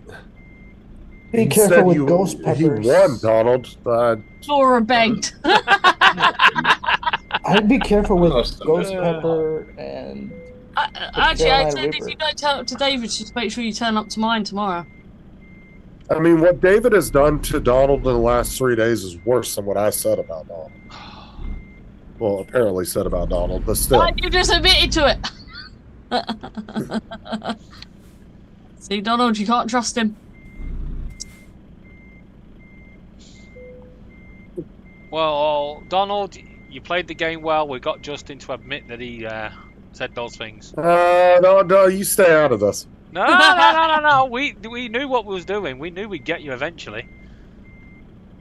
careful said with ghost peppers. He won, Donald. Laura begged. I'd be careful with Awesome. ghost pepper and Actually, I Carolina said if Reaper. you don't tell it to David, just make sure you turn up to mine tomorrow. I mean, what David has done to Donald in the last 3 days is worse than what I said about Donald. Well, apparently said about Donald, but still. You just admitted to it. See, Donald, you can't trust him. Well, Donald, you played the game well. We got Justin to admit that he said those things. No, you stay out of this. No. We knew what we was doing. We knew we'd get you eventually.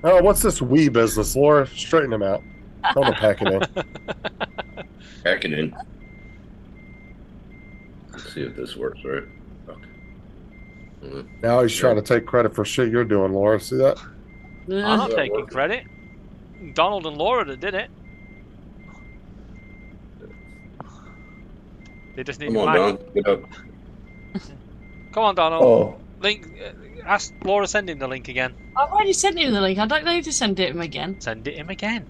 Oh, what's this wee business, Laura? Straighten him out. Tell him to pack it in. Pack it in. Let's see if this works right. Fuck. Now he's trying to take credit for shit you're doing, Laura. See that? I'm not that taking working? credit. Donald and Laura that did it. They just need Come to on, mind. Don. Get up. Come on, Donald. Oh, Link. Ask Laura. Send him the link again. I've already sent him the link. I don't need to send it him again. Send it him again.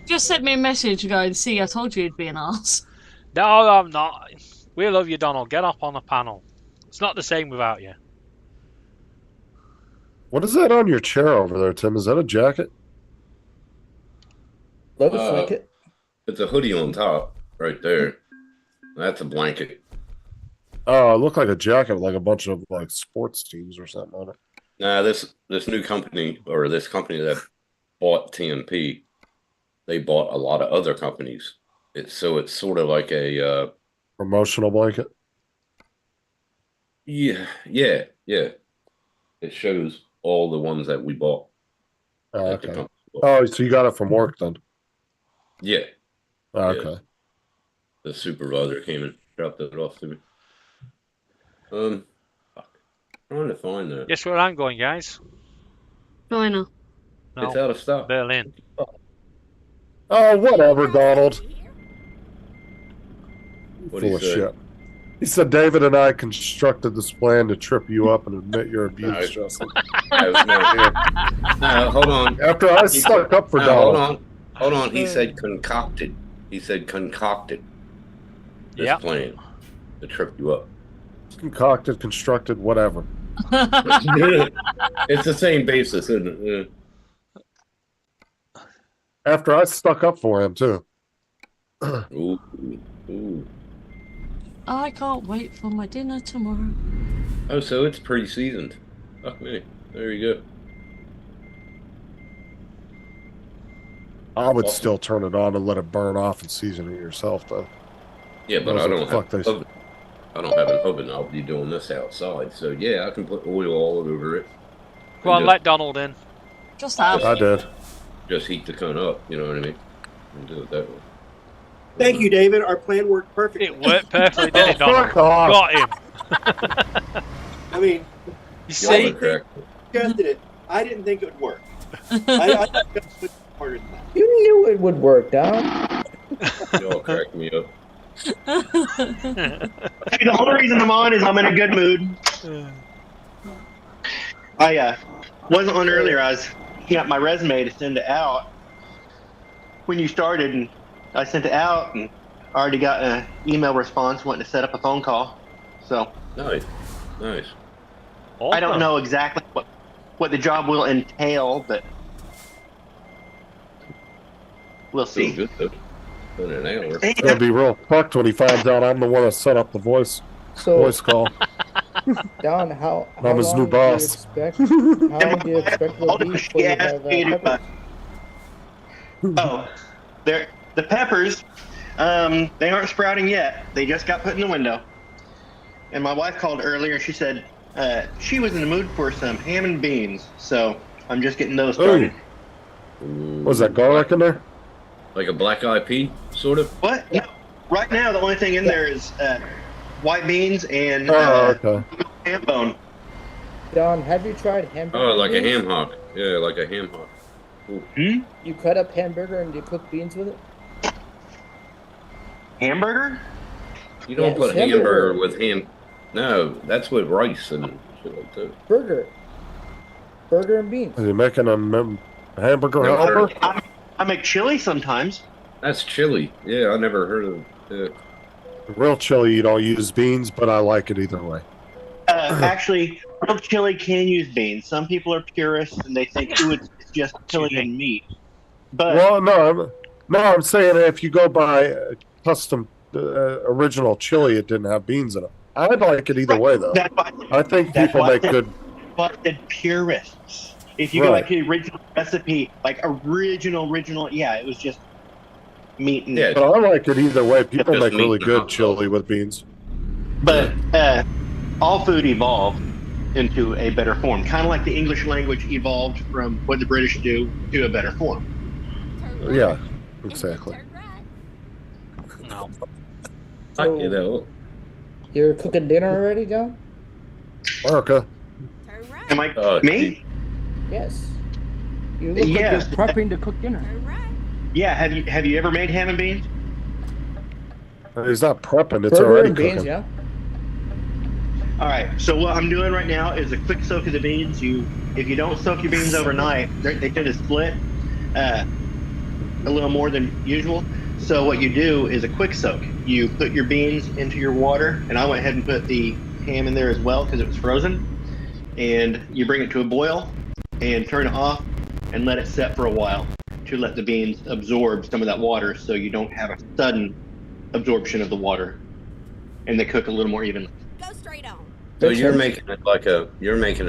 Just sent me a message going, see, I told you he'd be an arse. No, I'm not. We love you, Donald. Get up on the panel. It's not the same without you. What is that on your chair over there, Tim? Is that a jacket? looks like it. It's a hoodie on top, right there. That's a blanket. Oh, it looked like a jacket with like a bunch of like sports teams or something on it. Nah, this new company, or this company that bought TMP, they bought a lot of other companies. It's sort of like a Promotional blanket. yeah. It shows all the ones that we bought. Oh, that the okay. company bought. Oh, so you got it from work then? Yeah, Oh, Yeah. okay. the supervisor came and dropped it off to me. Fuck. Trying to find that. Guess where I'm going, guys? China. No, It's out of stock. Berlin. Oh, whatever, Donald. What'd Full he of say? shit. He said David and I constructed this plan to trip you up and admit your abuse, Nice. Justin. No, hold on. After I stuck up for No, Donald. hold on. He said concocted. This Yep. plan to trip you up. Concocted, constructed, whatever. It's the same basis, isn't it? After I stuck up for him too. Ooh, ooh. I can't wait for my dinner tomorrow. Oh, so it's pre-seasoned. Fuck me. There you go. I would Awesome. still turn it on and let it burn off and season it yourself, though. Yeah, but Those I are don't fuck have they- oven. I don't have an oven. I'll be doing this outside. So yeah, I can put oil all over it. Go on, And let Donald in. Just have. I did. just heat the cone up. You know what I mean? And do it that way. Thank you, David. Our plan worked perfectly. It worked perfectly, didn't it, Donald? Fuck off. Got him. I mean, You Y'all see? are correct. suggested it. I didn't think it would work. I thought it was harder than that. You knew it would work, Don. Y'all crack me up. Hey, the whole reason I'm on is I'm in a good mood. I wasn't on earlier. I was got my resume to send it out when you started, and I sent it out, and I already got an email response wanting to set up a phone call. So Nice. Nice. I don't know exactly what the job will entail, but we'll Feel see. good though. In an hour. Hey, It's gonna be real fucked when he finds out I'm the one that set up the voice So, call. Don, how I'm his long new do boss. you expect? How long do you expect it'll be before you have peppers? Oh, the peppers. They aren't sprouting yet. They just got put in the window. And my wife called earlier. She said she was in the mood for some ham and beans. So I'm just getting those started. Was that garlic in there? Like a black eyed pea, sort of? What? No. Right now, the only thing in there is white beans and Oh, okay. ham bone. Don, have you tried hamburger? Oh, like a beans? ham hock. Yeah, like a ham hock. You cut up hamburger and you cook beans with it? Hamburger? You don't Yeah, put hamburger. hamburger with ham. No, that's with rice and shit like that. Burger and beans. Are you making a hamburger No, helper? I make chili sometimes. That's chili. Yeah, I never heard of it. Real chili, you don't use beans, but I like it either way. Actually, real chili can use beans. Some people are purists and they think, ooh, it's just chili and meat. But Well, I'm saying if you go by custom original chili, it didn't have beans in it. I'd like it either way, though. that's why I think that's people why make I good. said purists. If you go Right. back to the original recipe, like original, yeah, it was just meat and Yeah. But I like it either way. People Just make meat really and good hot chili sauce. with beans. But all food evolved into a better form, kind of like the English language evolved from what the British do to a better form. Turn Yeah, right, and exactly. turn right. No. Fuck you know. You're cooking dinner already, Don? America. Turn right. Am I Oh, me? Yes. You look Yes. like you're prepping to cook dinner. Turn right. Yeah. Have you ever made ham and beans? He's not prepping; it's Burger already and beans, cooking. yeah. All right. So what I'm doing right now is a quick soak of the beans. If you don't soak your beans overnight, they tend to split a little more than usual. So what you do is a quick soak. You put your beans into your water, and I went ahead and put the ham in there as well because it was frozen. And you bring it to a boil and turn it off and let it set for a while to let the beans absorb some of that water, so you don't have a sudden absorption of the water, and they cook a little more evenly. Go straight on. So Makes you're sense. making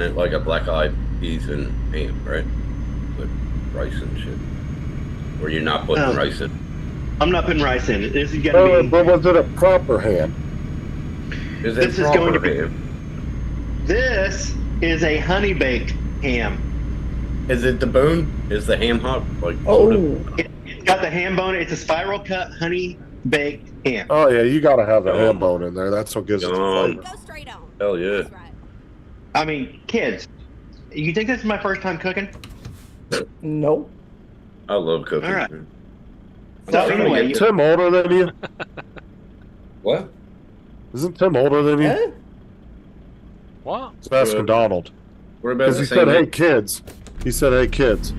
it like a black eyed peas and ham, right? With rice and shit. Or you're not putting No. rice in. I'm not putting rice in. This is going Oh, to be. but was it a proper ham? Is it This is going to be- ham? This is a honey baked ham. Is it the bone? Is the ham hock like? Oh, Sort of, It's got the ham bone. It's a spiral cut honey baked ham. Oh yeah, you gotta have the Oh. ham bone in there. That's what gives it the Yum. flavor. Go straight on. Hell yeah. That's right. I mean, kids, you think this is my first time cooking? no. I love cooking. All right. man. So I'm trying to anyway, get Tim older than you? What? Isn't Tim older than you? Huh? What? Just asking Donald. We're about Because the he same said, "Hey age. kids." He said, "Hey kids."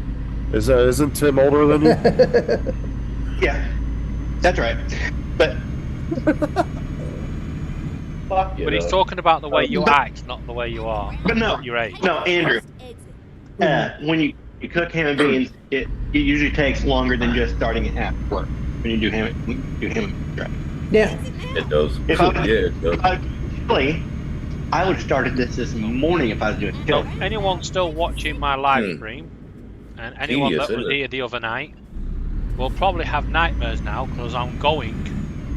Isn't Tim older than you? yeah, that's right. But Fuck you But he's know. talking about the way you But- act, not the way you are. But no. Not your age. no, Andrew, First exit. when you cook ham and beans, it usually takes longer than just starting it at work when you do ham and beans. Yeah. It does. If I was, Yeah, it does. if I was chili, I would have started this morning if I was doing So, chili. anyone still watching my live stream, and anyone Tedious, that was isn't it? here the other night, will probably have nightmares now because I'm going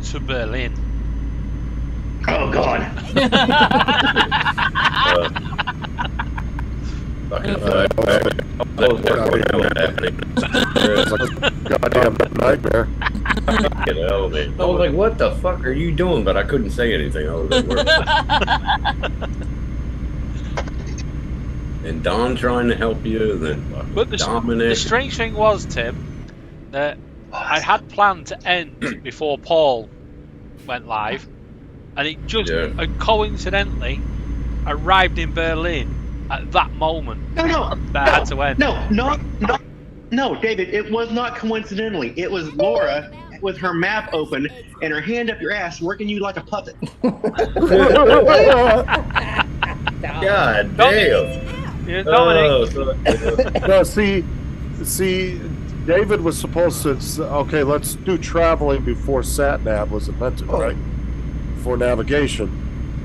to Berlin. Oh God! Fucking happening. It's like a goddamn nightmare. Get hell, man. I was like, what the fuck are you doing? But I couldn't say anything. I was at work. And Don trying to help you, and then But the Dominic. strange thing was, Tim, that I had planned to end before Paul went live, and it just coincidentally arrived in Berlin at that moment. No, that had to end. No, David, it was not coincidentally. It was Laura with her map open and her hand up your ass, working you like a puppet. God damn. Yeah, Dominic. No, see, David was supposed to. Okay, let's do traveling before Sat Nav was invented, right? For navigation,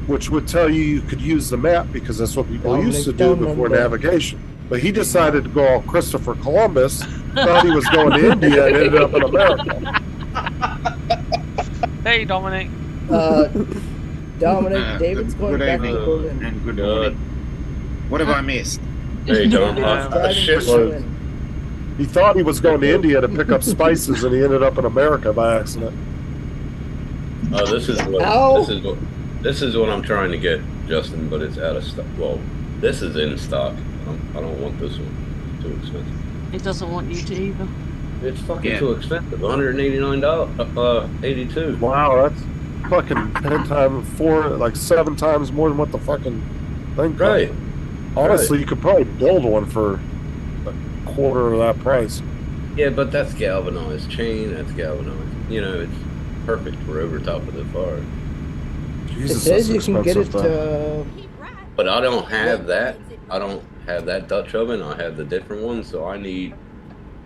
which would tell you could use the map because that's what people used to do before navigation. But he decided to go all Christopher Columbus, thought he was going to India, and ended up in America. Hey, Dominic. Dominic, David's going good back to evening Berlin. and good morning. What have I missed? Hey, Don. He thought he was going to India to pick up spices, and he ended up in America by accident. Oh, this is what I'm trying to get, Justin, but it's out of stock. Well, this is in stock. I don't want this one. It's too expensive. It doesn't want you to either. It's fucking too expensive. $189.82. Wow, that's fucking 7 times more than what the fucking thing cost. Right. Honestly, you could probably build one for a quarter of that price. Yeah, but that's galvanized chain. That's galvanized. You know, it's perfect for over top of the fire. Jesus, it says that's you can get it. But I don't have that. I don't have that Dutch oven. I have the different one, so I need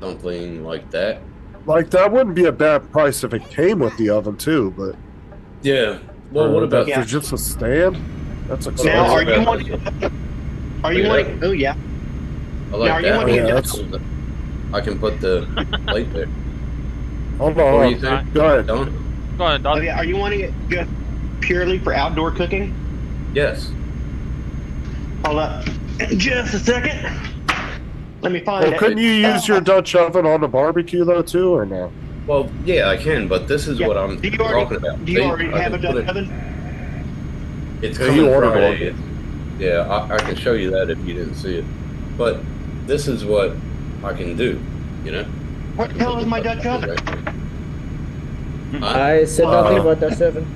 something like that. Like, that wouldn't be a bad price if it came with the oven too, but yeah. Well, what about for just a stand? That's expensive. Now, are you wanting? Oh yeah. I like now, are that. you wanting I can put the plate there. Hold What on. do you think? Go ahead. Don? Go ahead, Don. Oh, yeah. Are you wanting it just purely for outdoor cooking? Yes. Hold up, just a second. Let me find Well, it. couldn't you use your Dutch oven on the barbecue though too, or no? Well, yeah, I can, but this is what I'm talking about. Do you already have a Dutch oven? It's Yeah, coming you ordered Friday. Yeah, I can show you that if you didn't see it. But this is what I can do, you know? What the hell is my Dutch oven? I said nothing about Dutch oven.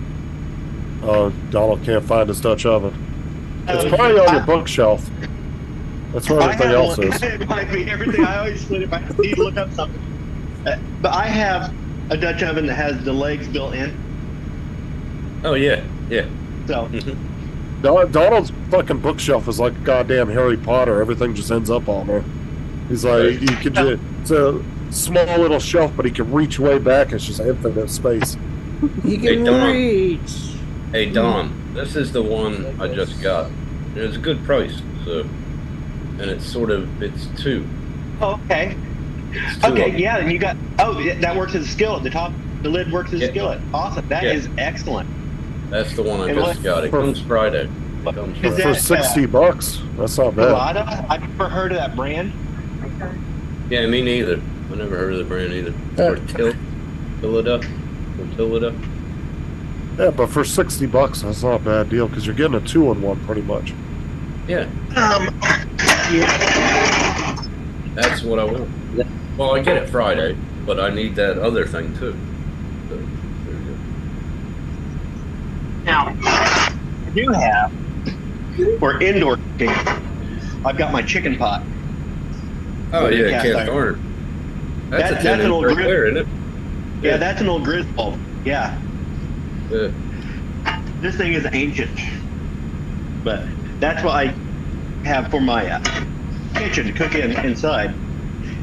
Donald can't find his Dutch oven. It's probably on your bookshelf. That's where everything else is. It might be everything. I always split it. I need to look up something. But I have a Dutch oven that has the legs built in. Oh, yeah. So. Donald's fucking bookshelf is like goddamn Harry Potter. Everything just ends up on there. He's like, you can just, it's a small little shelf, but he can reach way back. It's just infinite space. He can reach. Hey, Don, this is the one I just got. And it's a good price, so. And it's it's two. Oh, okay. Okay, yeah, and you got, that works as a skillet. The lid works as a skillet. Awesome. That is excellent. That's the one I just got. It comes Friday. For $60, that's not bad. Pilata? I've never heard of that brand. Yeah, me neither. I never heard of the brand either. Or Tillida. Yeah, but for $60, that's not a bad deal because you're getting a 2-in-1 pretty much. Yeah. That's what I want. Well, I get it Friday, but I need that other thing too. So, there you go. Now, I do have, for indoor cooking, I've got my chicken pot. Oh, yeah, cast iron. That's an old right there, isn't it? Yeah, that's an old Griswold. Yeah. This thing is ancient. But that's what I have for my kitchen to cook inside.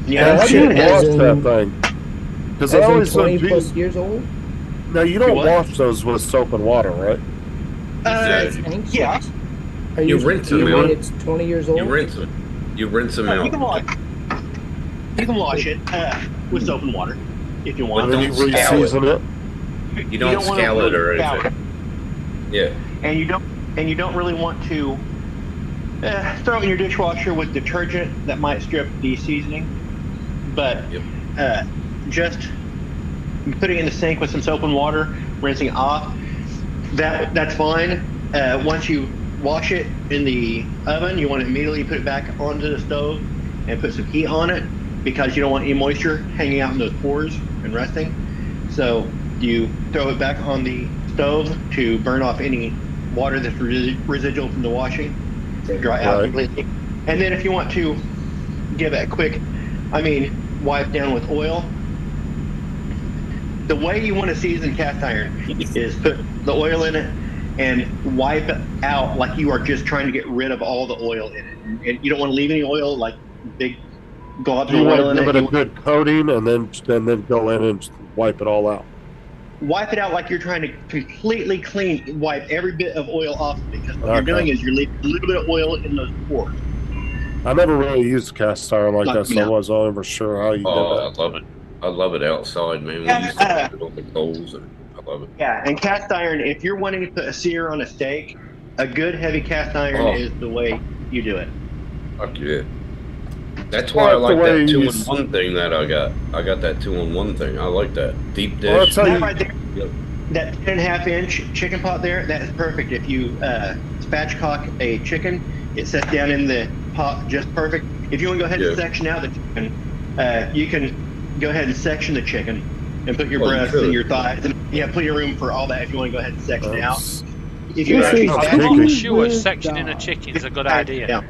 Yeah, how do you wash that thing? Because I always 20 plus years old. Now you don't wash those with soap and water, right? Yeah. You rinse them out. It's 20 years old. You rinse them. You rinse them out. You can wash it with soap and water if you want. And then you re-season it. You don't scale it or anything. Yeah. And you don't really want to throw it in your dishwasher with detergent that might strip the seasoning. But just putting it in the sink with some soap and water, rinsing it off, that's fine. Once you wash it in the oven, you want to immediately put it back onto the stove and put some heat on it because you don't want any moisture hanging out in those pores and resting. So you throw it back on the stove to burn off any water that's residual from the washing, dry out completely. And then if you want to give it a quick, wipe down with oil, the way you want to season cast iron is put the oil in it and wipe it out like you are just trying to get rid of all the oil in it. And you don't want to leave any oil, like big globs of oil in it. You want to give it a good coating and then go in and wipe it all out. Wipe it out like you're trying to completely wipe every bit of oil off of it, because what you're doing is you're leaving a little bit of oil in those pores. I never really used cast iron like that, so I wasn't ever sure how you did that. I love it. I love it outside, man. We used to put it on the coals, and I love it. Yeah, and cast iron, if you're wanting to put a sear on a steak, a good heavy cast iron is the way you do it. Fuck yeah. That's why I like that 2-in-1 thing that I got. I got that 2-in-1 thing. I like that. Deep dish. That right there, that 10.5-inch chicken pot there, that is perfect. If you spatchcock a chicken, it sets down in the pot just perfect. If you want to go ahead and section out the chicken, you can go ahead and section the chicken and put your breasts and your thighs. And plenty of room for all that if you want to go ahead and section it out. If you I'm not sure sectioning a chicken is a good idea.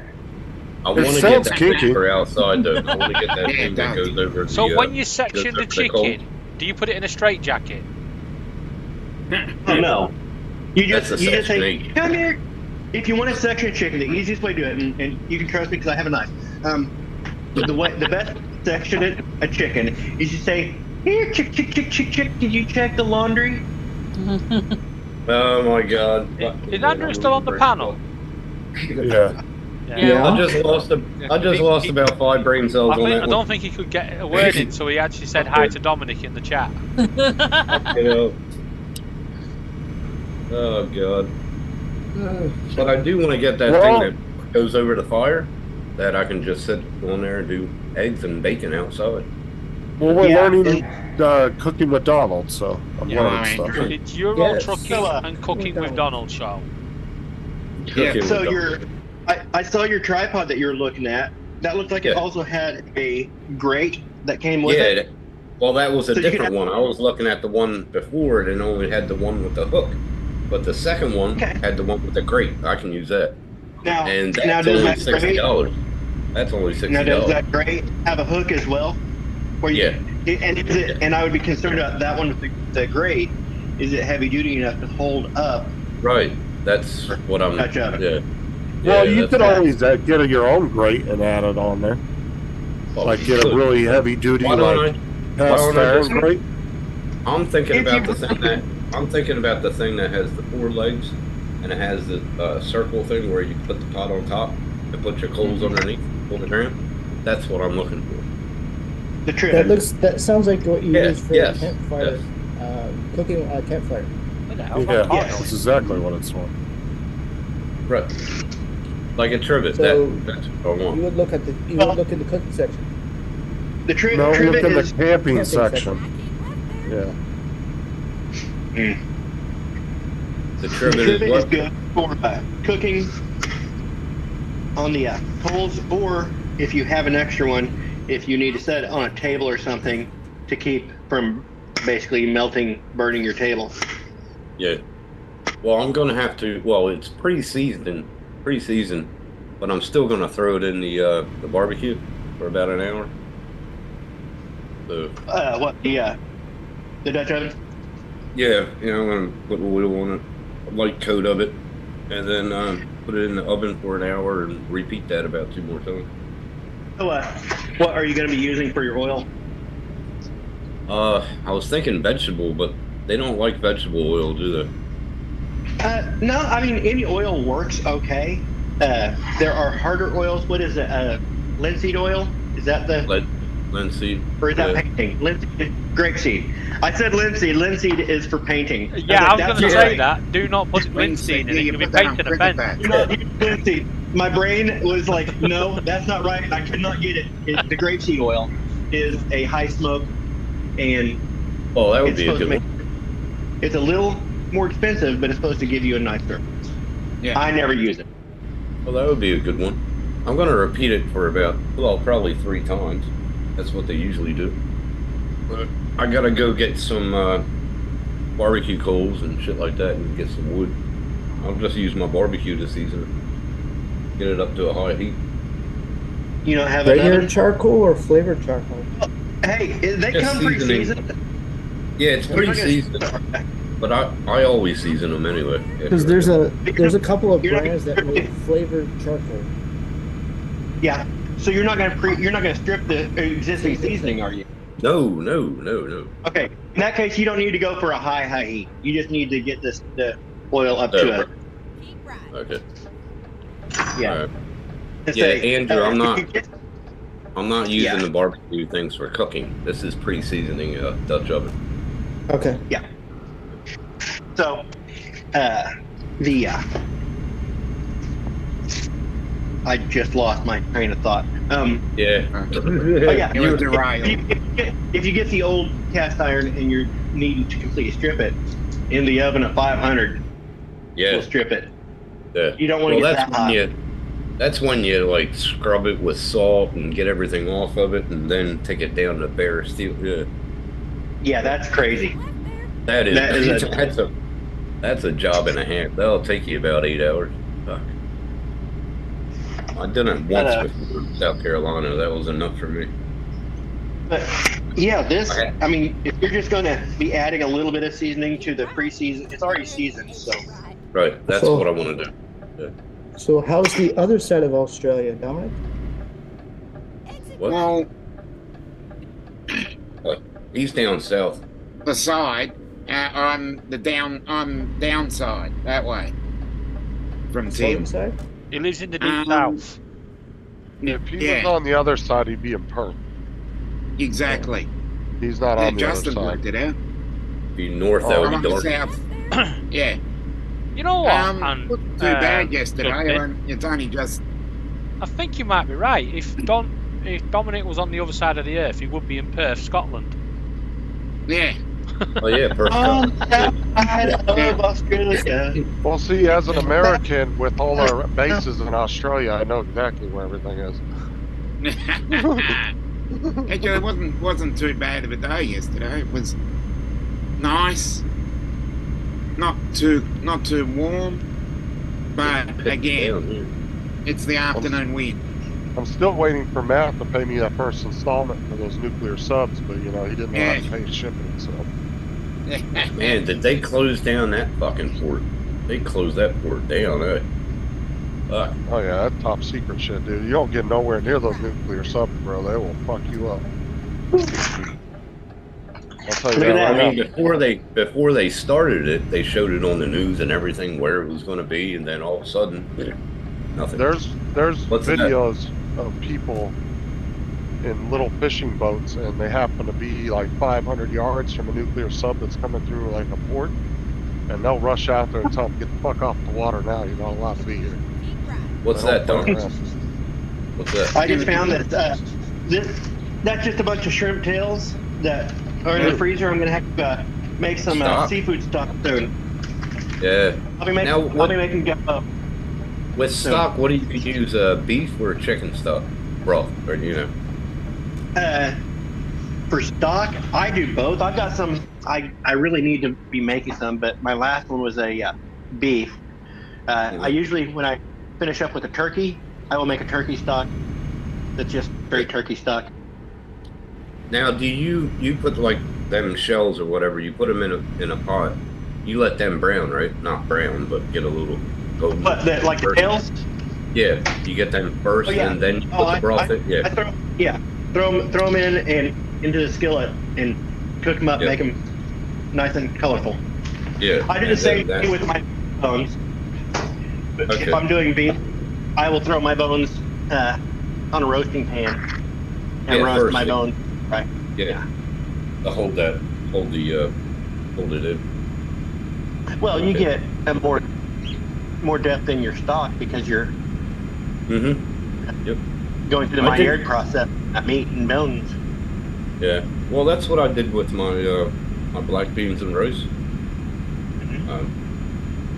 I want to get that thing for outside, though. I want to get that thing that goes over. So when you section the chicken, do you put it in a straight jacket? No. You just say, come here. If you want to section a chicken, the easiest way to do it, and you can trust me because I have a knife. The best section a chicken is you say, here, chick, did you check the laundry? Oh my God! Is Andrew still on the panel? Yeah. I just lost about 5 brain cells on that. I don't think he could get a word in, so he actually said hi to Dominic in the chat. Oh God! But I do want to get that thing that goes over the fire, that I can just sit on there and do eggs and bacon outside. Well, we're learning cooking with Donald, so I'm learning stuff. It's Euro trucking and cooking with Donald show. So I saw your tripod that you were looking at. That looked like it also had a grate that came with it. Well, that was a different one. I was looking at the one before it and only had the one with the hook. But the second one had the one with the grate. I can use that. And that's only $60. That's only $60. Now, does that grate have a hook as well? And I would be concerned about that one with the grate. Is it heavy duty enough to hold up? Right. That's what I'm. Well, you could always get your own grate and add it on there. Like get a really heavy duty cast iron grate. I'm thinking about the thing that has the 4 legs and it has the circle thing where you put the pot on top and put your coals underneath on the ground. That's what I'm looking for. The trim. That sounds like what you use for a campfire, cooking a campfire. That's exactly what it's for. Right. Like a trivet. So that's what I want. You would look at the cooking section. The trivet. No, look in the camping section. Yeah. The trivet is good for cooking on the coals, or if you have an extra one, if you need to set it on a table or something to keep from basically burning your table. Yeah. Well, I'm going to have to. Well, it's pre-seasoned, but I'm still going to throw it in the barbecue for about an hour. So. The Dutch oven? Yeah, I'm going to put oil on it, a light coat of it, and then put it in the oven for an hour and repeat that about 2 more times. So, what are you going to be using for your oil? I was thinking vegetable, but they don't like vegetable oil, do they? No, I mean, any oil works okay. There are harder oils. What is it? Linseed oil? Is that the... Linseed? Or is that painting? Linseed, grapeseed. I said linseed. Linseed is for painting. Yeah, I was going to say that. Do not put linseed in it. You'll be painting a fence. Do not use linseed. My brain was like, no, that's not right. I could not get it. The grapeseed oil is a high smoke, and that would be a good one. It's a little more expensive, but it's supposed to give you a nicer. Yeah. I never use it. Well, that would be a good one. I'm going to repeat it for probably 3 times. That's what they usually do. But I got to go get some barbecue coals and shit like that and get some wood. I'll just use my barbecue to season it. Get it up to a high heat. You don't have regular charcoal or flavored charcoal? Hey, they come pre-seasoned. Yeah, it's pre-seasoned. But I always season them anyway. Because there's a couple of brands that make flavored charcoal. Yeah. So you're not gonna strip the existing seasoning, are you? No. Okay. In that case, you don't need to go for a high heat. You just need to get the oil up to a. Okay. Yeah. Right. Yeah, Andrew, I'm not using the barbecue things for cooking. This is pre-seasoning a Dutch oven. Okay. Yeah. So, I just lost my train of thought. Yeah. If you get the old cast iron and you're needing to completely strip it in the oven at 500, we'll strip it. Yeah. You don't want to get that hot. That's when you like scrub it with salt and get everything off of it, and then take it down to bare steel. Yeah. Yeah, that's crazy. That's a job and a half. That'll take you about 8 hours. Fuck. I done it once before in South Carolina. That was enough for me. But yeah, I mean, if you're just going to be adding a little bit of seasoning to the pre-season, it's already seasoned, so. Right, that's what I want to do. Yeah. So how's the other side of Australia, Dominic? What? Well, he's down south. The side, on the downside, that way. From Tim. Side? He lives in the deep south. If he was on the other side, he'd be in Perth. Exactly. He's not on the other Justin side. worked it out. Be north, that would be dark. South. Yeah. You know what? Wasn't too bad yesterday. It's only just. I think you might be right. If Dominic was on the other side of the earth, he would be in Perth, Scotland. Yeah. Oh yeah, Perth. Australia. Well, see, as an American with all our bases in Australia, I know exactly where everything is. It wasn't too bad of a day yesterday. It was nice. Not too warm, but again, it's the afternoon wind. I'm still waiting for Matt to pay me that first installment for those nuclear subs, but he didn't know how to pay shipping. So, man, did they close down that fucking port? They closed that port down, eh? Fuck. Oh yeah, that top secret shit, dude. You don't get nowhere near those nuclear subs, bro. They will fuck you up. I'll tell you that right now. Before they started it, they showed it on the news and everything where it was going to be, and then all of a sudden, nothing. There's videos of people in little fishing boats, and they happen to be like 500 yards from a nuclear sub that's coming through like a port, and they'll rush out there and tell them, "Get the fuck off the water now. You're not allowed to be here." What's that, Don? What's that? I just found that that's just a bunch of shrimp tails that are in the freezer. I'm gonna have to make some seafood stock soon. Yeah. I'll be making gumbo. With stock, what do you use? Beef or chicken stock? Broth, or For stock, I do both. I've got some. I really need to be making some, but my last one was a beef. I usually, when I finish up with a turkey, I will make a turkey stock. That's just straight turkey stock. Now, do you put like them shells or whatever? You put them in a pot. You let them brown, right? Not brown, but get a little golden. But like the tails? Yeah, you get them first, and then you put the broth in. Yeah. Throw them in and into the skillet and cook them up, make them nice and colorful. Yeah. I do the same thing with my bones. But if I'm doing beef, I will throw my bones on a roasting pan and roast my bones. Right. Yeah. To hold it in. Well, you get a more depth in your stock because you're going through the Maillard process, not meat and bones. Yeah. Well, that's what I did with my my black beans and rice.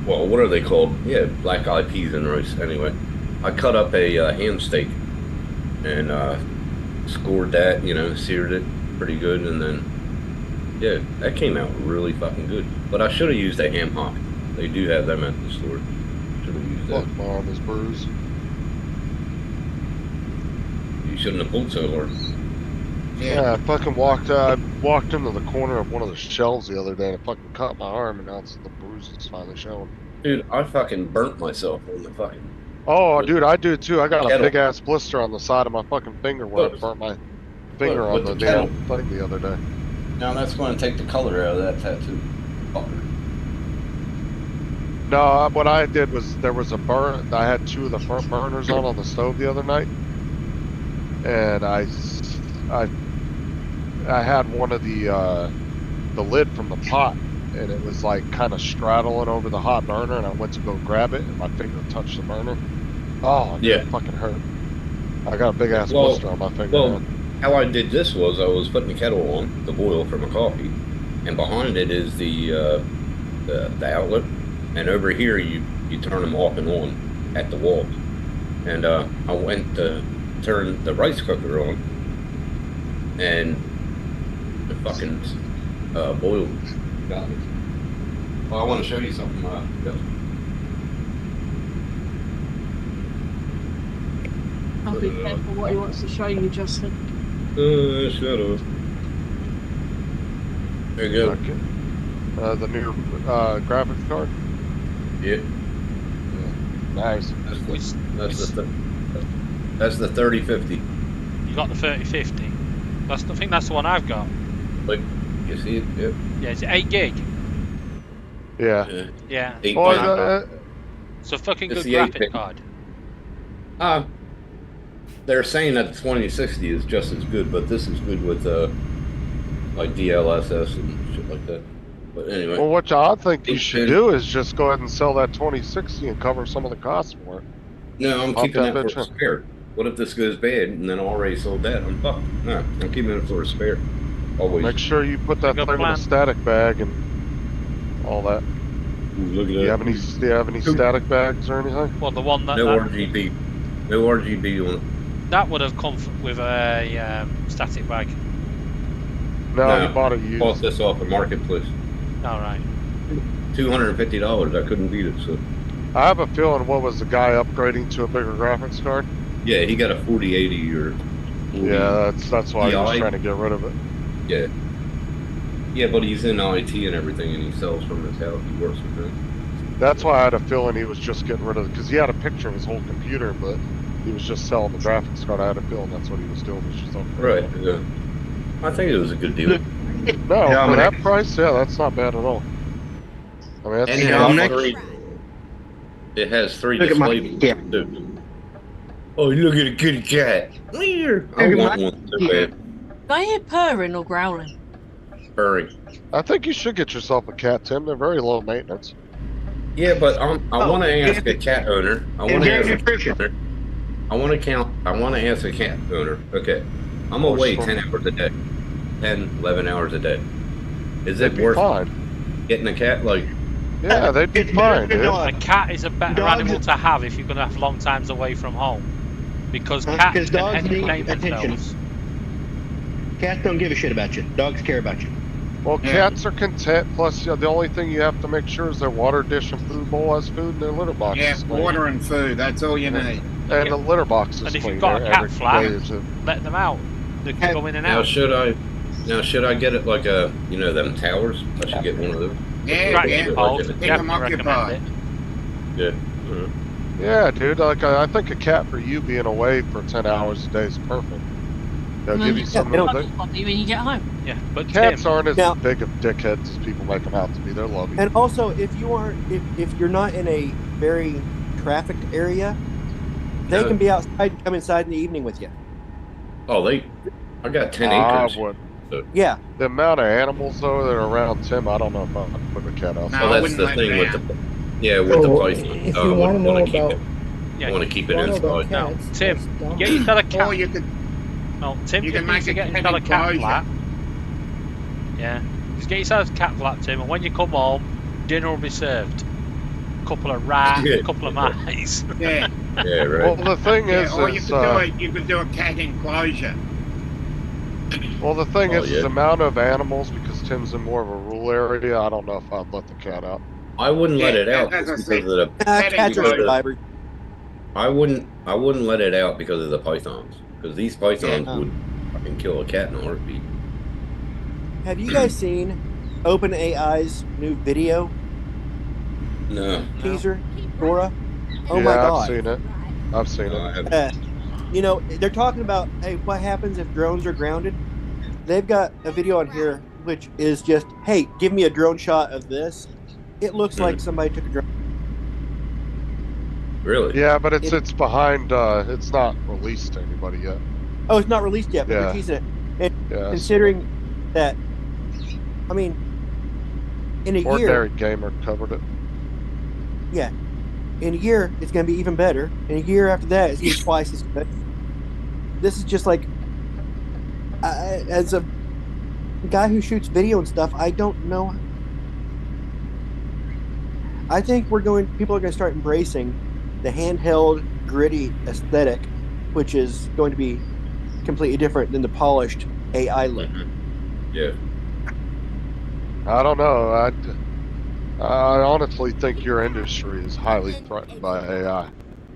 Well, what are they called? Yeah, black-eyed peas and rice. Anyway, I cut up a ham steak and scored that. Seared it pretty good, and then that came out really fucking good. But I should have used a ham hock. They do have them at the store. Should have used that. Fuck my arm is bruised. You shouldn't have pulled so hard. Yeah, I fucking walked into the corner of one of the shelves the other day and I fucking cut my arm, and now the bruise is finally showing. Dude, I fucking burnt myself on the fucking... Oh, dude, I do too. I got a big-ass blister on the side of my fucking finger where I burnt my finger on the damn thing the other day. Now that's going to take the color out of that tattoo. Fucker. No, what I did was there was a burn. I had two of the front burners on the stove the other night, and I had one of the lid from the pot, and it was like kind of straddling over the hot burner, and I went to go grab it, and my finger touched the burner. Oh, dude, it fucking hurt. I got a big ass blister on my finger. Well, how I did this was I was putting the kettle on to boil for my coffee, and behind it is the outlet, and over here you turn them off and on at the wall. And I went to turn the rice cooker on, and the fucking boiled. Got me. Well, I want to show you something. I'll be careful what he wants to show you, Justin. Shut up. There you go. Okay. The new graphics card? Yeah. Nice. That's the 3050. You got the 3050? I think that's the one I've got. Like, you see it? Yep. Yeah, it's 8 gig. Yeah. Yeah. It's a fucking good graphic card. They're saying that the 2060 is just as good, but this is good with like DLSS and shit like that. But anyway. Well, what I think you should do is just go ahead and sell that 2060 and cover some of the costs for it. No, I'm keeping that for a spare. What if this goes bad and then I already sold that? I'm fucked. No, I'm keeping it for a spare. Always. Make sure you put that thing in a static bag and all that. Ooh, look at do you have any static bags or anything? Well, the one that... No RGB. No RGB on it. That would have come with a static bag. No, you bought it used. Bought this off the marketplace. All right. $250. I couldn't beat it. So. I have a feeling. What was the guy upgrading to a bigger graphics card? Yeah, he got a 4080 or. 40 yeah, that's why he was trying to get rid of it. Yeah. Yeah, but he's in IT and everything, and he sells from his house. He works with them. That's why I had a feeling he was just getting rid of it, because he had a picture of his whole computer, but he was just selling the graphics card. I had a feeling that's what he was doing. Was just right. Yeah. I think it was a good deal. No, for that price, yeah, that's not bad at all. I mean, that's it has 3 display too. Oh, look at a kitty cat. Weird. I want one so bad. Do I hear purring or growling? Purring. I think you should get yourself a cat, Tim. They're very low maintenance. Yeah, but I want to ask a cat owner. I want to ask a cat owner. I want to ask a cat owner. Okay, I'm away 10 hours a day, 10, 11 hours a day. Is it worth getting a cat? Like, yeah, they'd be fine, dude. A cat is a better animal to have if you're going to have long times away from home, because cats can entertain themselves. Cats don't give a shit about you. Dogs care about you. Well, cats are content. Plus, the only thing you have to make sure is their water dish and food bowl has food in their litter box. Yeah, water and food. That's all you need. And the litter box is clean. And if clean you've got a cat flat, let them out. They can go in and out. Now should I get it like a them towers? I should get one of those. Yeah, keep them occupied. Yeah. Yeah, dude. Like I think a cat for you being away for 10 hours a day is perfect. They'll give you some of the when you get home. Yeah, but cats Tim, aren't as Now- big of dickheads as people make them out to be. They're loving. And also, if you're not in a very trafficked area, they can be outside and come inside in the evening with you. Oh, I got 10 I acres. would. Yeah. The amount of animals though that are around Tim, I don't know if I could put a cat outside. Oh, that's the thing with the python. If you want to know about, I want to keep it inside. No, Tim, get yourself a cat. Or you could. No, Tim, You just can needs to make a get yourself a cat enclosure. flat. Yeah, just get yourself a cat flat, Tim, and when you come home, dinner will be served. A couple of rats, a couple of mice. Yeah. Yeah, right. Well, the thing Yeah, is, or you could do a cat enclosure. well, the thing Oh, is, yeah. the amount of animals because Tim's in more of a rural area. I don't know if I'd let the cat out. I wouldn't let Yeah, it out as I just said, because of the. Cats are because of- survivors. I wouldn't let it out because of the pythons. Because these pythons Yeah. would fucking kill a cat in a heartbeat. Have you guys seen OpenAI's new video No. teaser, Dora? Oh yeah, my I've God. seen it. I've seen No, I it. haven't. You know, they're talking about, hey, what happens if drones are grounded? They've got a video on here which is just, hey, give me a drone shot of this. It looks like somebody took a drone. Really? Yeah, but it's behind. It's not released to anybody yet. Oh, it's not released yet, but Yeah. they're teasing it. And Yeah. considering that, I mean, in a Ordinary year, Gamer covered it. yeah, in a year it's going to be even better. In a year after that, it's going to be twice as good. This is just like, as a guy who shoots video and stuff, I don't know. I think people are going to start embracing the handheld, gritty aesthetic, which is going to be completely different than the polished AI look. Yeah. I don't know. I honestly think your industry is highly threatened by AI.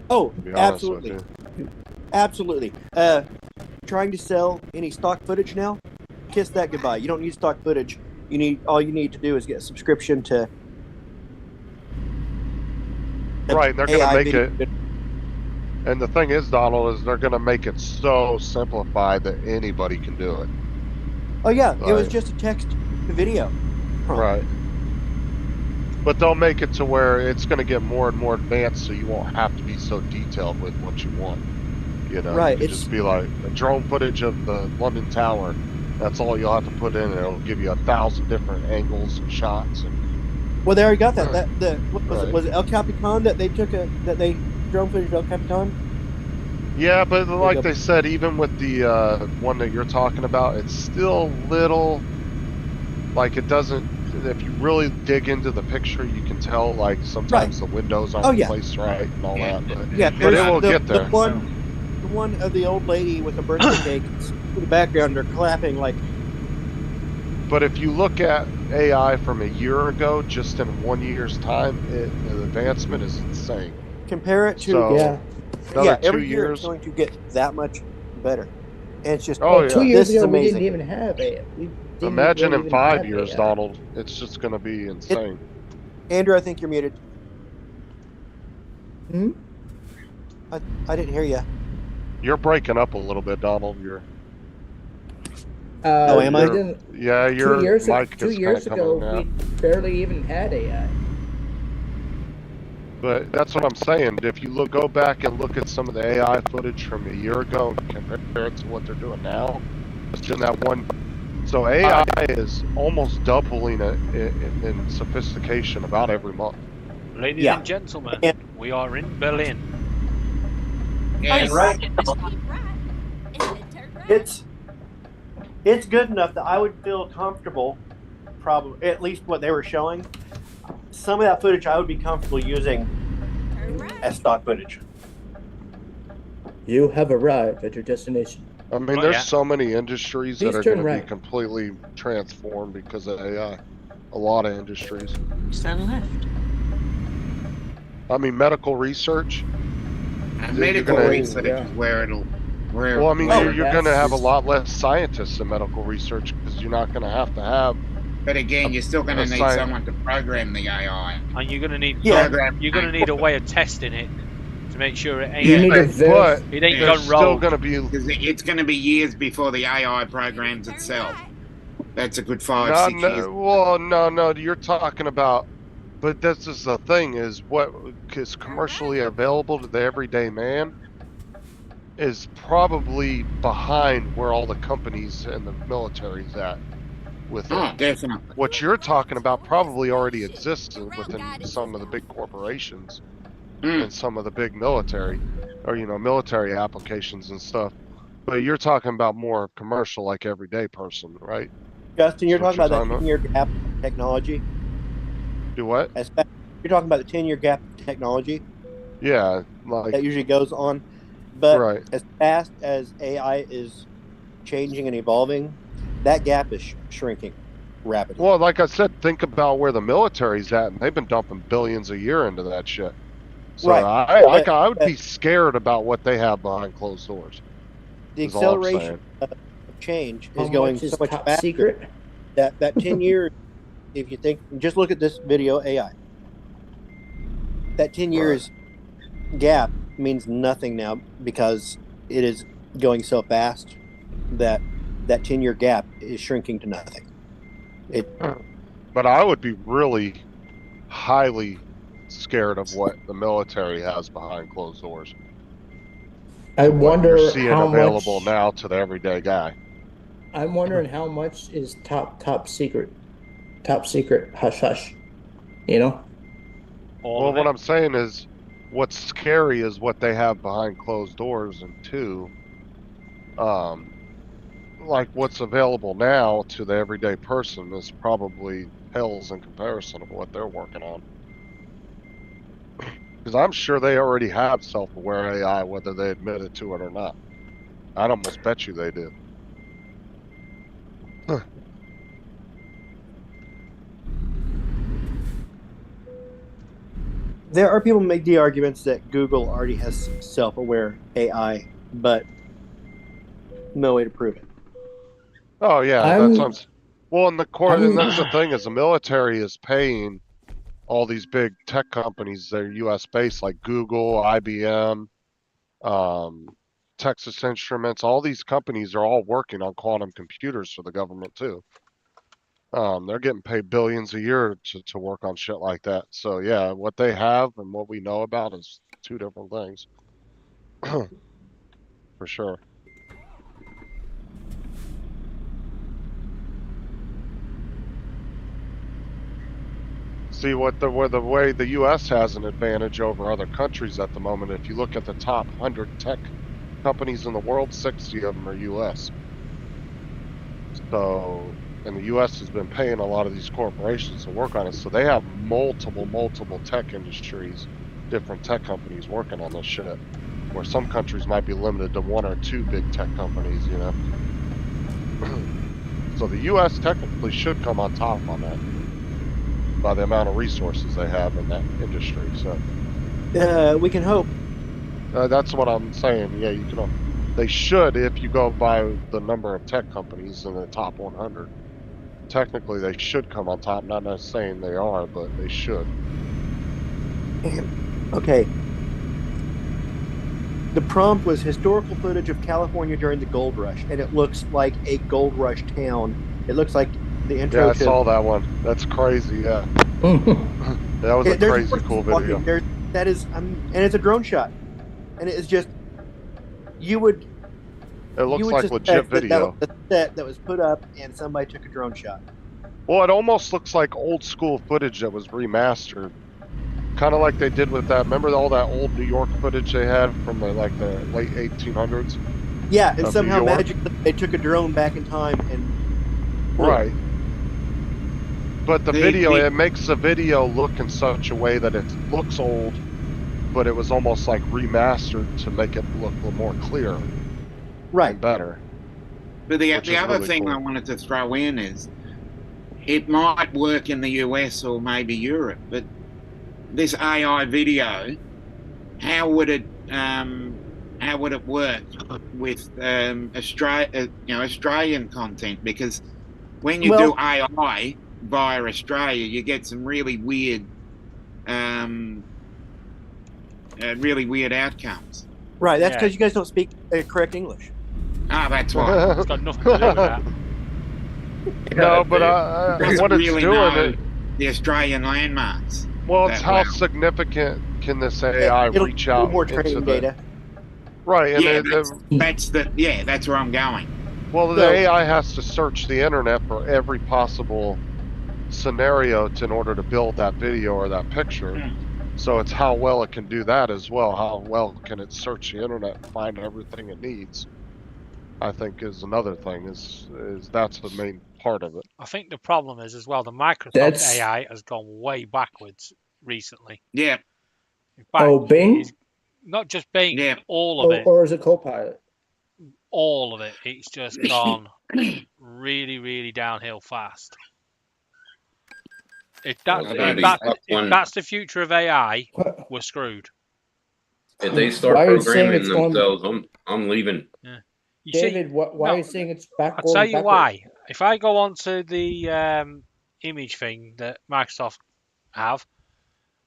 Oh, To be honest with absolutely. you. Absolutely. Trying to sell any stock footage now, kiss that goodbye. You don't need stock footage. All you need to do is get a subscription to Right, they're going to AI make video. it. And the thing is, Donald, is they're going to make it so simplified that anybody can do it. Oh yeah, it was Right. just a text to video. Right. But they'll make it to where it's going to get more and more advanced, so you won't have to be so detailed with what you want. You know, Right, you can it's- just be like a drone footage of the London Tower. That's all you'll have to put in, and it'll give you 1,000 different angles and shots. And Well, they already got that. What was Right. it? Was it El Capitan that they drone footage of El Capitan? yeah, but like go. they said, even with the one that you're talking about, it's still little. Like it doesn't. If you really dig into the picture, you can tell like sometimes the windows aren't Oh, yeah. placed right and all that. But, Yeah, but it there's will the, get there. The one of the old lady with a birthday cake in the background, they're clapping like. But if you look at AI from a year ago, just in 1 year's time, the advancement is insane. Compare it to So, another 2 every year years. it's going to get that much better. And it's just Oh, yeah. 2 years this is ago we amazing. didn't even have AI. We didn't Imagine really in even 5 have years, AI. Donald, it's just going to be insane. Andrew, I think you're muted. Hmm? I didn't hear you. You're breaking up a little bit, Donald. You're Oh, am I? we didn't- yeah, your 2 years, mic two is years kind of ago, coming out. we barely even had AI. But that's what I'm saying. If you go back and look at some of the AI footage from a year ago and compare it to what they're doing now, just in that one. So AI is almost doubling it in sophistication about every month. Ladies Yeah. and gentlemen, Yeah. we are in Berlin. Yeah, It's good enough that I would feel comfortable, probably at least what they were showing. Some of that footage I would be comfortable using as stock footage. You have arrived at your destination. I mean, Oh, there's yeah. so many industries Please that are turn going to right. be completely transformed because of AI. A lot of industries. Stand left. I mean, medical research. and You're medical gonna- research yeah. is where Well, I mean, you're going to have a that's- lot less scientists in medical research because you're not going to have. But again, you're still going to a need science- someone to program the AI. And you're gonna need Yeah. you're gonna need a way of testing it make sure it You need ain't. to But It ain't there's gone still rogue. going to be Because it's going to be years before the AI programs itself. That's a good 5-6 years. no. You're talking about, but this is the thing: is what is commercially available to the everyday man is probably behind where all the companies and the military's at with it. Oh, definitely. What you're talking about probably already exists within some of the big corporations and some of the big military, or military applications and stuff. But you're talking about more commercial, like everyday person, right? Justin, you're That's talking what about you're that 10-year gap of technology. Do what? You're talking about the 10-year gap of technology Yeah, like that usually goes on. But right. as fast as AI is changing and evolving, that gap is shrinking rapidly. Well, like I said, think about where the military's at, and they've been dumping billions a year into that shit. So Right. I would be scared about what they have behind closed doors. The Is all I'm acceleration saying. of change How is going much is so much top faster. secret? That 10 years, if you think, just look at this video AI. That 10 years gap means nothing now because it is going so fast that 10-year gap is shrinking to nothing. But I would be really highly scared of what the military has behind closed doors. I What you're wonder seeing how available much. now to the everyday guy. I'm wondering how much is top secret, hush hush. Well, what I'm saying is, what's scary is what they have behind closed doors, and two, like what's available now to the everyday person is probably pales in comparison of what they're working on. Because I'm sure they already have self-aware AI, whether they admit it to it or not. I'd almost bet you they do. There are people who make the arguments that Google already has self-aware AI, but no way to prove it. Oh yeah, that's well, and that's the thing is the military is paying all these big tech companies. They're U.S. based, like Google, IBM, Texas Instruments. All these companies are all working on quantum computers for the government too. They're getting paid billions a year to work on shit like that. So yeah, what they have and what we know about is two different things. For sure. See where the way the U.S. has an advantage over other countries at the moment. If you look at the top 100 tech companies in the world, 60 of them are U.S. So, and the U.S. has been paying a lot of these corporations to work on it. So they have multiple tech industries, different tech companies working on this shit. Where some countries might be limited to one or two big tech companies, So the U.S. technically should come on top on that, by the amount of resources they have in that industry. So we can hope. That's what I'm saying. Yeah, you can. They should, if you go by the number of tech companies in the top 100. Technically, they should come on top. Not necessarily saying they are, but they should. Okay. The prompt was historical footage of California during the gold rush, and it looks like a gold rush town. It looks like the intro. Yeah, I saw that one. That's crazy. Yeah, that was a crazy cool video. That is, and it's a drone shot, and it is just you would. It looks like legit video. That was a set that was put up, and somebody took a drone shot. Well, it almost looks like old school footage that was remastered. Kind of like they did with that. Remember all that old New York footage they had from the late 1800s? Yeah, and somehow magically they took a drone back in time and. Right. But the video, it makes the video look in such a way that it looks old, but it was almost like remastered to make it look a little more clear. Right. And better. But the other really thing cool. I wanted to throw in is it might work in the US or maybe Europe, but this AI video, how would it work with Australian content? Because when you do AI via Australia, you get some really weird really weird outcomes. Right, that's Yeah. because you guys don't speak correct English. Ah, that's why. It's got nothing to do with that. No, but Doesn't what it's really doing, know the Australian landmarks. well, it's that how well. significant can this AI It'll reach do out more into training the data. right? And Yeah, the, that's where I'm going. well, the So- AI has to search the internet for every possible scenario in order to build that video or that picture. So it's how well it can do that as well. How well can it search the internet and find everything it needs? I think is another thing. Is that's the main part of it. I think the problem is as well, the Microsoft That's- AI has gone way backwards recently. Yeah, In fact, Oh, Bing? it's not just Bing, Yeah. all of it. Or is it Copilot? All of it. It's just gone really, really downhill fast. If Well, that's the future of AI, we're screwed. If they start Why are you saying programming it's going- themselves, I'm leaving. You see, David, why are you saying it's backward? I'll tell you why. If I go onto the image thing that Microsoft have,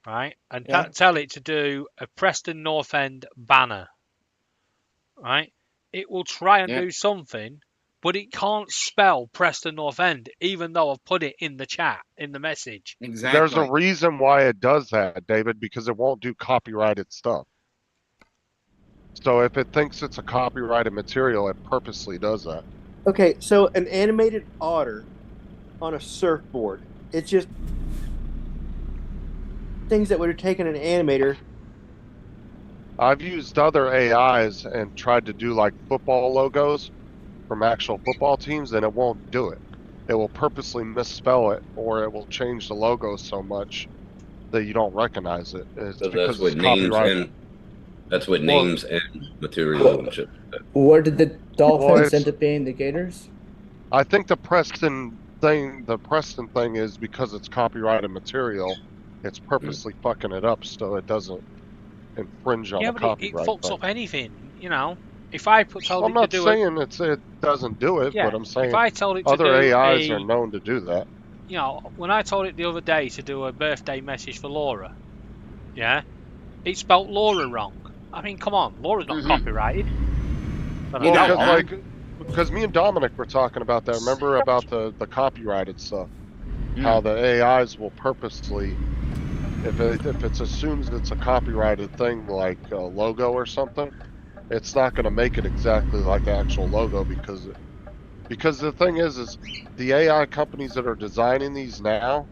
right, and Yeah. tell it to do a Preston North End banner, right, it will try and Yeah. do something, but it can't spell Preston North End, even though I've put it in the chat, in the message. exactly. There's a reason why it does that, David, because it won't do copyrighted stuff. So if it thinks it's a copyrighted material, it purposely does that. Okay, so an animated otter on a surfboard. It's just things that would have taken an animator. I've used other AIs and tried to do like football logos from actual football teams, and it won't do it. It will purposely misspell it, or it will change the logo so much that you don't recognize it. It's So because that's what it's names copyrighted. and that's what names and material and shit. Where did the Dolphins it's- end up being the Gators? I think the Preston thing is because it's copyrighted material, it's purposely fucking it up so it doesn't infringe on Yeah, the but it copyright. fucks thing. up anything, you know. If I told Well, I'm it to not do saying it doesn't do it, Yeah, but I'm saying if I told it to other do AIs a- are known to do that. you know, when I told it the other day to do a birthday message for Laura, yeah, it spelt Laura wrong. I mean, come on, Laura's not copyrighted. But I Well, don't because, know. because me and Dominic were talking about that. Remember about the copyrighted stuff? How the AIs will purposely, if it assumes it's a copyrighted thing like a logo or something, it's not going to make it exactly like the actual logo because the thing is the AI companies that are designing these now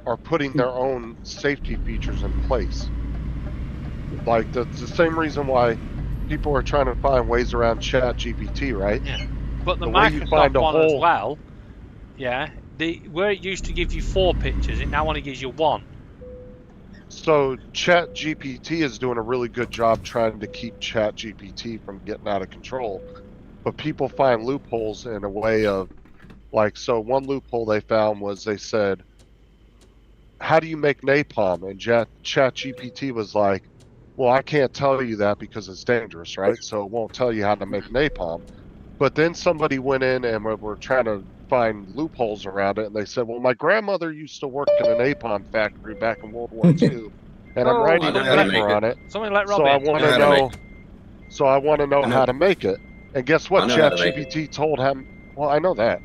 are putting their own safety features in place. Like the same reason why people are trying to find ways around Chat GPT, right? Yeah. But the way you Microsoft find a one as hole- well, yeah, where it used to give you 4 pictures, it now only gives you 1. So Chat GPT is doing a really good job trying to keep Chat GPT from getting out of control. But people find loopholes in a way of, like, so one loophole they found was they said, how do you make napalm? And Chat GPT was like, well, I can't tell you that because it's dangerous, right? So it won't tell you how to make napalm. But then somebody went in and were trying to find loopholes around it, and they said, well, my grandmother used to work in a napalm factory back in World War II, and I'm writing a paper on it. Somebody let Rob So I in. want to know. So I want to know how to make it. And guess what? I know how to make ChatGPT told him. Well, I know that,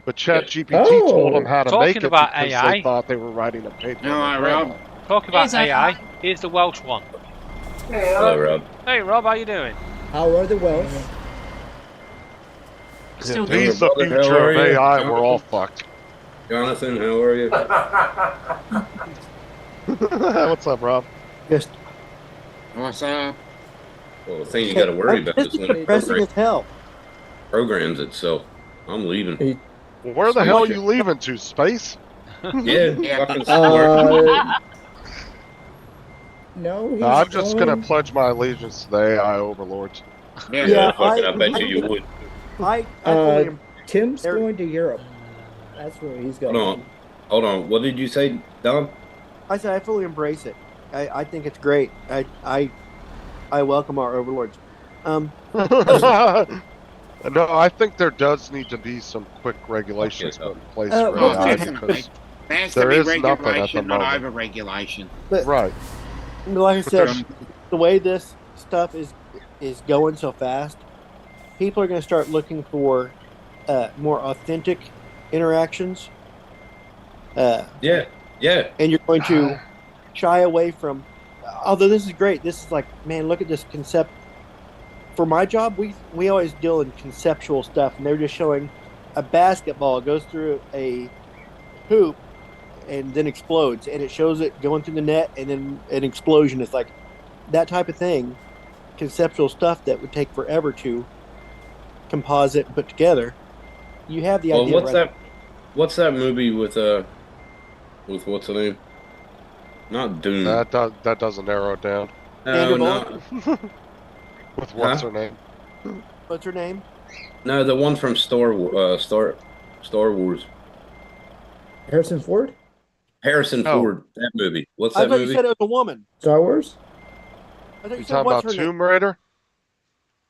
but ChatGPT told him how to Talking make it about because AI. they thought they were writing a paper. No, on I, their Rob. grandma. Talk about Here's a- AI. Here's the Welsh one. Hello, Rob. Hey, Rob, how you doing? How are the Welsh? Still If he's doing the it. How future are of you, AI, Jonathan? we're all fucked. Jonathan, how are you? What's up, Rob? Just What's up? Well, the thing you got to worry about is when it depressing as hell. programs itself. I'm leaving. Where the hell are you leaving to? Space? Yeah, fucking smart. No, he's I'm just going- gonna pledge my allegiance to the AI overlords. Yeah, fucking, I bet you would. I fully Tim's There- going to Europe. That's where he's going. Hold on. What did you say, Dom? I said I fully embrace it. I think it's great. I welcome our overlords. No, I think there does need to be some quick regulations put in place for well, AI definitely. because There has to there be is nothing at the regulation, not moment. over-regulation. But right. like I said, the way this stuff is going so fast, people are going to start looking for more authentic interactions. Yeah. And you're going to shy away from. Although this is great, this is like, man, look at this concept. For my job, we always deal in conceptual stuff, and they're just showing a basketball goes through a hoop and then explodes, and it shows it going through the net and then an explosion. It's like that type of thing, conceptual stuff that would take forever to composite and put together. You have the idea. What's that movie with what's the name? Not Doom. That doesn't narrow it down. No. With what's her name? What's her name? No, the one from Star Wars. Harrison Ford? Harrison Ford, that movie. What's that movie? I thought movie? you said it was a woman. Star Wars? I thought you talking about Tomb Raider?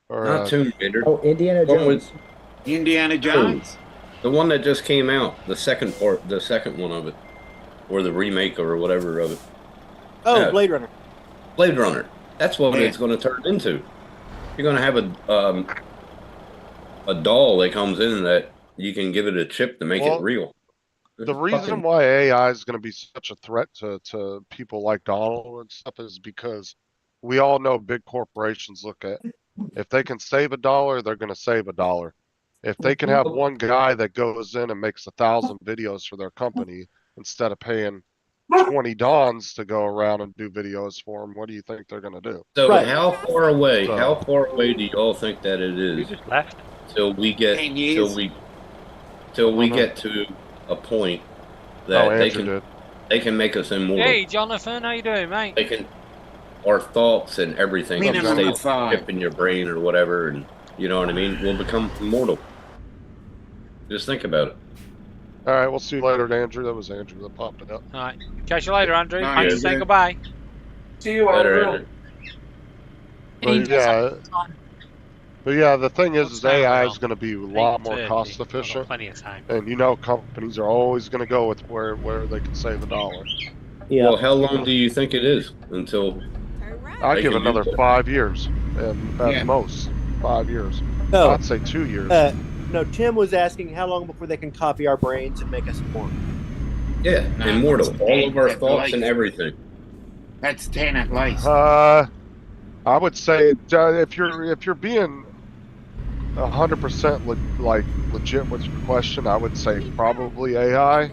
Or, Not Tomb Raider. Oh, Indiana Jones. Indiana Jones. The one that just came out, the second one of it, or the remake or whatever of it. Oh, yeah. Blade Runner. Blade Runner. That's what it's going to turn into. You're going to have a doll that comes in that you can give it a chip to make it real. The reason why AI is going to be such a threat to people like Donald and stuff is because we all know big corporations look at, if they can save $1, they're going to save $1. If they can have one guy that goes in and makes 1,000 videos for their company instead of paying 20 Dons to go around and do videos for them, what do you think they're going to do? So how far away do you all think that it is? You just left. Till we get to a point that they can make us immortal. Hey, Jonathan, how you doing, mate? They can, our thoughts and everything stay chip in your brain or whatever, and you know what I mean. We'll become immortal. Just think about it. All right, we'll see you later, Andrew. That was Andrew that popped it up. All right, catch you later, Andrew. Thanks for saying goodbye. See you later. But yeah, the thing is AI is going to be a lot more cost efficient. Plenty of time. And you know, companies are always going to go with where they can save $1. Yeah. Well, how long do you think it is until? I'd give another 5 years, at most 5 years. No, I'd say 2 years. No, Tim was asking how long before they can copy our brains and make us immortal. Yeah, immortal. All of our thoughts and everything. That's 10 at least. I would say if you're being 100% legit with your question, I would say probably AI.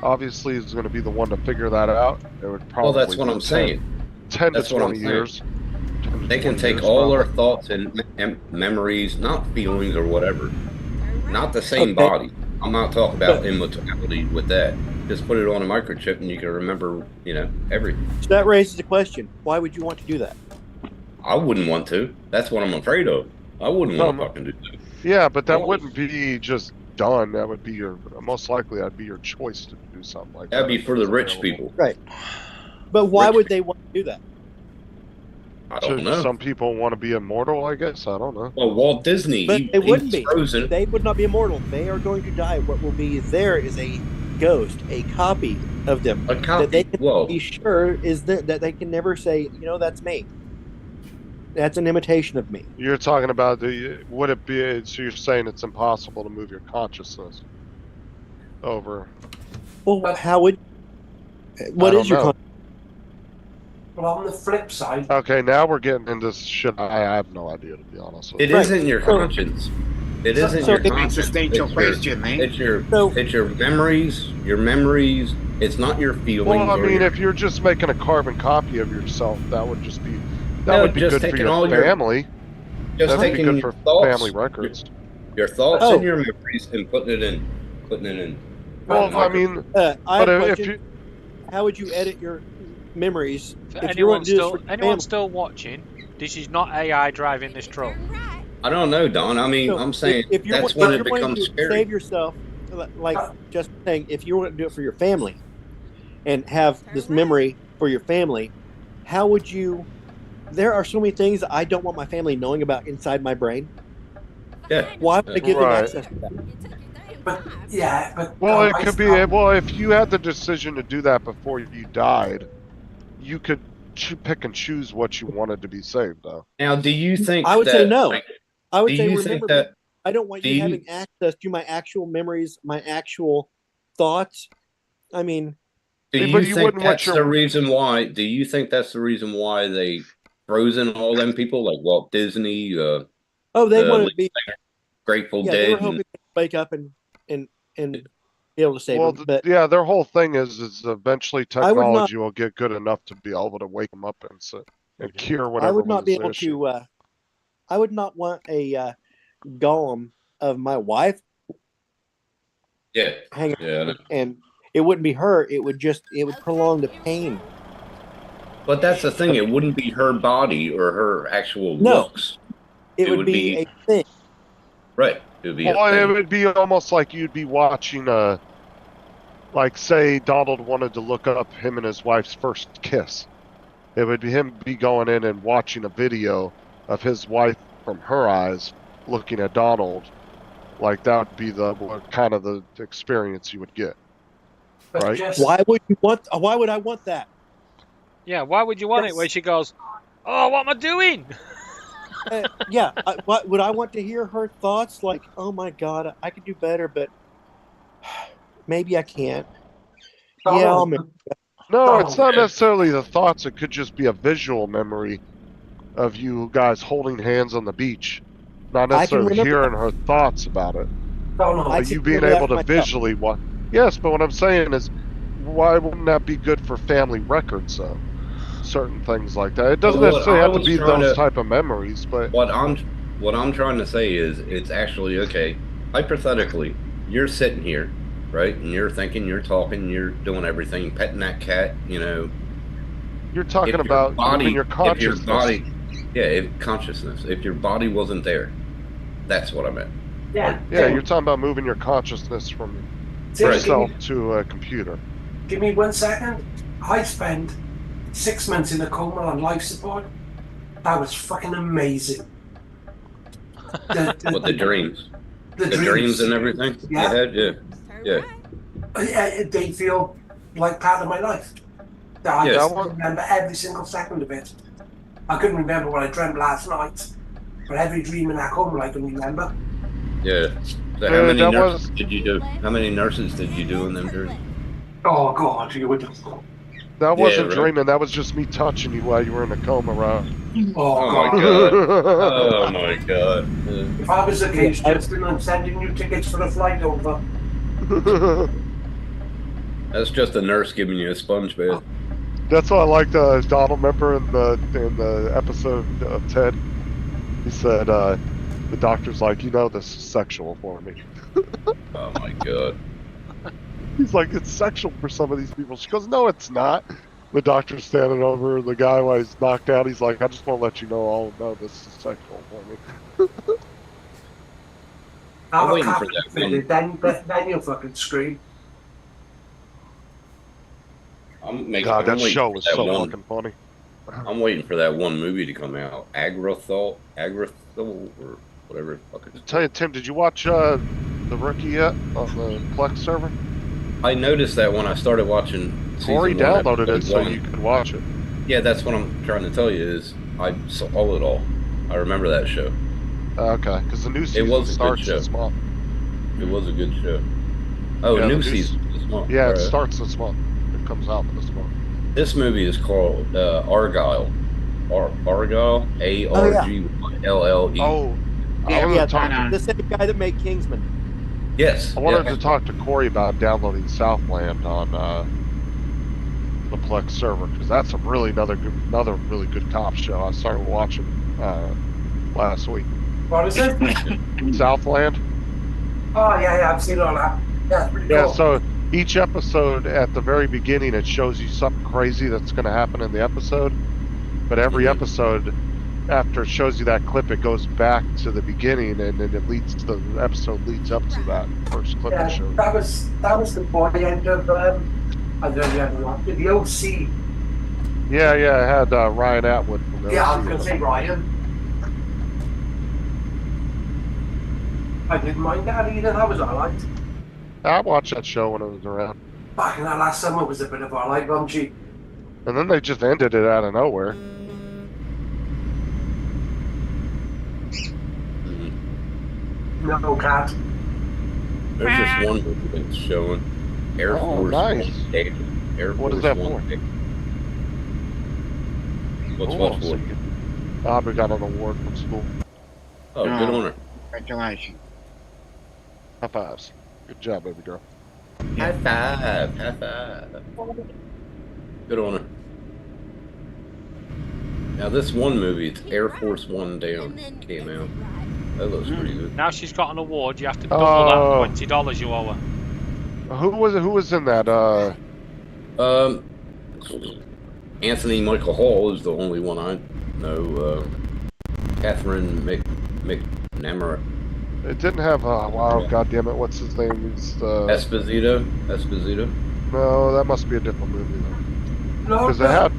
Obviously, is going to be the one to figure that out. It would probably. Well, that's what I'm saying. 10 to 20 years. They can take all our thoughts and memories, not feelings or whatever. Not the same body. I'm not talking about immortality with that. Just put it on a microchip and you can remember, everything. So that raises the question: why would you want to do that? I wouldn't want to. That's what I'm afraid of. I wouldn't want to fucking do that. Yeah, but that wouldn't be just done. That would be most likely that'd be your choice to do something like that. That'd be for the rich people. Right. But why would they want to do that? I don't know. Some people want to be immortal, I guess. I don't know. Well, Walt Disney, but they wouldn't be. Frozen. They would not be immortal. They are going to die. What will be there is a ghost, a copy of them. A copy. That they can be sure is that they can never say, that's me. That's an imitation of me. You're talking about would it be? So you're saying it's impossible to move your consciousness over? Well, how would? What is your? Well, on the flip side. Okay, now we're getting into shit. I have no idea, to be honest. It isn't your conscience. It isn't your conscience. Existential question, man. It's your memories. Your memories. It's not your feelings. Well, I mean, if you're just making a carbon copy of yourself, that would just be. That would be good for your family. Just That'd be taking good for thoughts, family records. Your thoughts and your memories and putting it in. Well, I mean, but if you, how would you edit your memories? For anyone still watching, this is not AI driving this truck. I don't know, Don. I mean, I'm saying that's when it becomes scary. Save yourself, like just saying, if you want to do it for your family, and have this memory for your family, how would you? There are so many things that I don't want my family knowing about inside my brain. Yeah. Why would I give them access to that? Well, it could be. Well, if you had the decision to do that before you died, you could pick and choose what you wanted to be saved, though. Now, do you think I would that, say no. like, I would do say you remember think that me. I don't want do you you- having access to my actual memories, my actual thoughts. I mean, do But you you think wouldn't want that's your- the reason why? Do you think that's the reason why they frozen all them people like Walt Disney, they the want to be. Grateful Yeah, Dead? they were hoping to wake up and be able to save Well, them. But yeah, their whole thing is eventually I would not- technology will get good enough to be able to wake them up and cure whatever. I would not was be the able issue. to. I would not want a golem of my wife Yeah, hanging, yeah. and it wouldn't be her. It would prolong the pain. But that's the thing. It wouldn't be her body or her actual No. looks. It would be a thing. Right. It would be Well, a it thing. would be almost like you'd be watching like say Donald wanted to look up him and his wife's first kiss. It would be him going in and watching a video of his wife from her eyes looking at Donald. Like that would be the kind of the experience you would get. Right? Why would you want? Why would I want that? Yeah, why would you want it where she goes, "Oh, what am I doing?" Yeah, what would I want to hear her thoughts? Like, oh my god, I could do better, but maybe I can't. Yeah, I'll make No, it's not necessarily the thoughts. It could just be a visual memory of you guys holding hands on the beach. Not necessarily hearing her thoughts about it. But you being able to visually watch. Yes, but what I'm saying is, why wouldn't that be good for family records, though? Certain things like that. It doesn't necessarily have to be those type of memories, but what I'm trying to say is, it's actually okay. Hypothetically, you're sitting here, right, and you're thinking, you're talking, you're doing everything, petting that cat, you know. You're talking about moving your consciousness. Consciousness. If your body wasn't there, that's what I meant. Yeah, you're talking about moving your consciousness from yourself to a computer. Give me 1 second. I spent 6 months in a coma on life support. That was fucking amazing. The dreams. The dreams and everything? Yeah. They feel like part of my life. I just remember every single second of it. I couldn't remember what I dreamt last night, but every dream in that coma I can remember. Yeah. So how many nurses did you do? How many nurses did you do in them dreams? Oh God, you would. That wasn't dreaming. That was just me touching you while you were in a coma, Rob. Oh my God! Oh my God! If I was a case, Justin, I'm sending you tickets for the flight over. That's just a nurse giving you a sponge bath. That's what I liked. Donald, remember in the episode of Ted, he said the doctor's like, this is sexual for me. Oh my God! He's like, it's sexual for some of these people. She goes, no, it's not. The doctor's standing over the guy while he's knocked out. He's like, I just want to let you know, this is sexual for me. I'm waiting for that one. Then you'll fucking scream. That show was so fucking funny. I'm waiting for that one movie to come out, Agrithol, or whatever. Tell you, Tim, did you watch The Rookie yet on the Plex server? I noticed that when I started watching. Corey downloaded it so you could watch it. Yeah, that's what I'm trying to tell you. Is I saw it all. I remember that show. Okay, because the new season starts this month. It was a good show. Oh, yeah, new season this month. Yeah, it starts this month. It comes out this month. This movie is called Argyle. Argyle, ARGLLE. Oh, the same guy that made Kingsman. Yes. I wanted to talk to Corey about downloading Southland on the Plex server, because that's another really good cop show. I started watching last week. What is it? Southland. Oh yeah, I've seen all that. Yeah, it's pretty cool. Yeah, so each episode at the very beginning it shows you something crazy that's going to happen in the episode, but every episode after it shows you that clip, it goes back to the beginning, and then the episode leads up to that first clip it shows. That was the boy end of I don't know the OC. Yeah, it had Ryan Atwood from the Yeah, OC. I was gonna say Ryan. I didn't mind that either. That was alright. I watched that show when it was around. Back in that last summer was a bit of alright, wasn't she? And then they just ended it out of nowhere. No, cat. There's just one movie that's showing. Air Force nice. One Day. Air What Force is that One for? Day. What's Oh, what so for? Aubrey got an award from school. Oh, good on her. Congratulations. High fives. Good job, baby girl. High five. High five. Good on her. Now this one movie, it's Air Force One Down, came out. That looks pretty good. Now she's got an award. You have to double that $20 you owe her. Who was in that? Anthony Michael Hall is the only one I know. Catherine McNamara. It didn't have. Wow, goddamn it! What's his name? It's Esposito. No, that must be a different movie though. Because they had.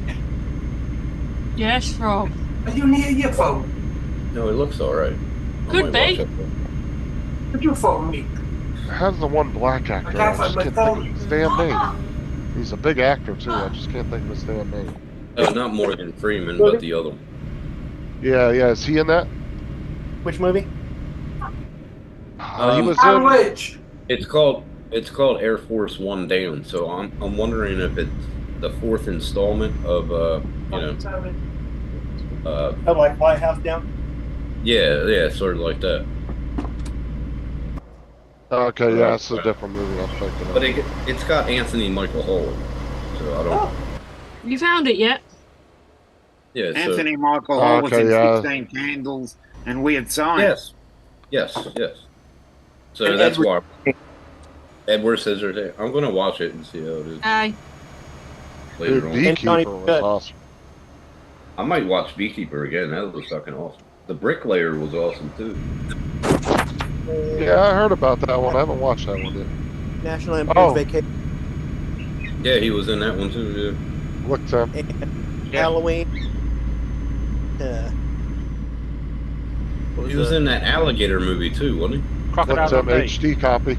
Yes, Rob. Are you near your phone? No, it looks alright. Could be. Could you phone me? It has the one black actor. I just can't think of his damn name. He's a big actor too. I just can't think of his damn name. Not Morgan Freeman, but the other one. Yeah. Is he in that? Which movie? He was in. Which? It's called Air Force One Down. So I'm wondering if it's the fourth installment of like White House Down? Yeah, sort of like that. Okay, yeah, it's a different movie I'm thinking of. But it's got Anthony Michael Hall, so I don't. You found it yet? Yeah, Anthony Michael Hall was in 16 Candles and Weird Science. Yes. So that's why. Edward Scissorhands. I'm gonna watch it and see how it is. Aye. Later on. Beekeeper was awesome. I might watch Beekeeper again. That was fucking awesome. The Bricklayer was awesome too. Yeah, I heard about that one. I haven't watched that one yet. National Lampoon's Vacation. Yeah, he was in that one too. Yeah. What time? Halloween. He was in that alligator movie too, wasn't he? Crocodile HD copy.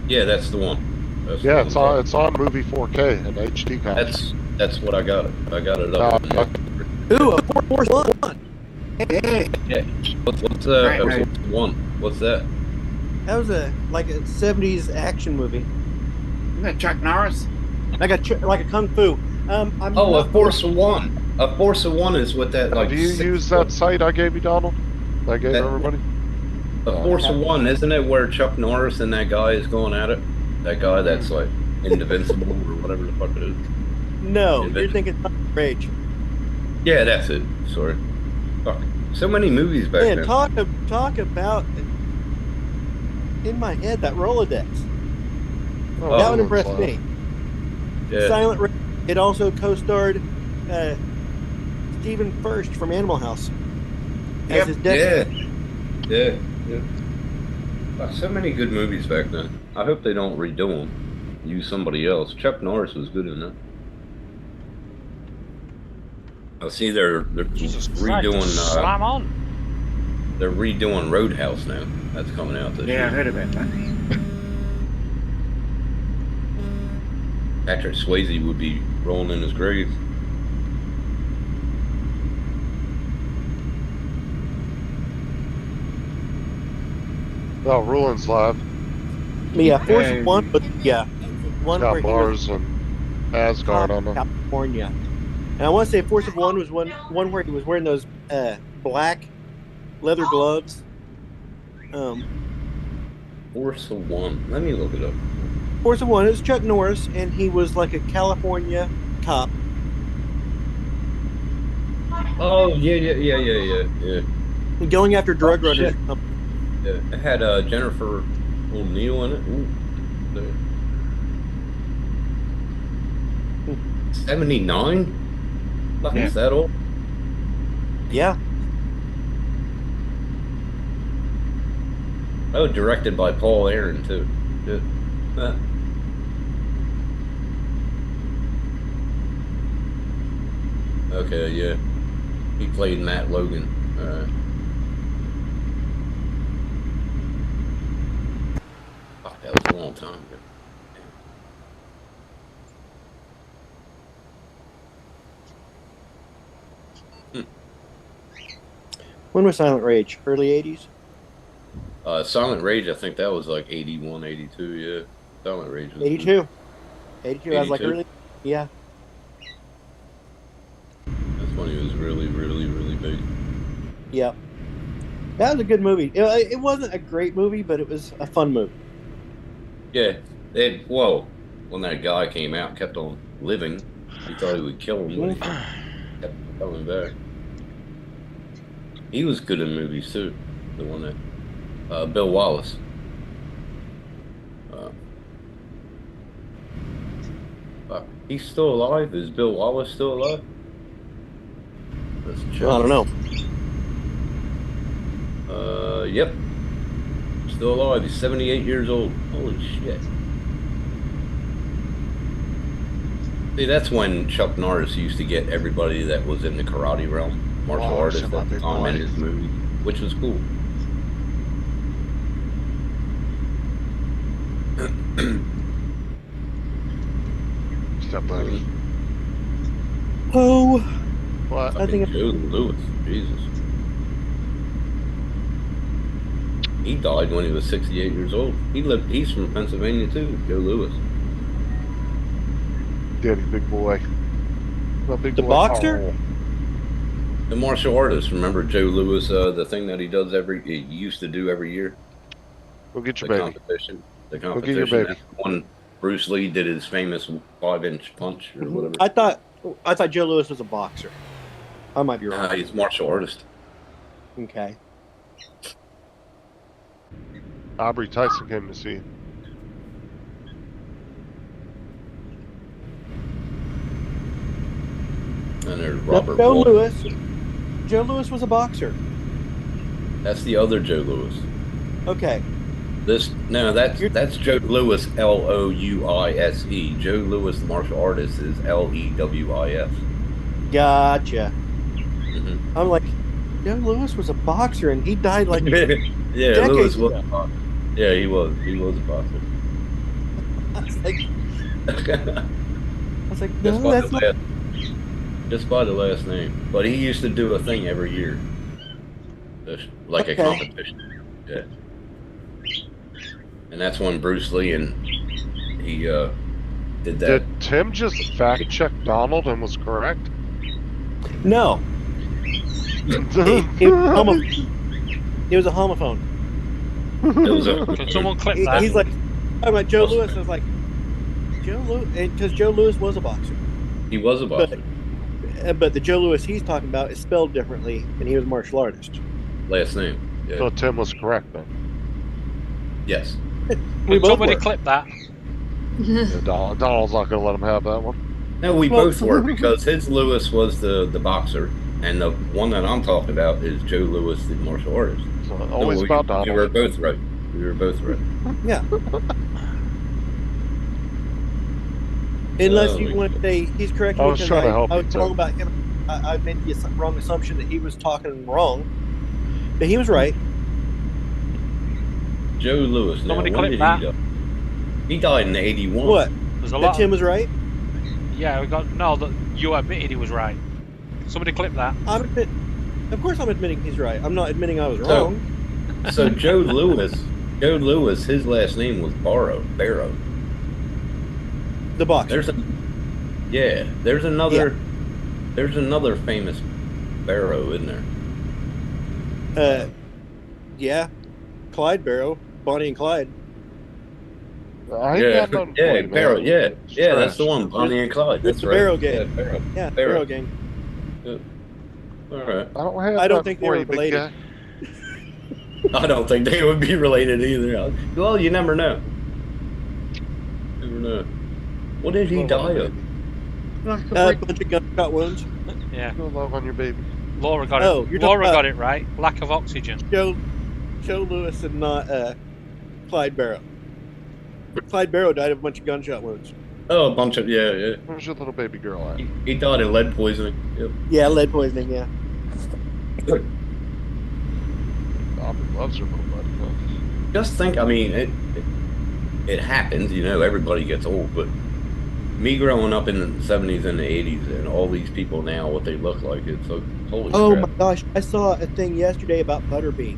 Yeah, that's the one. Yeah, it's on movie 4K and HD copy. That's what I got it. I got it up. Ooh, a Force One. Yeah. What's one? What's that? That was a 70s action movie. Isn't that Chuck Norris? Like a kung fu. A Force of One. A Force of One is what that like. Do you use that site I gave you, Donald? I gave everybody. A Force of One, isn't it? Where Chuck Norris and that guy is going at it. That guy that's like invincible or whatever the fuck it is. No, you're thinking Rage. Yeah, that's it. Sorry. Fuck. So many movies back then. Talk about in my head that Rolodex. That would impress me. Yeah. Silent Rage. It also co-starred Stephen Furst from Animal House as his dad. Yeah. So many good movies back then. I hope they don't redo them. Use somebody else. Chuck Norris was good in that. I see they're redoing. Slam on. They're redoing Roadhouse now. That's coming out this year. Yeah, I heard about that. Patrick Swayze would be rolling in his grave. Oh, Ruling's live. Yeah, Force One, but one got where bars he was and Asgard on them. California. And I want to say Force of One was one where he was wearing those black leather gloves. Force of One. Let me look it up. Force of One is Chuck Norris, and he was like a California cop. Oh yeah. Going after drug runners. Yeah, it had Jennifer O'Neill in it. Ooh. 79? Fucking is that old? Yeah. Oh, directed by Paul Aaron too. Good. Okay, yeah. He played Matt Logan. Fuck, that was a long time ago. When was Silent Rage? Early 80s? Silent Rage, I think that was like 81, 82, yeah. Silent Rage was 82. 82, I was like 82? early. Yeah. That's when he was really, really, really big. Yeah. That was a good movie. It wasn't a great movie, but it was a fun movie. Yeah. When that guy came out and kept on living, he thought he would kill him, but he kept coming back. He was good in movies too. The one that Bill Wallace. He's still alive? Is Bill Wallace still alive? Let's check. I don't know. Yep. Still alive. He's 78 years old. Holy shit. See, that's when Chuck Norris used to get everybody that was in the karate realm, martial artists, at the time in his movie, which was cool. Stop, buddy. Oh. What? I think Joe Lewis. Jesus. He died when he was 68 years old. He's from Pennsylvania too, Joe Lewis. Daddy, big boy. Big The boy. boxer? Oh. The martial artist. Remember Joe Lewis, the thing that he used to do every year? Go get your The baby. competition. The Go competition. get your baby. That's when Bruce Lee did his famous 5-inch punch or whatever. I thought Joe Lewis was a boxer. I might be wrong. He's a martial artist. Okay. Aubrey Tyson came to see. And there's No, Robert Joe Wolf. Lewis. Joe Lewis was a boxer. That's the other Joe Lewis. Okay. That's Joe Lewis, Louise. Joe Lewis, the martial artist, is Lewis. Gotcha. Mm-hmm. I'm like, Joe Lewis was a boxer and he died like Yeah, Lewis decades was ago. a boxer. Yeah, he was a boxer. I was like, Just no, by that's the not. just by the last name. But he used to do a thing every year, like a Okay. competition. Yeah. And that's when Bruce Lee and he did that. Did Tim just fact check Donald and was correct? No. It was a homophone. Can someone clip that? He's like, talking about Joe Lewis. I was like, Joe Lewis, because Joe Lewis was a boxer. He was a boxer. But the Joe Lewis he's talking about is spelled differently, and he was a martial artist. Last name. Yeah. So Tim was correct then. Yes. Can somebody clip that? Yeah, Donald's not going to let him have that one. No, we both were, because his Lewis was the boxer, and the one that I'm talking about is Joe Lewis, the martial artist. So always about Donald. We were both right. Yeah. Unless you want to say he's correct. I was trying to help I you, was too. wrong about him. I made the wrong assumption that he was talking wrong, but he was right. Joe Lewis. Now, Somebody when clip did that. he die? He died in 81. What? There's a That lot. Tim was right. Yeah, we got that you admitted he was right. Somebody clip that. Of course, I'm admitting he's right. I'm not admitting I was So- wrong. So Joe Lewis, his last name was Barrow. The boxer. There's another famous Barrow in there. Yeah, Clyde Barrow, Bonnie and Clyde. I ain't got nothing for you, man. Barrow. Yeah, Trash. that's the one. Bonnie and Clyde. That's the right. Barrow gang. Yeah, Barrow. Yeah, Barrow. Barrow gang. All right. I don't think they for were you, big related. guy. I don't think they would be related either. Well, you never know. Never know. What did he die of? A bunch of gunshot wounds. Yeah. Go love on your baby. Laura got Oh, it. you're Laura talking got it right. Lack of oxygen. Joe Lewis and not Clyde Barrow. Clyde Barrow died of a bunch of gunshot wounds. Oh, a bunch of yeah. Where's your little baby girl at? He died of lead poisoning. Yep. Yeah, lead poisoning. Yeah. Aubrey loves her little buddy. Huh? Just think. I mean, it happens. You know, everybody gets old, but me growing up in the 70s and the 80s, and all these people now, what they look like, it's Holy Oh crap. my gosh! I saw a thing yesterday about Butterbean.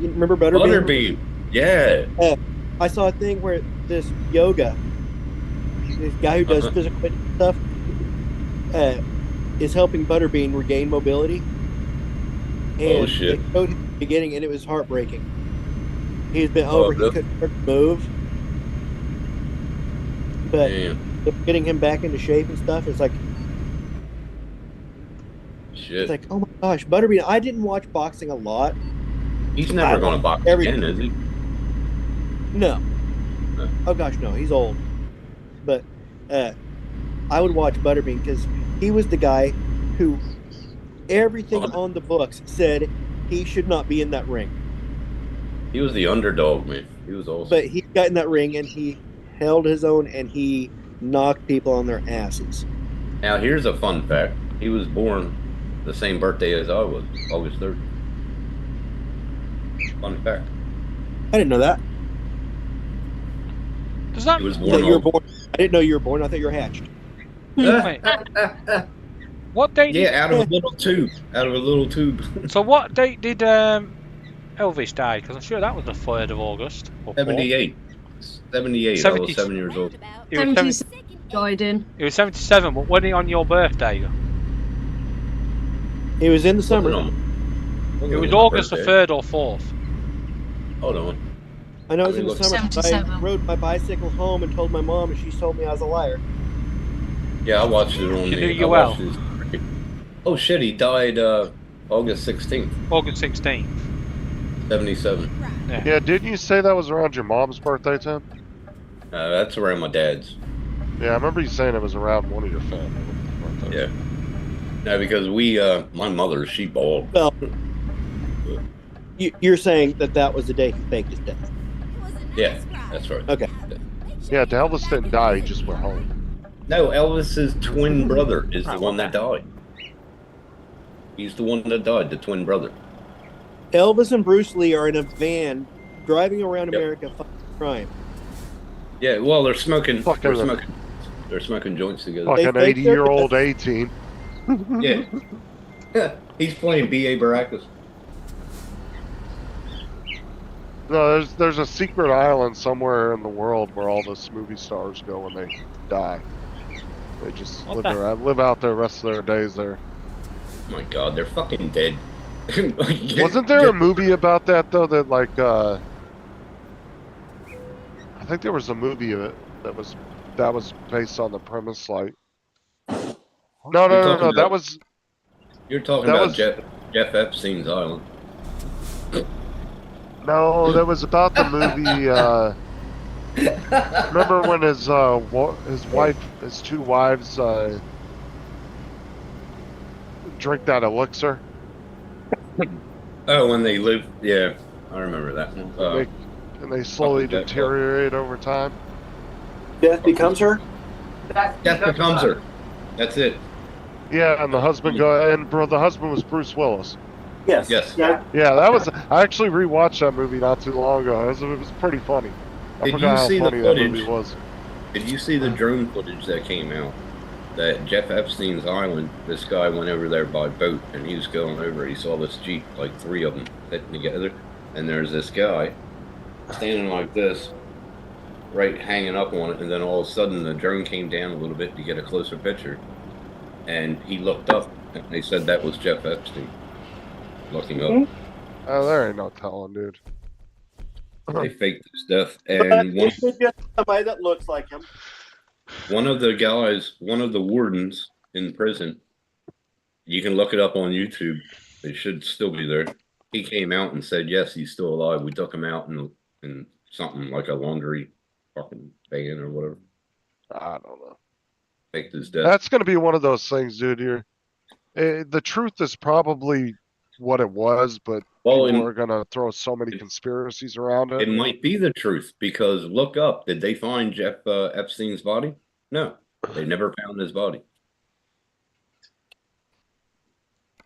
You remember Butterbean? Butterbean, yeah. I saw a thing where this guy who does physical fitness stuff, is helping Butterbean regain mobility. And shit. it showed him at the beginning, and it was heartbreaking. He's been Oh, over. He really? couldn't move, but Damn. getting him back into shape and stuff. It's like, Shit. oh my gosh, Butterbean. I didn't watch boxing a lot. He's never going to box again, is he? No. No. Oh gosh, no. He's old. But I would watch Butterbean because he was the guy who everything on the books said he should not be in that ring. He was the underdog, man. He was awesome. But he got in that ring and he held his own and he knocked people on their asses. Now, here's a fun fact. He was born the same birthday as I was, August 3rd. Fun fact. I didn't know that. Does that He was That you were born. born? I didn't know you were born. I thought you were hatched. Wait. What date? Yeah, out of a little tube. Out of a little tube. So what date did Elvis die? Because I'm sure that was the 3rd of August. Or 4th. 78. 78. I was 7 years old. He was 77 died in. He was 77, but when he on your birthday? It was in the summer. It was August the 3rd or 4th. Hold on. I know it was in the Look. summer. I 77. rode my bicycle home and told my mom, and she told me I was a liar. Yeah, I watched it on She knew the. you I well. watched his- Oh shit! He died August 16th, August 16th. 77. Yeah, didn't you say that was around your mom's birthday, Tim? That's around my dad's. Yeah, I remember you saying it was around one of your family birthdays. Yeah. No, because my mother, she bawled. Well, you're saying that was the day he faked his death. Yeah, that's right. Okay. Yeah, Elvis didn't die; he just went home. No, Elvis's twin brother is the one that died. He's the one that died, the twin brother. Elvis and Bruce Lee are in a van driving around America fighting crime. Yeah, well, they're smoking. Fucking- They're smoking joints together. Like an They- 80-year-old A-team. Yeah. He's playing B.A. Baracus. No, there's a secret island somewhere in the world where all the movie stars go when they die. They just live out there the rest of their days there. Oh my god, they're fucking dead. Wasn't there a movie about that though? That like, I think there was a movie of it that was based on the premise. Like, no, that was. You're talking that about was- Jeff Epstein's island. No, that was about the movie. Remember when his two wives drink that elixir? Oh, when they live, yeah, I remember that one. And they slowly deteriorate over time. Death becomes her. Death becomes her. That's it. Yeah, and the husband the husband was Bruce Willis. Yes. Yes. Yeah. Yeah, that was. I actually rewatched that movie not too long ago. It was pretty funny. I Did forgot you how see the funny that footage? movie was. Did you see the drone footage that came out? That Jeff Epstein's island, this guy went over there by boat, and he was going over. He saw this Jeep, like 3 of them sitting together, and there's this guy standing like this, right hanging up on it, and then all of a sudden the drone came down a little bit to get a closer picture, and he looked up, and they said that was Jeff Epstein. Looking up. Oh, there ain't no telling, dude. They faked his death, But and it should be somebody that looks like him. one of the wardens in prison, you can look it up on YouTube. They should still be there. He came out and said, yes, he's still alive. We took him out in something like a laundry fucking van or whatever. I don't know. Faked his death. That's going to be one of those things, dude. The truth is probably what it was, but people are going to throw so many conspiracies around it. It might be the truth, because look up. Did they find Jeff Epstein's body? No, they never found his body.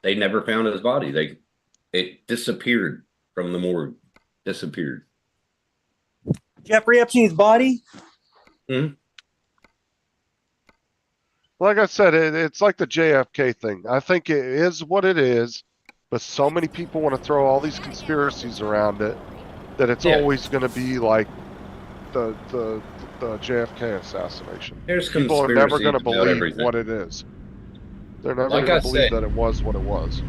They never found his body. It disappeared from the morgue. Disappeared. Jeffrey Epstein's body. Hmm? Like I said, it's like the JFK thing. I think it is what it is, but so many people want to throw all these conspiracies around it that it's always going to be like the JFK assassination. There's People are never conspiracies going to about believe everything. what it is. They're never Like going I to believe said- that it was what it was.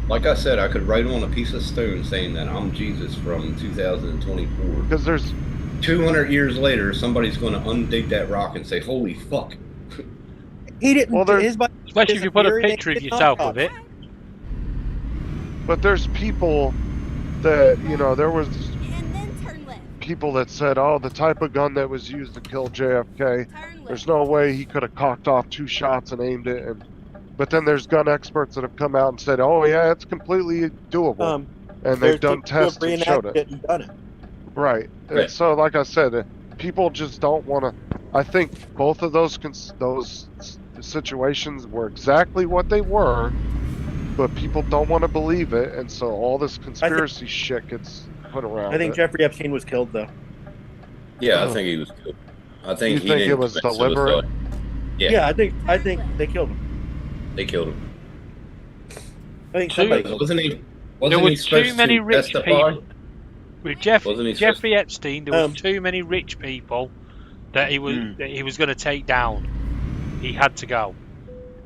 Like I said, I could write on a piece of stone saying that I'm Jesus from 2024. Because there's 200 years later, somebody's going to undig that rock and say, "Holy fuck!" He didn't. Well, his body Especially if you put a disappeared, picture they of did yourself not with it. But there's people that, you know, there was And then turn left. people that said, oh, the type of gun that was used to kill JFK, there's no way he could have cocked off 2 shots and aimed it. But then there's gun experts that have come out and said, oh, yeah, it's completely doable. And they've done tests and showed it. And done it. Right. And so, like I said, people just don't want to. I think both of those situations were exactly what they were, but people don't want to believe it, and so all this conspiracy shit gets put around. I think Jeffrey Epstein was killed, though. Yeah, I think he was killed. I think You think it was commit deliberate? suicide. Yeah. Yeah, I think they killed him. They killed him. I think somebody Wasn't he? There Wasn't were he supposed too many to rich testify? people. With Jeffrey Epstein, there was too many rich people that he was going to take down. He had to go.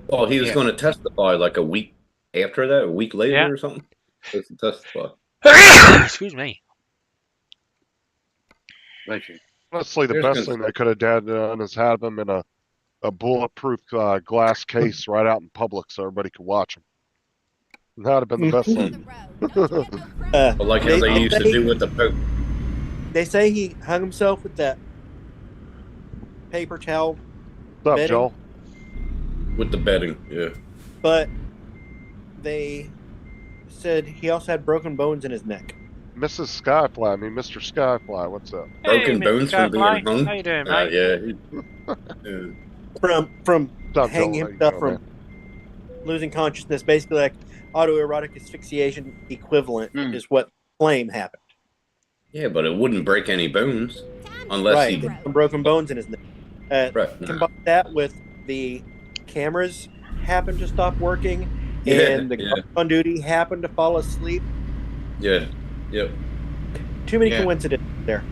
Oh, he was going to testify like a week after that, a week later or something. Supposed to testify. Excuse me. Honestly, the best thing they could have done is have him in a bulletproof glass case right out in public so everybody could watch him. That would have been the best thing. But like how they used to do with the Pope. They say he hung himself with that paper towel. What's up, bedding, Joel? With the bedding, yeah. But they said he also had broken bones in his neck. Mrs. Skyfly, Mr. Skyfly, what's up? Broken bones from being Skyfly. hung? How you doing, mate? Yeah. From Stop, hanging Joel. himself How you from doing, losing consciousness, basically like autoerotic asphyxiation equivalent is what claim happened. Yeah, but it wouldn't break any bones unless he. Some broken bones in his neck. Right. Combine that with the cameras happened to stop working, Yeah, and the guard on duty happened to fall asleep. Yeah. Yep. Too many Yeah. coincidences there.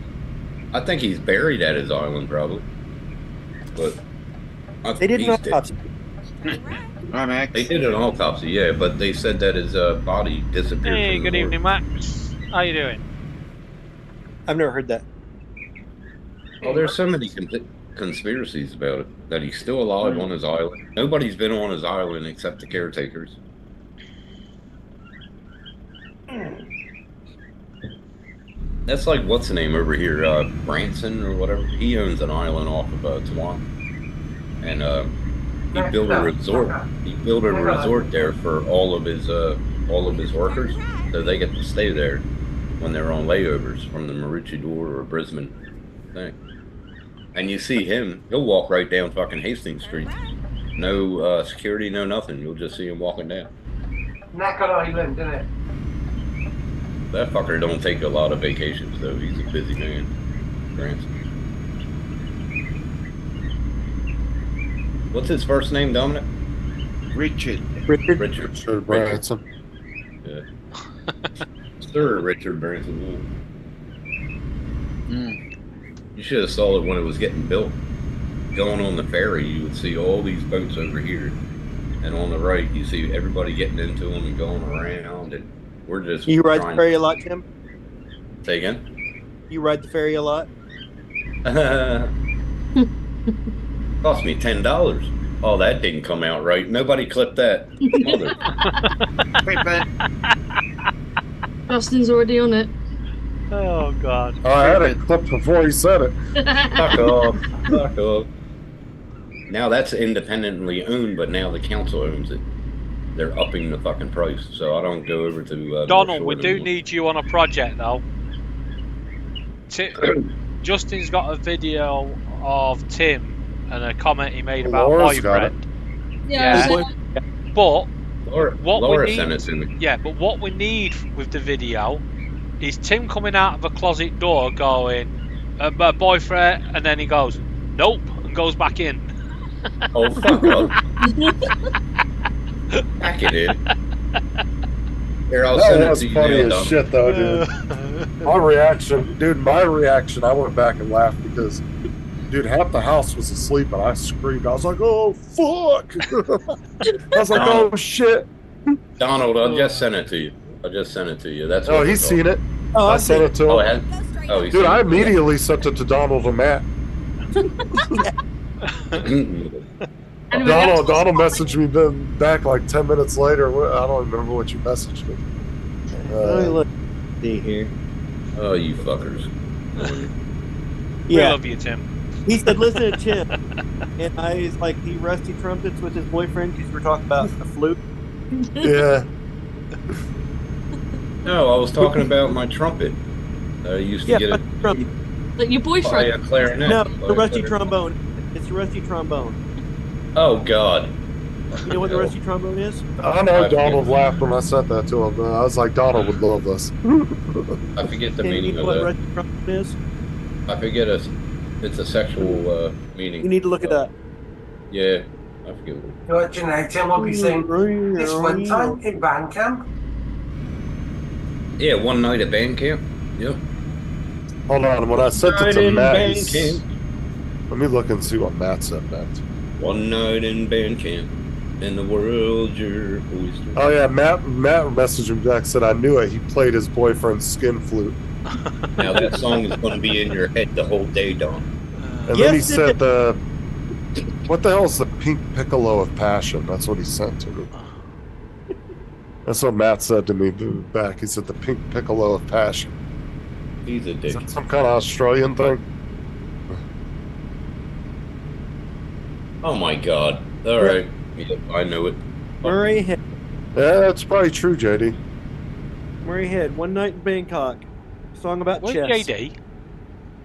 I think he's buried at his island, probably. But They did an autopsy. They did an autopsy, yeah, but they said that his body disappeared. Hey, from the good morgue. evening, Max. How you doing? I've never heard that. Well, there's so many conspiracies about it that he's still alive on his island. Nobody's been on his island except the caretakers. That's like what's the name over here, Branson or whatever. He owns an island off of Tawana, and he built a resort. He built a resort there for all of his workers, so they get to stay there when they're on layovers from the Maroochydore or Brisbane thing. And you see him, he'll walk right down fucking Hastings Street. No security, no nothing. You'll just see him walking down. Knackered Island, isn't it? That fucker don't take a lot of vacations though. He's a busy man. Branson. What's his first name, Dominic? Richard. Richard Branson. Yeah. Sir Richard Branson. Yeah. You should have saw it when it was getting built. Going on the ferry, you would see all these boats over here, and on the right, you see everybody getting into them and going around. And we're just. You ride the ferry a lot, Tim? Say again. You ride the ferry a lot? Cost me $10. Oh, that didn't come out right. Nobody clipped that. Justin's already on it. Oh, God. Oh, I had it clipped before he said it. Fuck off. Fuck off. Now that's independently owned, but now the council owns it. They're upping the fucking price, so I don't go over to Donald, we do need you on a project, though. Justin's got a video of Tim and a comment he made about Laura's got it. boyfriend. Yeah. But Laura sent it to me. Yeah, but what we need with the video is Tim coming out of a closet door going, my boyfriend, and then he goes, nope, and goes back in. Oh, fuck up. Pack it in. Here, I'll send it was to you funny now, as shit, though, dude. My reaction, I went back and laughed because, dude, half the house was asleep and I screamed. I was like, oh, fuck. I was like, Donald. oh, shit. Donald, I'll just send it to you. That's what he's seen it. Oh, I sent it to him. Oh, has? Oh, he's Dude, seen I it. immediately sent it to Donald and Matt. Donald messaged me back like 10 minutes later. I don't remember what you messaged me. Let's see here. Oh, you fuckers. We love you, Tim. He said, listen to Tim. And I was like, he rusty trumpets with his boyfriend because we're talking about a flute. Yeah. No, I was talking about my trumpet. I used to get it. That your boyfriend? By a clarinet. No, the rusty trombone. It's a rusty trombone. Oh, God. You know what the rusty trombone is? I know Donald laughed when I said that to him. I was like, Donald would love this. I forget the And meaning you know of what that. rusty trombone is? I forget it's a sexual meaning. You need to look it up. Yeah, I forget what. You know what, Janae, Tim will be saying this one time in band camp. Yeah, one night at band camp. Yeah. Hold on, when I sent it Night to in Matt, band camp. let me look and see what Matt said next. One night in band camp. In the world, your oyster. Oh yeah, Matt messaged him back, said I knew it. He played his boyfriend's skin flute. Now that song is going to be in your head the whole day, Don. And then he said what the hell is the pink piccolo of passion? That's what he sent to me. That's what Matt said to me back. He said the pink piccolo of passion. He's a dick. Is that some kind of Australian thing? Oh my God. All right. Yep, I know it. Murray Head. Yeah, that's probably true, JD. Murray Head. One night in Bangkok. Song about Where's chess. JD?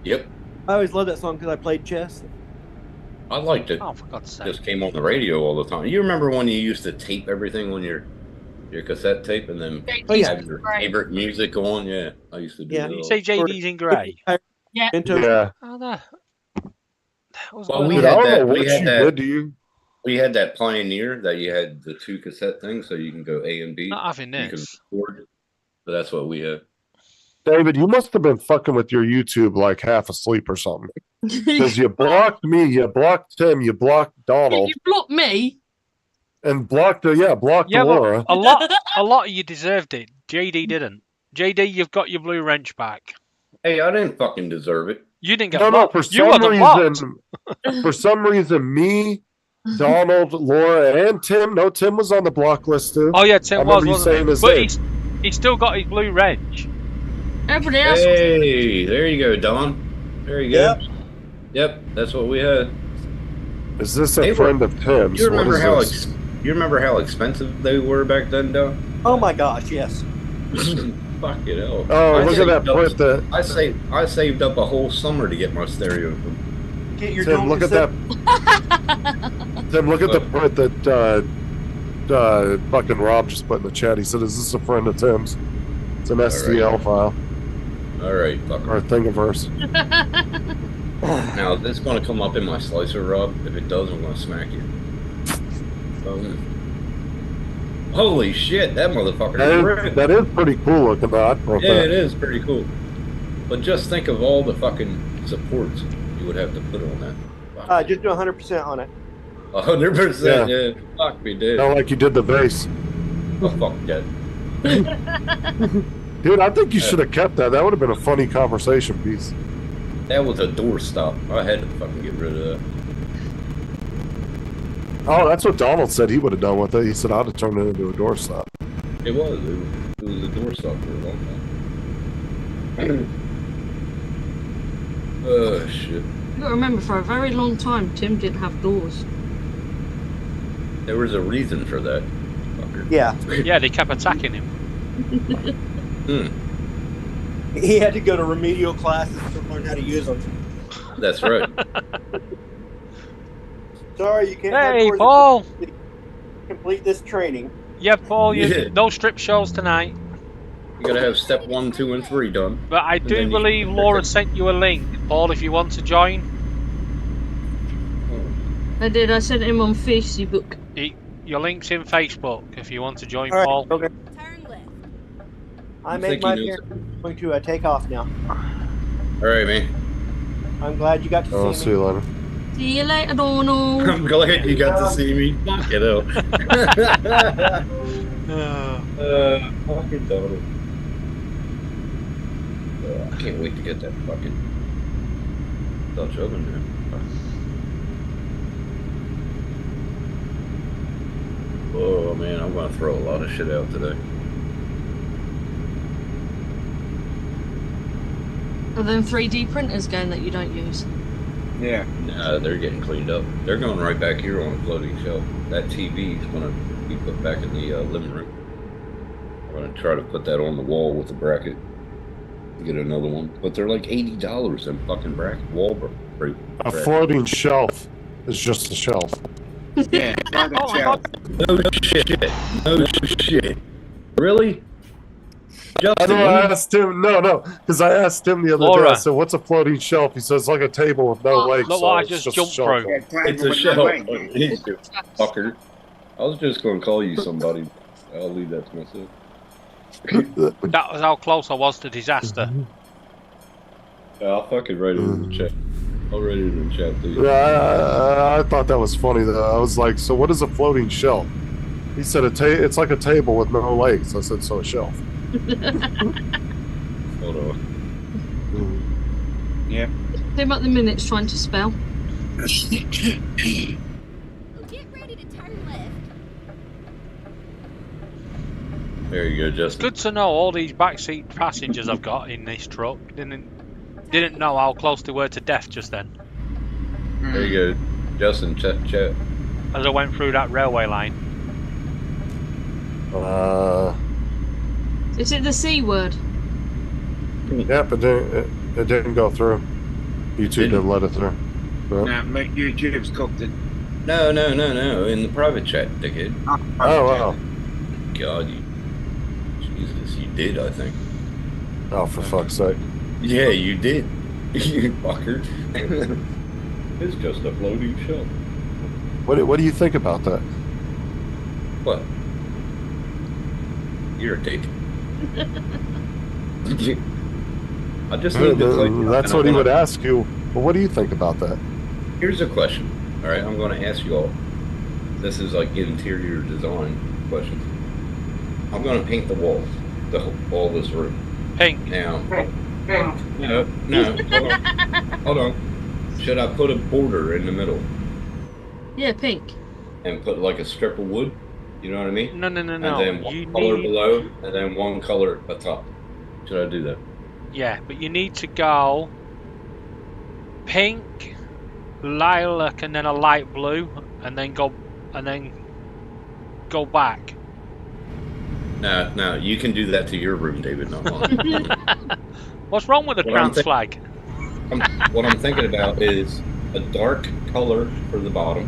Yep. I always loved that song because I played chess. I liked it. Oh, for God's sake. Just came on the radio all the time. You remember when you used to tape everything on your cassette tape and then have your favorite music on? Yeah, I used to do that. Did you say JD's in grey? Yeah. Yeah. Oh, that was Well, we Dude, had I don't that. know We what had you that. did to you. We had that Pioneer that you had the 2 cassette things, so you can go A and B. Not having You can this. record. But that's what we had. David, you must have been fucking with your YouTube like half asleep or something. Because you blocked me, you blocked Tim, you blocked Donald, You blocked me. and blocked Yeah, Laura. but a lot of you deserved it. JD didn't. JD, you've got your blue wrench back. Hey, I didn't fucking deserve it. You didn't get No, blocked. for You were some the reason, blocked. for some reason, me, Donald, Laura, and Tim. No, Tim was on the block list too. Oh yeah, Tim I was, remember you wasn't saying he? his But name. he's still got his blue wrench. Everybody else. Hey, there you go, Don. There you go. Yep, that's what we had. Is this a They friend were- of Tim's? You What remember is how this? you remember how expensive they were back then, Don? Oh my gosh, yes. Fuck it, hell. Oh, I look at saved that up- print that I saved up a whole summer to get my stereo. Get your Tim, dome look at cassette. that. Tim, look at the print that fucking Rob just put in the chat. He said, "Is this a friend of Tim's?" It's an STL file All right, fucker. or a Thingiverse. Now, is this going to come up in my slicer, Rob? If it does, I'm going to smack you. Holy shit, that motherfucker is red. That is pretty cool looking. Though. I'd print Yeah, that. it is pretty cool. But just think of all the fucking supports you would have to put on that. Just do 100% on it. 100%, yeah. Fuck me, dude. Not like you did the vase. Oh, fuck that. Dude, I think you should have kept that. That would have been a funny conversation piece. That was a doorstop. I had to fucking get rid of that. Oh, that's what Donald said he would have done with it. He said I'd have turned it into a doorstop. It was a doorstop for a long time. Oh, shit. You gotta remember, for a very long time, Tim didn't have doors. There was a reason for that. Fucker. Yeah. Yeah, they kept attacking him. He had to go to remedial classes to learn how to use them. That's right. Sorry, you can't. Hey, have Paul. Complete this training. Yeah, Paul. Yeah. No strip shows tonight. You gotta have step 1, 2, and 3 done. But I And do then you believe can- Laura sent you a link, Paul, if you want to join. I did. I sent him on Facebook. Your link's in Facebook if you want to join All right, Paul. okay. Turn left. I made my appearance. I'm going to take off now. All right, man. I'm glad you got to see me. See you later. See you later, Donald. I'm glad you got to see me. Fuck it up. Fucking Donald. I can't wait to get that fucking Dutch oven there. Oh man, I'm gonna throw a lot of shit out today. Are them 3D printers going that you don't use? Yeah. Nah, they're getting cleaned up. They're going right back here on a floating shelf. That TV is gonna be put back in the living room. I'm gonna try to put that on the wall with a bracket. Get another one, but they're like $80 in fucking bracket wall. A floating shelf is just a shelf. Yeah, No shit. No shit. Really? I know. I asked him. No, because I asked him the other day. I said, "What's a floating shelf?" He says, "Like a table with no legs." Look so what I it's just a jumped shelf. through. It's a shelf. Fucker. I was just going to call you somebody. I'll leave that to myself. That was how close I was to disaster. Yeah, I'll fucking write it in the chat. I'll write it in the chat, please. Yeah, I thought that was funny though. I was like, "So what is a floating shelf?" He said, "It's like a table with no legs." I said, "So a shelf." Hold on. Yeah. Him at the minutes trying to spell. Get ready to turn left. There you go, Justin. It's good to know all these backseat passengers I've got in this truck didn't know how close they were to death just then. There you go, Justin. Chat. As I went through that railway line. Is it the C word? Yeah, but it didn't go through. YouTube didn't let it through. No, YouTube's cooked it. No. In the private chat, dickhead. Oh, wow. God, Jesus, you did, I think. Oh, for fuck's sake. Yeah, you did. You fucker. It's just a floating shelf. What do you think about that? What? Irritating. I just need to like. That's what he would ask you. But what do you think about that? Here's a question. All right, I'm going to ask you all. This is like interior design questions. I'm going to paint the walls, all this room. Pink. Now. No. Hold on. Should I put a border in the middle? Yeah, pink. And put like a strip of wood? You know what I mean? No. And then one color below, and then one color atop. Should I do that? Yeah, but you need to go pink, lilac, and then a light blue, and then go back. No, you can do that to your room, David, not mine. What's wrong with the trans flag? What I'm thinking about is a dark color for the bottom,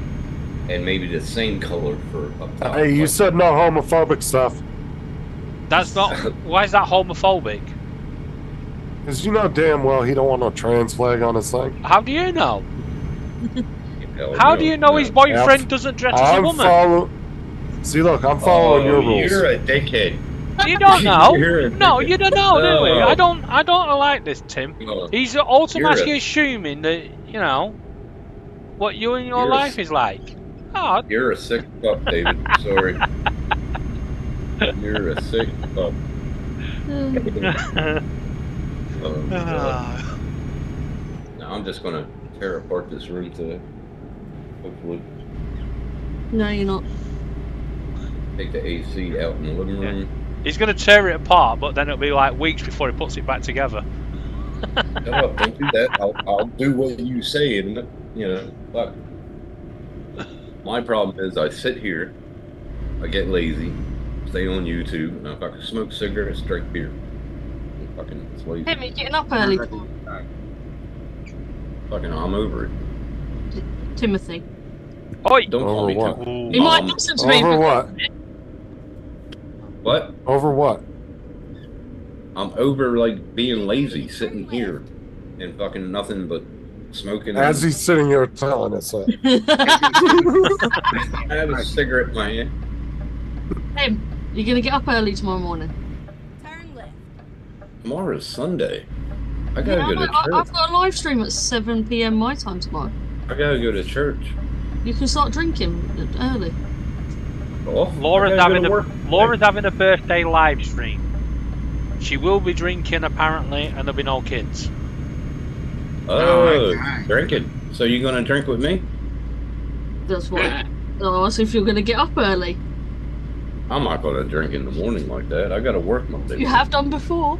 and maybe the same color for up top. Hey, you said no homophobic stuff. That's not. Why is that homophobic? Because you know damn well he don't want no trans flag on his thing. How do you know? How do you know his boyfriend doesn't dress as a woman? See, look, I'm following your rules. You're a dickhead. You don't know. No, you don't know, do we? No. I don't like this, Tim. No. He's automatically assuming that what you and your life is like. Oh, you're a sick fuck, David. Sorry. You're a sick fuck. Now I'm just gonna tear apart this room today. Hopefully. No, you're not. Take the AC out in the living room. yeah. He's going to tear it apart, but then it'll be like weeks before he puts it back together. Shut up, don't do that. I'll do what you say, and fuck. My problem is I sit here, I get lazy, stay on YouTube, and I fucking smoke cigarettes, drink beer. Fucking lazy. Hey, getting up early. Fucking, I'm over it. Timothy. Oi! Don't call me what? He might listen to me. Over what? What? Over what? I'm over like being lazy, sitting here, and fucking nothing but smoking. As he's sitting here telling us that. I have a cigarette in my hand. Tim, you're going to get up early tomorrow morning? Turn left. Tomorrow's Sunday. I gotta go to church. I've got a live stream at 7 p.m. my time tomorrow. I gotta go to church. You can start drinking early. Oh, Laura's having a birthday live stream. She will be drinking apparently, and there'll be no kids. Oh, drinking. So you gonna drink with me? That's what. Oh, so if you're going to get up early. I'm not gonna drink in the morning like that. I gotta work Monday. You have done before.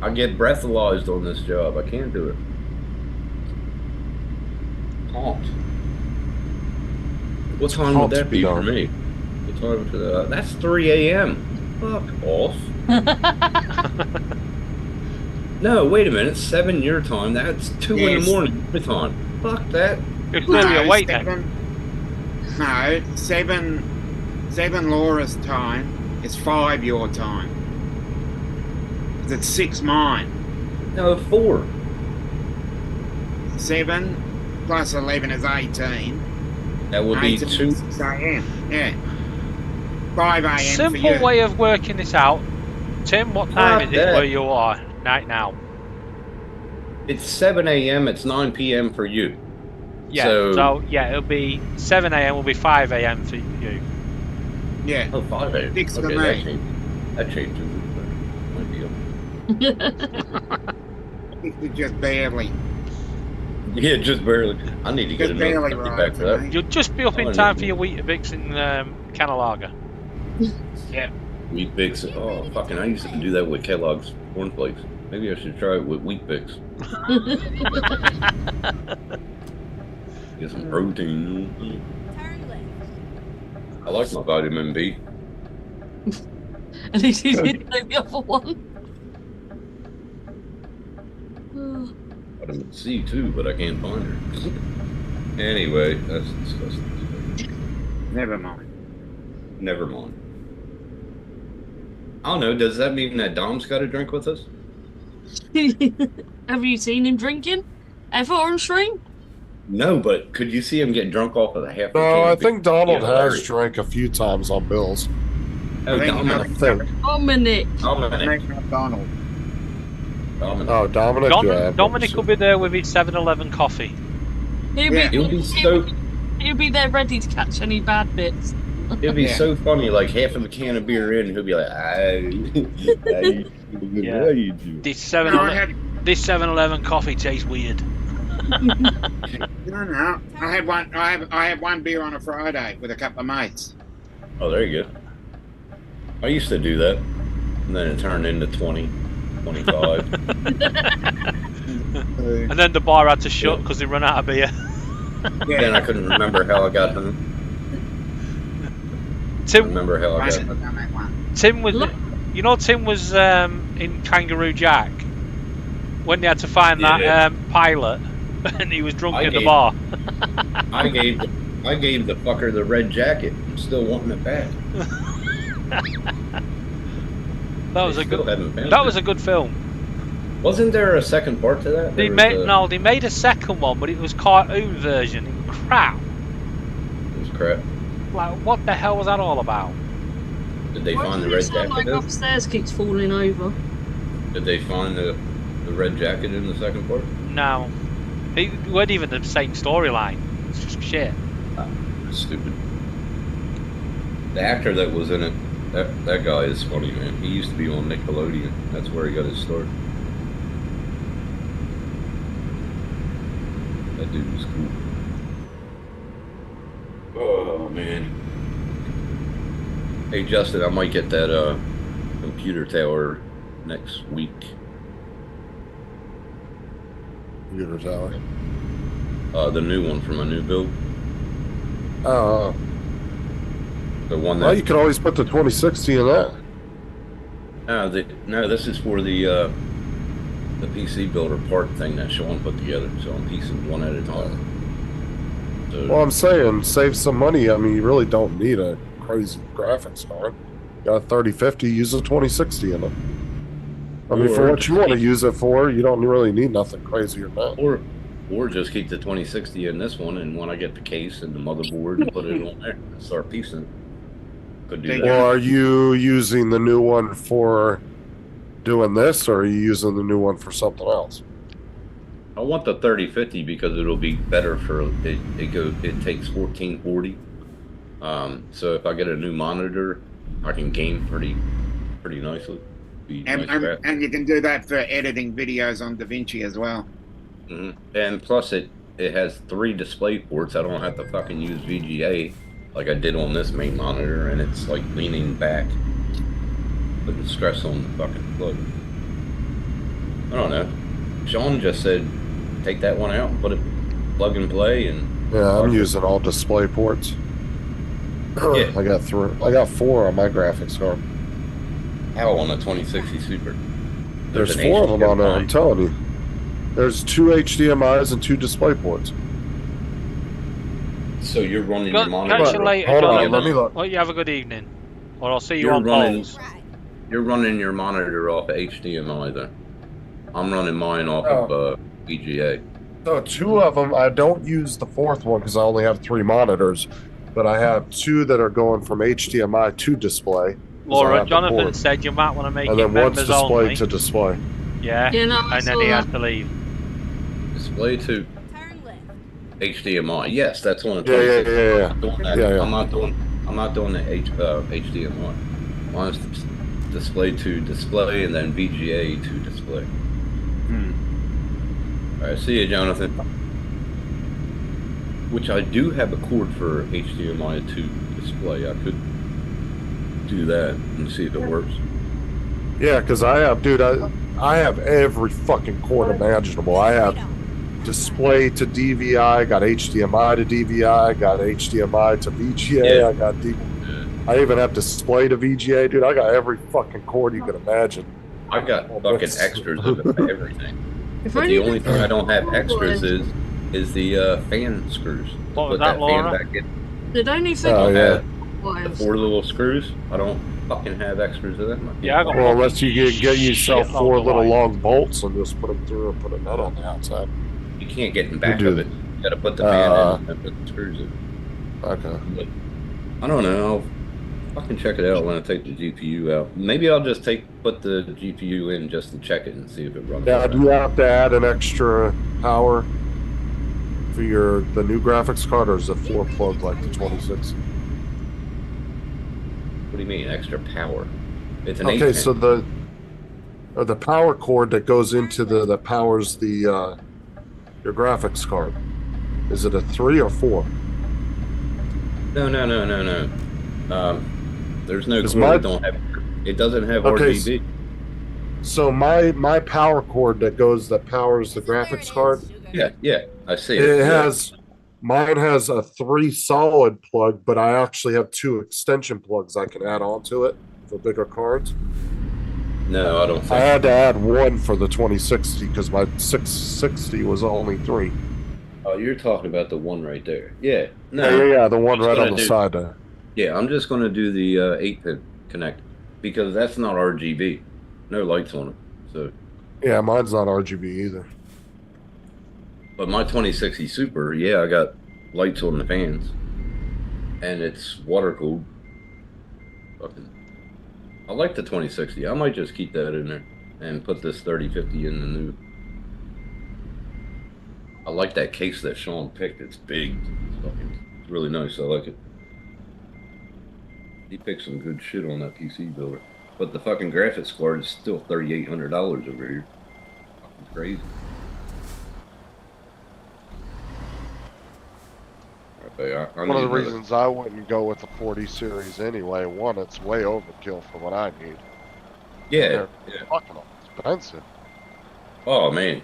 I get breathalyzed on this job. I can't do it. Can't. What time would that be for me? What time for that? That's 3 a.m. Fuck off. No, wait a minute. 7 your time. That's 2 in the morning my time. Fuck that. You're clearly awake then. No, 7 Laura's time is 5 your time. It's 6 mine. No, 4. 7 plus 11 is 18. That would be 2. 6 a.m. Yeah. 5 a.m. Simple way of working this out. Tim, what time is it where you are right now? It's 7 a.m. It's 9 p.m. for you. Yeah. So yeah, it'll be 7 a.m. will be 5 a.m. for you. Yeah. Oh, 5 a.m. 6 for Okay, me. that changes my deal. Just barely. Yeah, just barely. I need to get another back for that. You'll just be up in time for your Weetabix and can of lager. Yeah. Weet-Bix. Oh, fucking! I used to do that with Kellogg's cornflakes. Maybe I should try it with Weet-Bix. Get some protein. I like my vitamin B. At least you didn't take the other one. Vitamin C too, but I can't find her. Anyway, that's disgusting. Never mind. Never mind. I don't know. Does that mean that Dom's got to drink with us? Have you seen him drinking ever on stream? No, but could you see him get drunk off of the half? No, I think Donald has drank a few times on Bill's. Oh, I think. Dominic. Dominic. Donald. Oh, Dominic. Dominic will be there with his 7-Eleven coffee. He'll be there ready to catch any bad bits. It'll be so funny, like half of a can of beer in, he'll be like, This 7-Eleven coffee tastes weird. No. I had one beer on a Friday with a couple of mates. Oh, there you go. I used to do that, and then it turned into 20, 25. And then the bar had to shut because they run out of beer. Then I couldn't remember how I got home. Tim was, you know, Tim was in Kangaroo Jack when they had to find that pilot, and he was drunk in the bar. I gave the fucker the red jacket. I'm still wanting it back. That was a good film. Wasn't there a second part to that? They made a second one, but it was cartoon version. It was crap. It was crap. Like, what the hell was that all about? Did they find the red jacket? Like upstairs keeps falling over. Did they find the red jacket in the second part? No. It wasn't even the same storyline. It's just shit. Stupid. The actor that was in it, that guy is funny, man. He used to be on Nickelodeon. That's where he got his start. That dude was cool. Oh, man. Hey, Justin, I might get that computer tower next week. Computer tower? The new one for my new build. Oh. The one that... Well, you can always put the 2060 in that. No, this is for the PC builder part thing that Sean put together. So I'm piecing one at a time. So, well, I'm saying save some money. I mean, you really don't need a crazy graphics card. You got a 3050, use a 2060 in it. I mean, for what you want to use it for, you don't really need nothing crazier than that. Or just keep the 2060 in this one, and when I get the case and the motherboard and put it on there and start piecing. Could do that. Well, are you using the new one for doing this, or are you using the new one for something else? I want the 3050 because it'll be better for it. It takes 1440. So if I get a new monitor, I can game pretty nicely. And you can do that for editing videos on DaVinci as well. And plus it has 3 display ports. I don't have to fucking use VGA like I did on this main monitor, and it's like leaning back, putting stress on the fucking plug. I don't know. Sean just said take that one out and put it plug and play, and yeah, I'm using all display ports. Yeah. I got 4 on my graphics card. How on a 2060 Super? There's 4 of them on there, I'm telling you. There's 2 HDMIs and 2 display ports. So you're running your monitor. Catch you later, Hold Johnny. on, let me look. Well, you have a good evening. Or I'll see you on polls. You're running your monitor off of HDMI then. I'm running mine off of VGA. So 2 of them, I don't use the 4th one because I only have 3 monitors, but I have 2 that are going from HDMI to display. Laura, Jonathan said you might want to make and it then one's members display only. to display. Yeah, You know, and then he had to leave. Display to HDMI. Yes, that's one of the Yeah. I'm not doing the HDMI. Mine's display to display and then VGA to display. Alright, see you, Jonathan. Which I do have a cord for HDMI to display. I could do that and see if it works. Yeah, because I have, dude, I have every fucking cord imaginable. I have display to DVI, got HDMI to DVI, got HDMI to VGA, I got I even have display to VGA, dude. I got every fucking cord you can imagine. I got fucking extras of everything. But the only thing I don't have extras is the fan screws. What was Put that, Laura? fan back in. Did anything? The 4 little screws. I don't fucking have extras of them. Yeah, I got Well, unless you get yourself shit 4 along the little line. long bolts and just put them through and put a nut on the outside. You can't get in back do of it. You gotta put the fan in and put the screws in. Okay. But I don't know. I'll fucking check it out when I take the GPU out. Maybe I'll just put the GPU in just to check it and see if it runs. Yeah, do you have to add an extra power for the new graphics card, or is it 4 plugged like the 26? What do you mean, extra power? It's an Okay, 8-pin. so the power cord that goes into that powers your graphics card, is it a 3 or 4? No. There's no Is cord. my- It doesn't have Okay, RGB. So my power cord that powers the graphics card, Yeah, I see it mine has a 3 solid plug, but I actually have 2 extension plugs I can add onto it for bigger cards. No, I don't think I had to add 1 for the 2060 because my 660 was only 3. Oh, you're talking about the one right there. Yeah. No. Yeah, the one I'm right gonna on the do- side there. Yeah, I'm just going to do the 8-pin connect because that's not RGB. No lights on it. So, Yeah, mine's not RGB either. but my 2060 Super, yeah, I got lights on the fans, and it's water cooled. Fucking, I like the 2060. I might just keep that in there and put this 3050 in the new. I like that case that Sean picked. It's big. It's really nice. I like it. He picked some good shit on that PC builder. But the fucking graphics card is still $3,800 over here. Fucking crazy. Okay, I One of the need reasons I wouldn't go with the 40 series anyway, one, it's way overkill for what I need. Yeah, They're yeah. fucking expensive. Oh, man.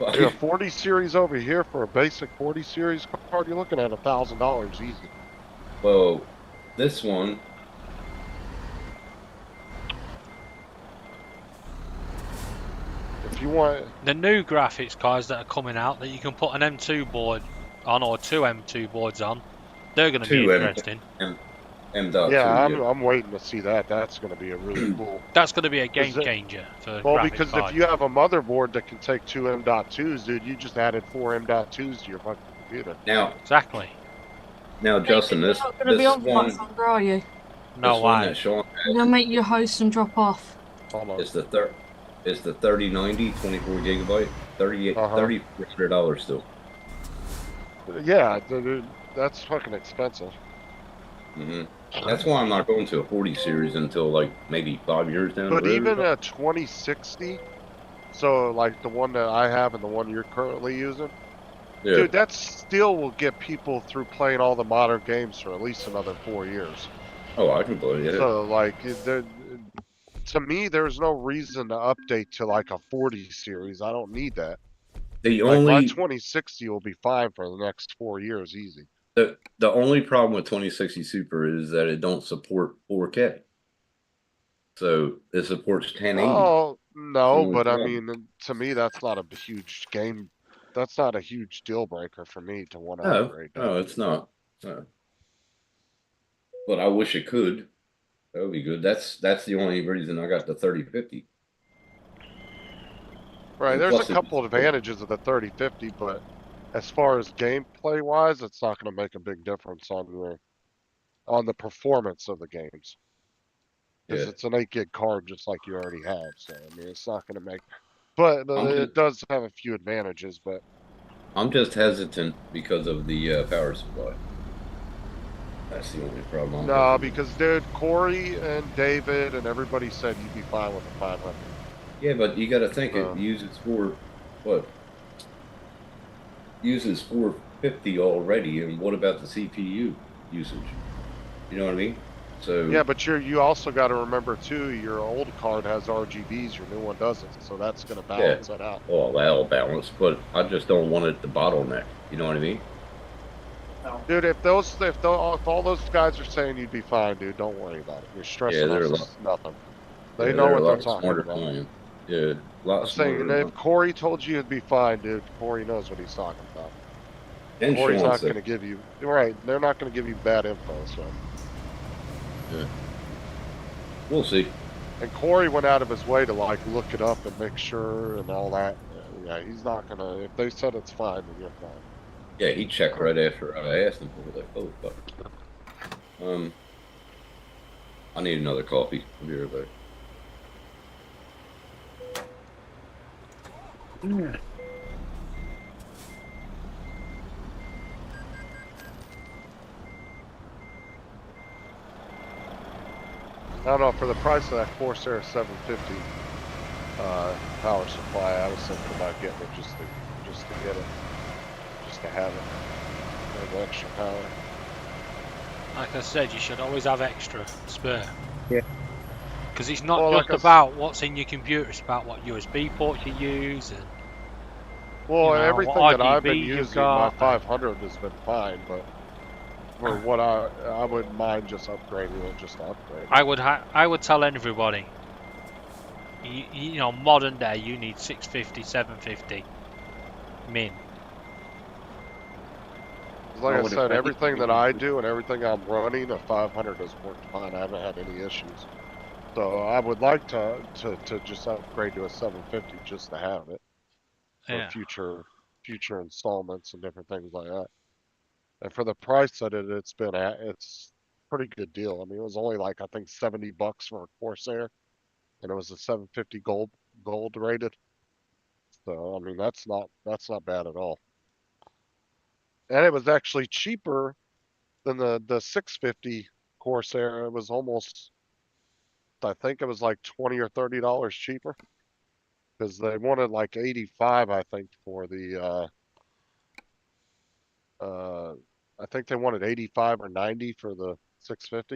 Yeah, 40 series over here for a basic 40 series card, you're looking at $1,000 easy. Well, this one. If you want The new graphics cards that are coming out that you can put an M2 board on or 2 M2 boards on, they're going to be interesting. M.2. Yeah, Yeah. I'm waiting to see that. That's going to be a really cool. That's going to be a game changer for Well, graphic because card. if you have a motherboard that can take two M.2s, dude, you just added four M.2s to your fucking computer. Now, exactly. Now, Justin, You're not going to be on for much longer, are you? No, this one that Sean You're going to make your host and drop off. is the 3090 24 gigabyte, $3,400 still. Yeah, dude, that's fucking expensive. That's why I'm not going to a 40 series until like maybe 5 years down the road. But even a 2060, so like the one that I have and the one you're currently using, dude, that still will get people through playing all the modern games for at least another 4 years. Oh, I can believe it. So like, to me, there's no reason to update to like a 40 series. I don't need that. My 2060 will be fine for the next 4 years, easy. The only problem with 2060 Super is that it don't support 4K. So it supports 1080. Oh no, but I mean, to me, that's not a huge game. That's not a huge deal breaker for me to want to upgrade. No, it's not. No. But I wish it could. That would be good. That's the only reason I got the 3050. Right, And there's a plus couple of advantages of the 3050, but as far as gameplay wise, it's not going to make a big difference on the performance of the games. Because it's an 8 gig card just like you already have. So I mean, it's not going to make. But it does have a few advantages. But I'm just hesitant because of the power supply. That's the only problem. No, because dude, Corey and David and everybody said you'd be fine with a 500. Yeah, but you got to think it uses uses 450 already, and what about the CPU usage? You know what I mean? So yeah, but you also got to remember too, your old card has RGBs, your new one doesn't, so that's going to balance that out. Well, that'll balance, but I just don't want it to bottleneck. You know what I mean? Dude, if all those guys are saying you'd be fine, dude, don't worry about it. You're stressing out nothing. They know what they're talking about. Yeah, I'm saying if Corey told you it'd be fine, dude, Corey knows what he's talking about. And Corey's not going to give you they're not going to give you bad info, so. Yeah. We'll see. And Corey went out of his way to like look it up and make sure and all that. Yeah, he's not gonna. If they said it's fine, then you're fine. Yeah, he checked right after I asked him. I was like, "Oh fuck." I need another coffee. I'll be right back. I don't know, for the price of that Corsair 750 power supply, I was thinking about getting it just to get it, just to have it, have extra power. Like I said, you should always have extra spare. Yeah. Because it's not just about what's in your computer; it's about what USB ports you use and. Well, everything that I've been RGBs using, my 500 has been fine, but for what I wouldn't mind just upgrading it, just to upgrade. I would tell everybody, you know, modern day, you need 650, 750 min. Like I said, everything that I do and everything I'm running, a 500 has worked fine. I haven't had any issues. So I would like to just upgrade to a 750 just to have it for future installments and different things like that. And for the price that it's been at, it's a pretty good deal. I mean, it was only like I think $70 for a Corsair, and it was a 750 gold rated. So I mean, that's not bad at all. And it was actually cheaper than the 650 Corsair. It was almost, I think it was like $20 or $30 cheaper, because they wanted like 85, I think, for the I think they wanted 85 or 90 for the 650.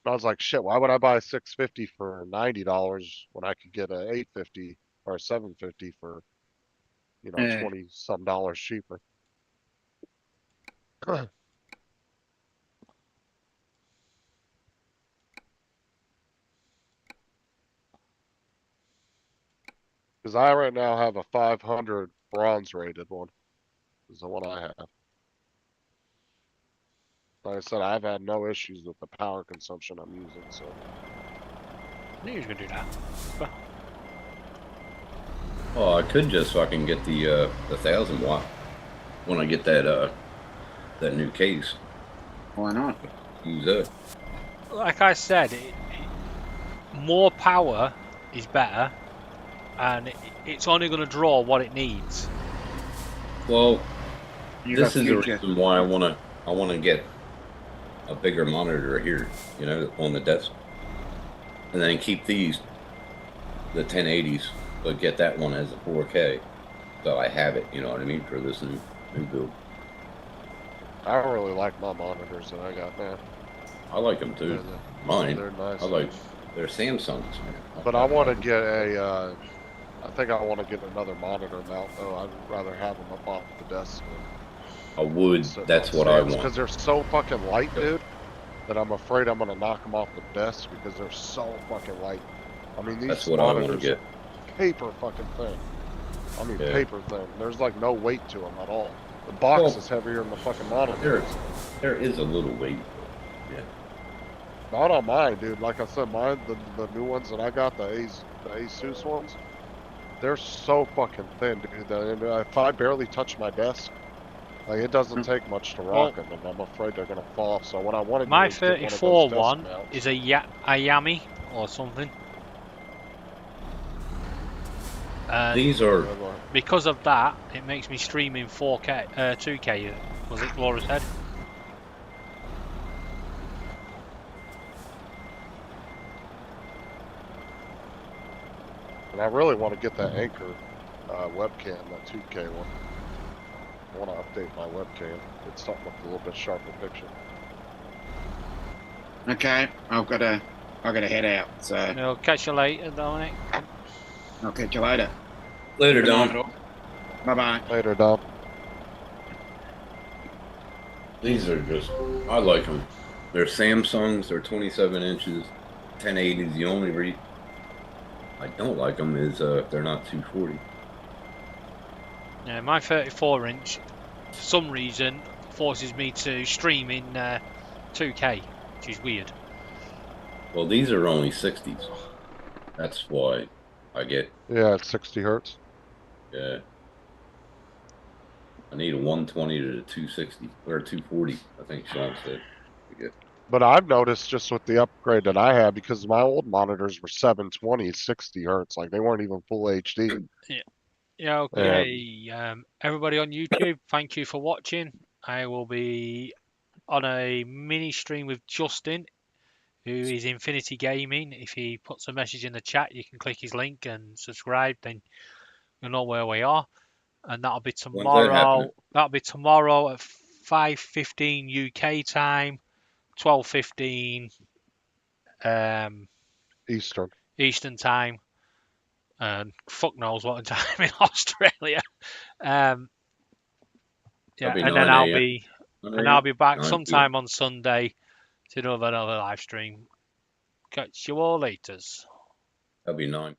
And I was like, shit, why would I buy a 650 for $90 when I could get a 850 or a 750 for, 20 some dollars cheaper? Because I right now have a 500 bronze rated one. Is the one I have. Like I said, I've had no issues with the power consumption I'm using, so. I knew he was going to do that. But... Oh, I could just fucking get the 1,000 watt when I get that new case. Why not? Use that. Like I said, more power is better, and it's only going to draw what it needs. Well, this is the reason why I want to get a bigger monitor here, you know, on the desk, and then keep these the 1080s, but get that one as a 4K, so I have it. You know what I mean, for this new build. I don't really like my monitors that I got now. I like them too. Mine. They're nice. I like. They're Samsungs. But I want to get a. I think I want to get another monitor mount though. I'd rather have them up off the desk. I would. That's what I want. Because they're so fucking light, dude, that I'm afraid I'm gonna knock them off the desk because they're so fucking light. I mean, these That's what I want to get. Paper fucking thin. I mean, paper thin. There's like no weight to them at all. The box is heavier than the fucking monitor. There is a little weight. Yeah. Not on mine, dude. Like I said, mine, the new ones that I got, the Asus ones, they're so fucking thin, dude. That if I barely touch my desk, like it doesn't take much to rock them, and I'm afraid they're gonna fall. So what I want to do my is 34 one is a Yami or something. These are because of that, it makes me stream in 4K, 2K. Was it Laura's head? And I really want to get that Anchor webcam, that 2K one. I want to update my webcam. It's something with a little bit sharper picture. Okay, I've got to head out. So I'll catch you later, Dominic. I'll catch you later. Later, Dom. Bye-bye. Later, Dom. These are just, I like them. They're Samsungs. They're 27 inches. 1080s. The only reason I don't like them is they're not 240. Yeah, my 34-inch, for some reason, forces me to stream in 2K, which is weird. Well, these are only 60s. That's why I get. Yeah, it's 60 hertz. Yeah. I need a 120 to a 260 or 240. I think Sean said. But I've noticed just with the upgrade that I had, because my old monitors were 720, 60 hertz, like they weren't even full HD. Yeah, okay. Everybody on YouTube, thank you for watching. I will be on a mini stream with Justin, who is Infinity Gaming. If he puts a message in the chat, you can click his link and subscribe, then you'll know where we are. And that'll be tomorrow. That'll be tomorrow at 5:15 UK time, 12:15 Eastern time, and fuck knows what time in Australia. Yeah, and then I'll be back sometime on Sunday to do another live stream. Catch you all later. That'll be 9.